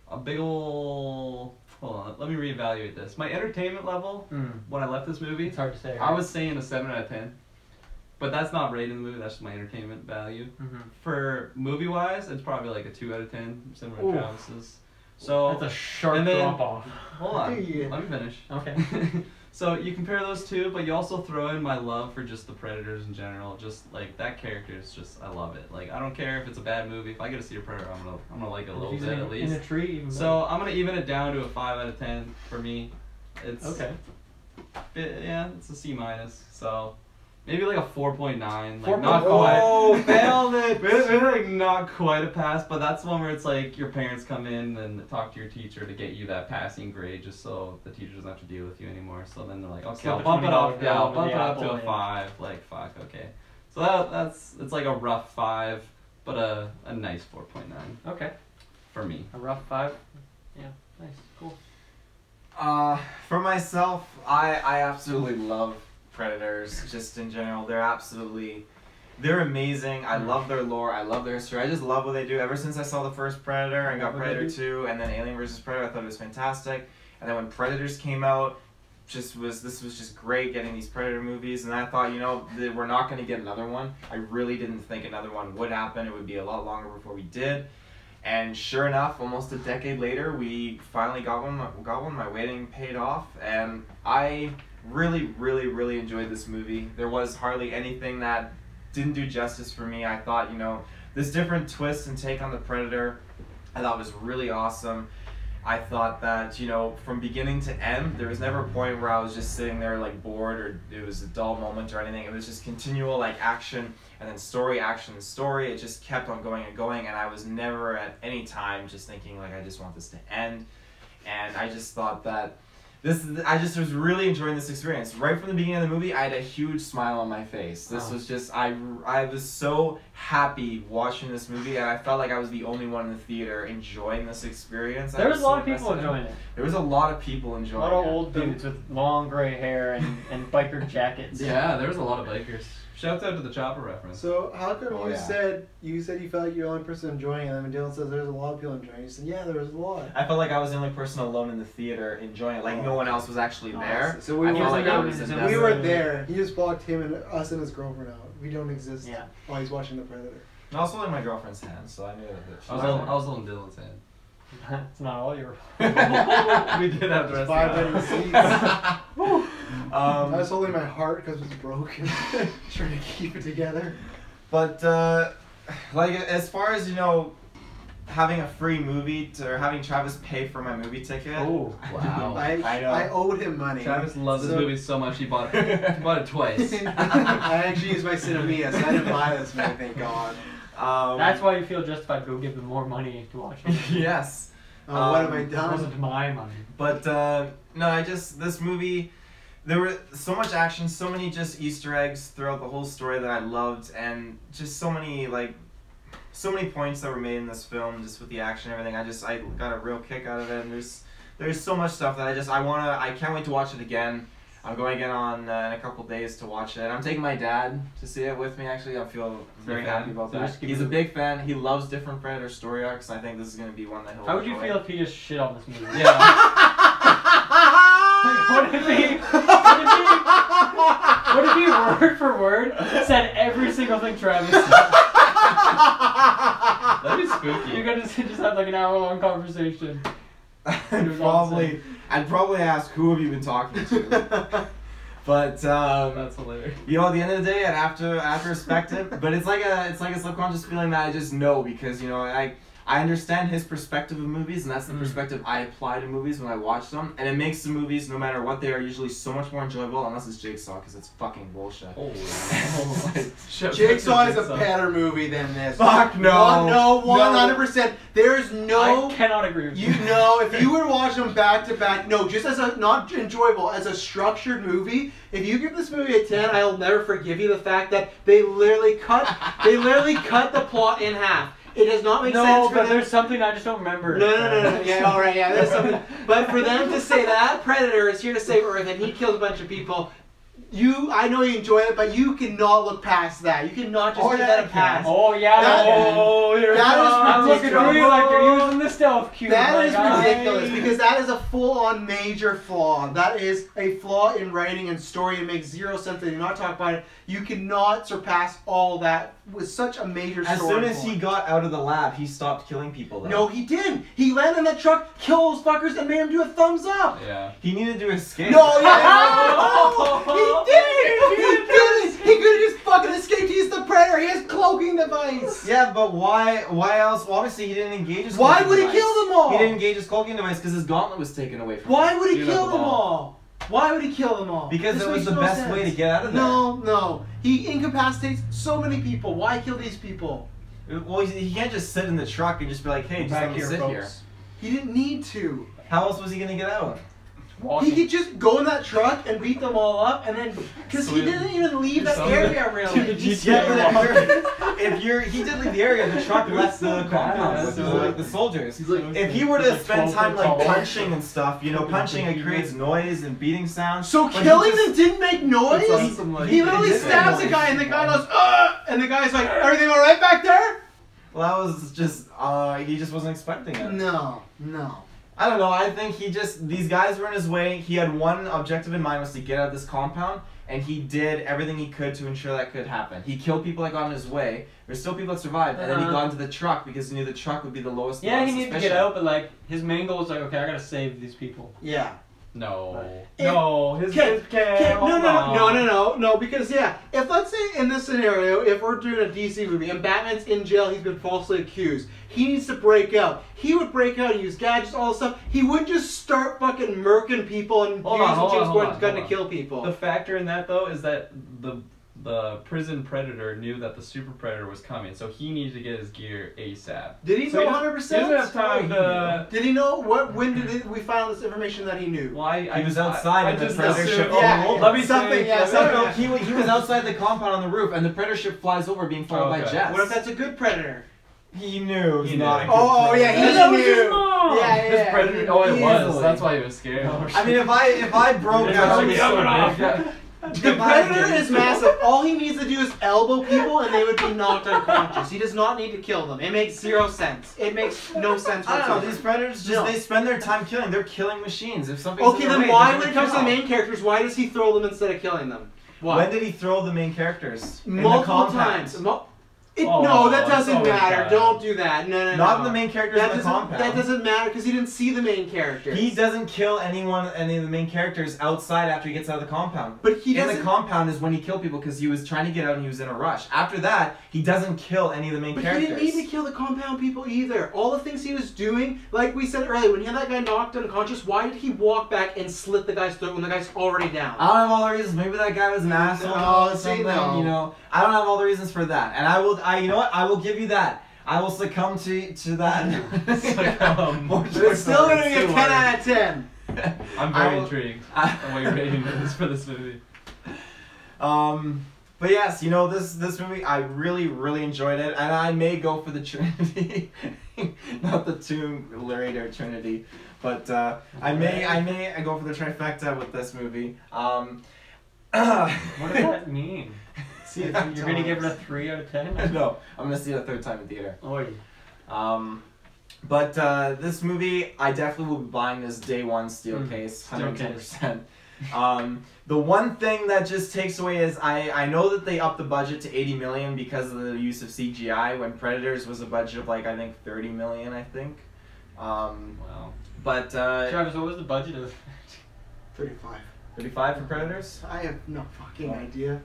a big ol'. Hold on, let me reevaluate this. My entertainment level when I left this movie, It's hard to say. I was saying a 7 out of 10. But that's not rating the movie, that's just my entertainment value. For movie wise, it's probably like a 2 out of 10, similar Ooh. to Travis's. So That's a sharp and then- drop off. hold on, Yeah. let me finish. Okay. So you compare those two, but you also throw in my love for just the Predators in general. Just like that character is just, I love it. Like I don't care if it's a bad movie. If I get to see a Predator, I'm gonna like it a little bit at least. In a tree, even So I'm gonna even it down to a 5 out of 10 for me. It's okay. Yeah, it's a C minus. So maybe like a 4.9. Like 4. not quite. Oh, failed it. Maybe like not quite a pass, but that's one where it's like your parents come in and talk to your teacher to get you that passing grade, just so the teacher doesn't have to deal with you anymore. So then they're like, okay, I'll bump it up. Yeah, I'll bump it up to a 5. Like fuck, okay. So that's it's like a rough 5, but a nice 4.9. Okay. For me. A rough 5. Yeah. Nice. Cool. For myself, I absolutely love Predators, just in general. They're amazing. I love their lore. I love their history. I just love what they do. Ever since I saw the first Predator and got Predator 2 and then Alien vs. Predator, I thought it was fantastic. And then when Predators came out, this was just great getting these Predator movies. And I thought, we're not going to get another one. I really didn't think another one would happen. It would be a lot longer before we did. And sure enough, almost a decade later, we finally got one. My waiting paid off, and I really, really, really enjoyed this movie. There was hardly anything that didn't do justice for me. I thought, this different twist and take on the Predator, I thought was really awesome. I thought that, from beginning to end, there was never a point where I was just sitting there like bored or it was a dull moment or anything. It was just continual like action and then story, action, story. It just kept on going and going, and I was never at any time just thinking like I just want this to end. And I just thought that I just was really enjoying this experience. Right from the beginning of the movie, I had a huge smile on my face. This was just, I was so happy watching this movie, and I felt like I was the only one in the theater enjoying this experience. There was a lot of people enjoying it. There was a lot of people enjoying it. A lot of old dudes with long gray hair and biker jackets. Yeah, there was a lot of bikers. Shouts out to the Chopper reference. So how come you yeah. said you felt like you're the only person enjoying it, and then Dylan says there's a lot of people enjoying it. You said, yeah, there was a lot. I felt like I was the only person alone in the theater enjoying it. Like no one else was actually there. So we I felt like I was we were there. He just blocked him and us and his girlfriend out. We don't exist while he's watching the Predator. And I was holding my girlfriend's hand, so I knew that she I was holding Dylan's hand. It's not all your We did have the rest 5 of minutes seats. I was holding my heart because it was broken, trying to keep it together. But like as far as having a free movie or having Travis pay for my movie ticket. Oh wow! I know. I owed him money. Travis loved this movie so much he bought it twice. I actually used my Cinemia, so I didn't buy this movie. Thank God. That's why you feel justified to go give them more money to watch it. Yes. What have I It done? wasn't my money. But no, this movie, there were so much action, so many just Easter eggs throughout the whole story that I loved, and just so many points that were made in this film, just with the action and everything. I got a real kick out of it, and there's so much stuff that I can't wait to watch it again. I'm going again in a couple days to watch it. I'm taking my dad to see it with me, actually. I feel very happy about that. He's a big fan. He loves different Predator story arcs, and I think this is going to be one that he'll How would you enjoy. feel if he just shit on this movie? Yeah. What if he word for word said every single thing Travis said? That'd be spooky. You're gonna just have like an hour-long conversation. I'd probably ask, who have you been talking to? But That's hilarious. at the end of the day, I'd have to respect it. But it's like a subconscious feeling that I just know, because I understand his perspective of movies, and that's the perspective I apply to movies when I watch them, and it makes the movies, no matter what they are, usually so much more enjoyable, unless it's Jigsaw, because it's fucking bullshit. Jigsaw is a better movie than this. Fuck no. No, 100%. There's no. I cannot agree with you. If you were to watch them back to back, no, just as a not enjoyable, as a structured movie. If you give this movie a 10, I'll never forgive you the fact that they literally cut the plot in half. It does not make sense No, for but them. there's something I just don't remember. No. Yeah, all right, yeah, there's something. But for them to say that Predator is here to save Earth and he kills a bunch of people, I know you enjoy it, but you cannot look past that. You cannot just give that a pass. Oh yeah. That is I'm looking ridiculous. at you like you're using the stealth cube. That is my guy. ridiculous because that is a full-on major flaw. That is a flaw in writing and story. It makes zero sense. They do not talk about it. You cannot surpass all that with such a major story. As soon as flaw. he got out of the lab, he stopped killing people. Though. No, he didn't. He landed in that truck, killed those fuckers, and made him do a thumbs up. Yeah. He needed to escape. No, he didn't. He didn't. He could have just fucking escaped. He's the predator. He has cloaking device. Yeah, but why else? Well, obviously, he didn't engage his Why cloaking would he device. kill them all? He didn't engage his cloaking device because his gauntlet was taken away from him. Why would he Shoot kill up the them ball. all? Why would he kill them all? Because This it was makes the no best sense. way to get out of there. No. He incapacitates so many people. Why kill these people? Well, he can't just sit in the truck and just be like, hey, just Back let me here, sit folks. here. He didn't need to. How else was he gonna get out? He could just go in that truck and beat them all up, and then because he didn't even leave that area really. Yeah, but he did leave the area. The truck left the compound with the soldiers. If he were to spend time like punching and stuff, punching it creates noise and beating sounds. So but killing he just- them didn't make noise. He literally did make stabs the noise. guy, and the guy goes, and the guy's like, "Everything all right back there?" Well, that was just he just wasn't expecting it. No. I don't know. I think these guys were in his way. He had one objective in mind, was to get out of this compound, and he did everything he could to ensure that could happen. He killed people that got in his way. There's still people that survived, and then he got into the truck because he knew the truck would be the lowest. Yeah, he needed to suspicion. get out, but like his main goal was like, okay, I gotta save these people. Yeah. No. If- No. His No, because if let's say in this scenario, if we're doing a DC movie and Batman's in jail, he's been falsely accused, he needs to break out. He would break out and use gadgets, all this stuff. He wouldn't just start fucking murking people and Hold on, using hold James on, Gordon's hold gun on. to kill people. The factor in that though is that the prison predator knew that the super predator was coming, so he needed to get his gear ASAP. Did he So know he 100%? doesn't have time to. Did he know when did we find out this information that he knew? Well, He was outside and the just predator assumed- ship Yeah, overrolled let me him. something, think, yeah, let me something. think. No, he was outside the compound on the roof, and the predator ship flies over, being followed by Okay. jets. What if that's a good predator? He knew. He He not a knew. good Oh, predator. yeah, he That was knew. his mom! Yeah, His predator. Oh, it was. Easily. That's why he was scared. I mean, if I broke Yeah, down, it's so big. The predator is massive. All he needs to do is elbow people and they would be knocked unconscious. He does not need to kill them. It makes zero sense. It makes no sense I don't whatsoever. know. These predators No. they spend their time killing. They're killing machines. If something's Okay, in their then way, why, they're when it gonna comes to the kill. main characters, why does he throw them instead of killing them? Why? When did he throw the main characters? In the Multiple compound. times. Oh, No, that it's doesn't always matter. that. Don't do that. No. Not in the main characters That in the doesn't. compound. That doesn't matter because he didn't see the main characters. He doesn't kill any of the main characters outside after he gets out of the compound. But he In doesn't. the compound is when he killed people because he was trying to get out and he was in a rush. After that, he doesn't kill any of the main But characters. he didn't need to kill the compound people either. All the things he was doing, like we said earlier, when he had that guy knocked unconscious, why did he walk back and slit the guy's throat when the guy's already down? I don't have all the reasons. Maybe that guy was an asshole or see, something. no. You know, I don't have all the reasons for that. And you know what? I will give you that. I will succumb to that. Succumb. More But it's still going to be a choice 10 words. out of 10. I'm I very will- intrigued on what your rating is for this movie. But yes, this movie, I really, really enjoyed it, and I may go for the Trinity, not the Tomb Raider Trinity, but I may go for the trifecta with this movie. What does that mean? See, You're gonna give it a 3 out of 10? No, I'm gonna see it a third time in theater. Oy. But this movie, I definitely will be buying this day one steel case, Steel case. 110%. The one thing that just takes away is I know that they upped the budget to 80 million because of the use of CGI when Predators was a budget of like I think 30 million I think. Wow. But Travis, what was the budget of 35. 35 for Predators? I have no fucking idea.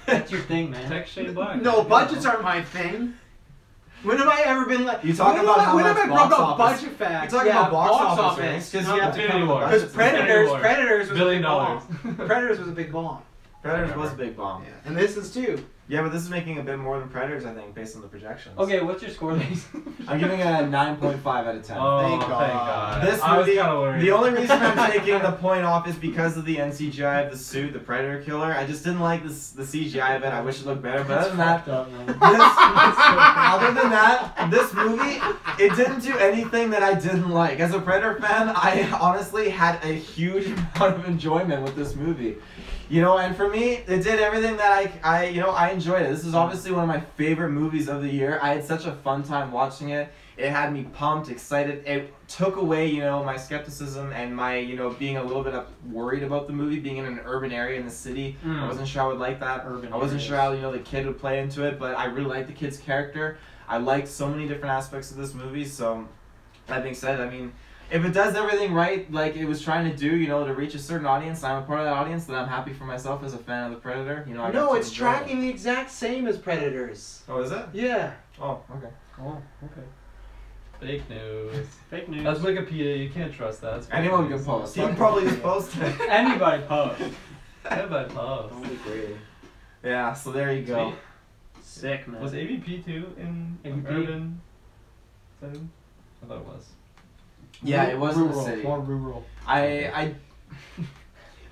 That's your thing, man. Text Shane Black. No, budgets aren't my thing. When have I ever been like... You talk about how when much have I box brought up office- budget facts? You're talking about box office office. because No, you have to Infinity come War. with Because budgets. Predators was $1 a billion. big bomb. Predators was a big bomb. Predators was a big bomb. Yeah. And this is too. Yeah, but this is making a bit more than Predators, I think, based on the projections. Okay, what's your score, ladies? I'm giving it a 9.5 out of 10. Oh, Thank thank God. God. This I was movie, kind of worried. the only reason I'm taking the point off is because of the NCGI of the suit, the Predator Killer. I just didn't like the CGI of it. I wish it looked better. But other than that, Fucked up, man. other than that, this movie, it didn't do anything that I didn't like. As a Predator fan, I honestly had a huge amount of enjoyment with this movie. You know, and for me, it did everything that I enjoyed it. This is obviously one of my favorite movies of the year. I had such a fun time watching it. It had me pumped, excited. It took away, my skepticism and my, being a little bit worried about the movie, being in an urban area in the city. I wasn't sure I would like that. I wasn't sure how, the kid would play into it, but I really liked the kid's character. I liked so many different aspects of this movie, so that being said, I mean, if it does everything right, like it was trying to do, to reach a certain audience, I'm a part of that audience, then I'm happy for myself as a fan of the Predator. No, it's tracking the exact same as Predators. Oh, is it? Yeah. Oh, okay. Oh, okay. Fake news. Fake news. That's Wikipedia. You can't trust that. That's Anyone news. can post. You can probably just post it. Anybody post. Anybody post. Only great. Yeah, so there you go. Sick, man. Was AVP 2 in AVP? urban setting? I thought it was. Yeah, it was in the rural, city. more rural.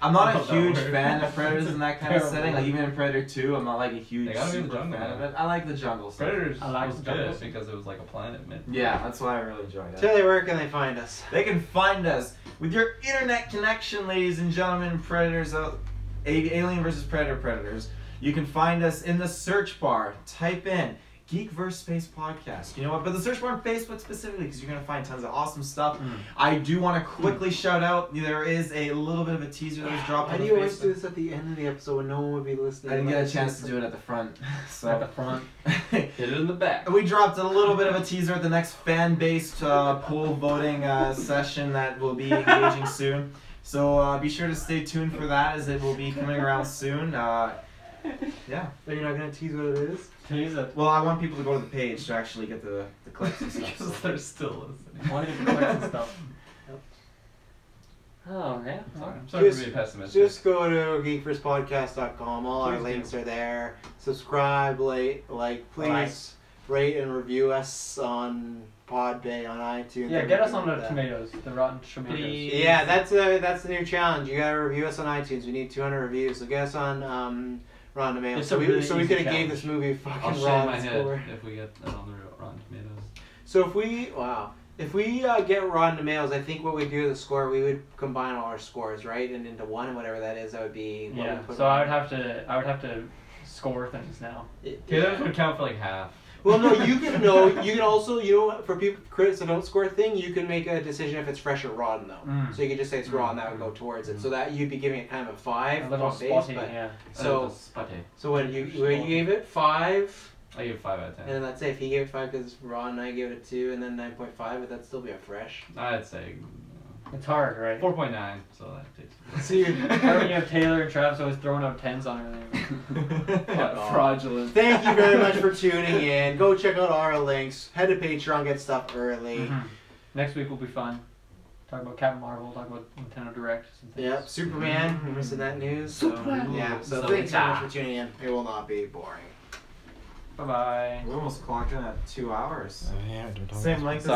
I'm not a Love that huge word. fan of Predators in that kind of Terrible. setting. Like even in Predator 2, I'm not like a huge They gotta be in super the jungle, fan of man. it. I like the jungle stuff. Predators I like was the good jungles. because it was like a planet. Yeah, that's why I really enjoyed it. Taylor, where can they find us? They can find us with your internet connection, ladies and gentlemen, Predators, Alien vs. Predators. You can find us in the search bar. Type in GeekVerse Space Podcast. You know what? But the search bar on Facebook specifically, because you're going to find tons of awesome stuff. I do want to quickly shout out, there is a little bit of a teaser that was dropped Why on do the you always do Facebook. this at the end of the episode when no one would be listening? I didn't get a chance to do it at the front. So At the front. Hit it in the back. we dropped a little bit of a teaser at the next fan-based poll voting session that will be engaging soon. So be sure to stay tuned for that, as it will be coming around soon. Yeah. Are you not going to tease what it is? Tease it. Well, I want people to go to the page to actually get the clicks and stuff. Because So. they're still listening. Want to get the clicks and stuff. Oh, yeah. Sorry, I'm sorry Just- for being pessimistic. Just go to geekverspodcast.com. All our Please links do. are there. Subscribe, please Right. rate and review us on Podbay, on iTunes. Yeah, get us on the everything like that. tomatoes, the rotten tomatoes. Please. Yeah, that's the new challenge. You gotta review us on iTunes. We need 200 reviews. So get us on Rotten Tomatoes. It's So a we really so we easy could have gave challenge. this movie a I'll fucking shave my rotten head score. if we get it on the Rotten Tomatoes. So if we get Rotten Tomatoes, I think what we do with the score, we would combine all our scores, right, and into one, and whatever that is, that would be. What Yeah. we put So on. I would have to score things now. Taylor's would count for like half. Well, no, you can also, for people critics that don't score a thing, you can make a decision if it's fresh or rotten though. Mm. So you could just say it's raw, and that would go towards it. So that you'd be giving it kind of a 5 A little on base. spotty, But yeah. so Spotty. what did you gave it 5, I give 5 out of 10. and then let's say if he gave it 5 because it's raw, and I gave it a 2, and then 9.5, would that still be a fresh? I'd say It's hard, right? 4.9. So that takes. So you Remember you have Taylor and Travis always throwing out 10s on everything. Fraudulent. Thank you very much for tuning in. Go check out our links. Head to Patreon, get stuff early. Mhm. Next week will be fun. Talk about Captain Marvel, talk about Nintendo Direct. Some things. Yep, Superman. We're missing that news. So, yeah, so So thanks so yeah. much for tuning in. It will not be boring. Bye bye. We almost clocked in at 2 hours. Yeah, don't talk Same length as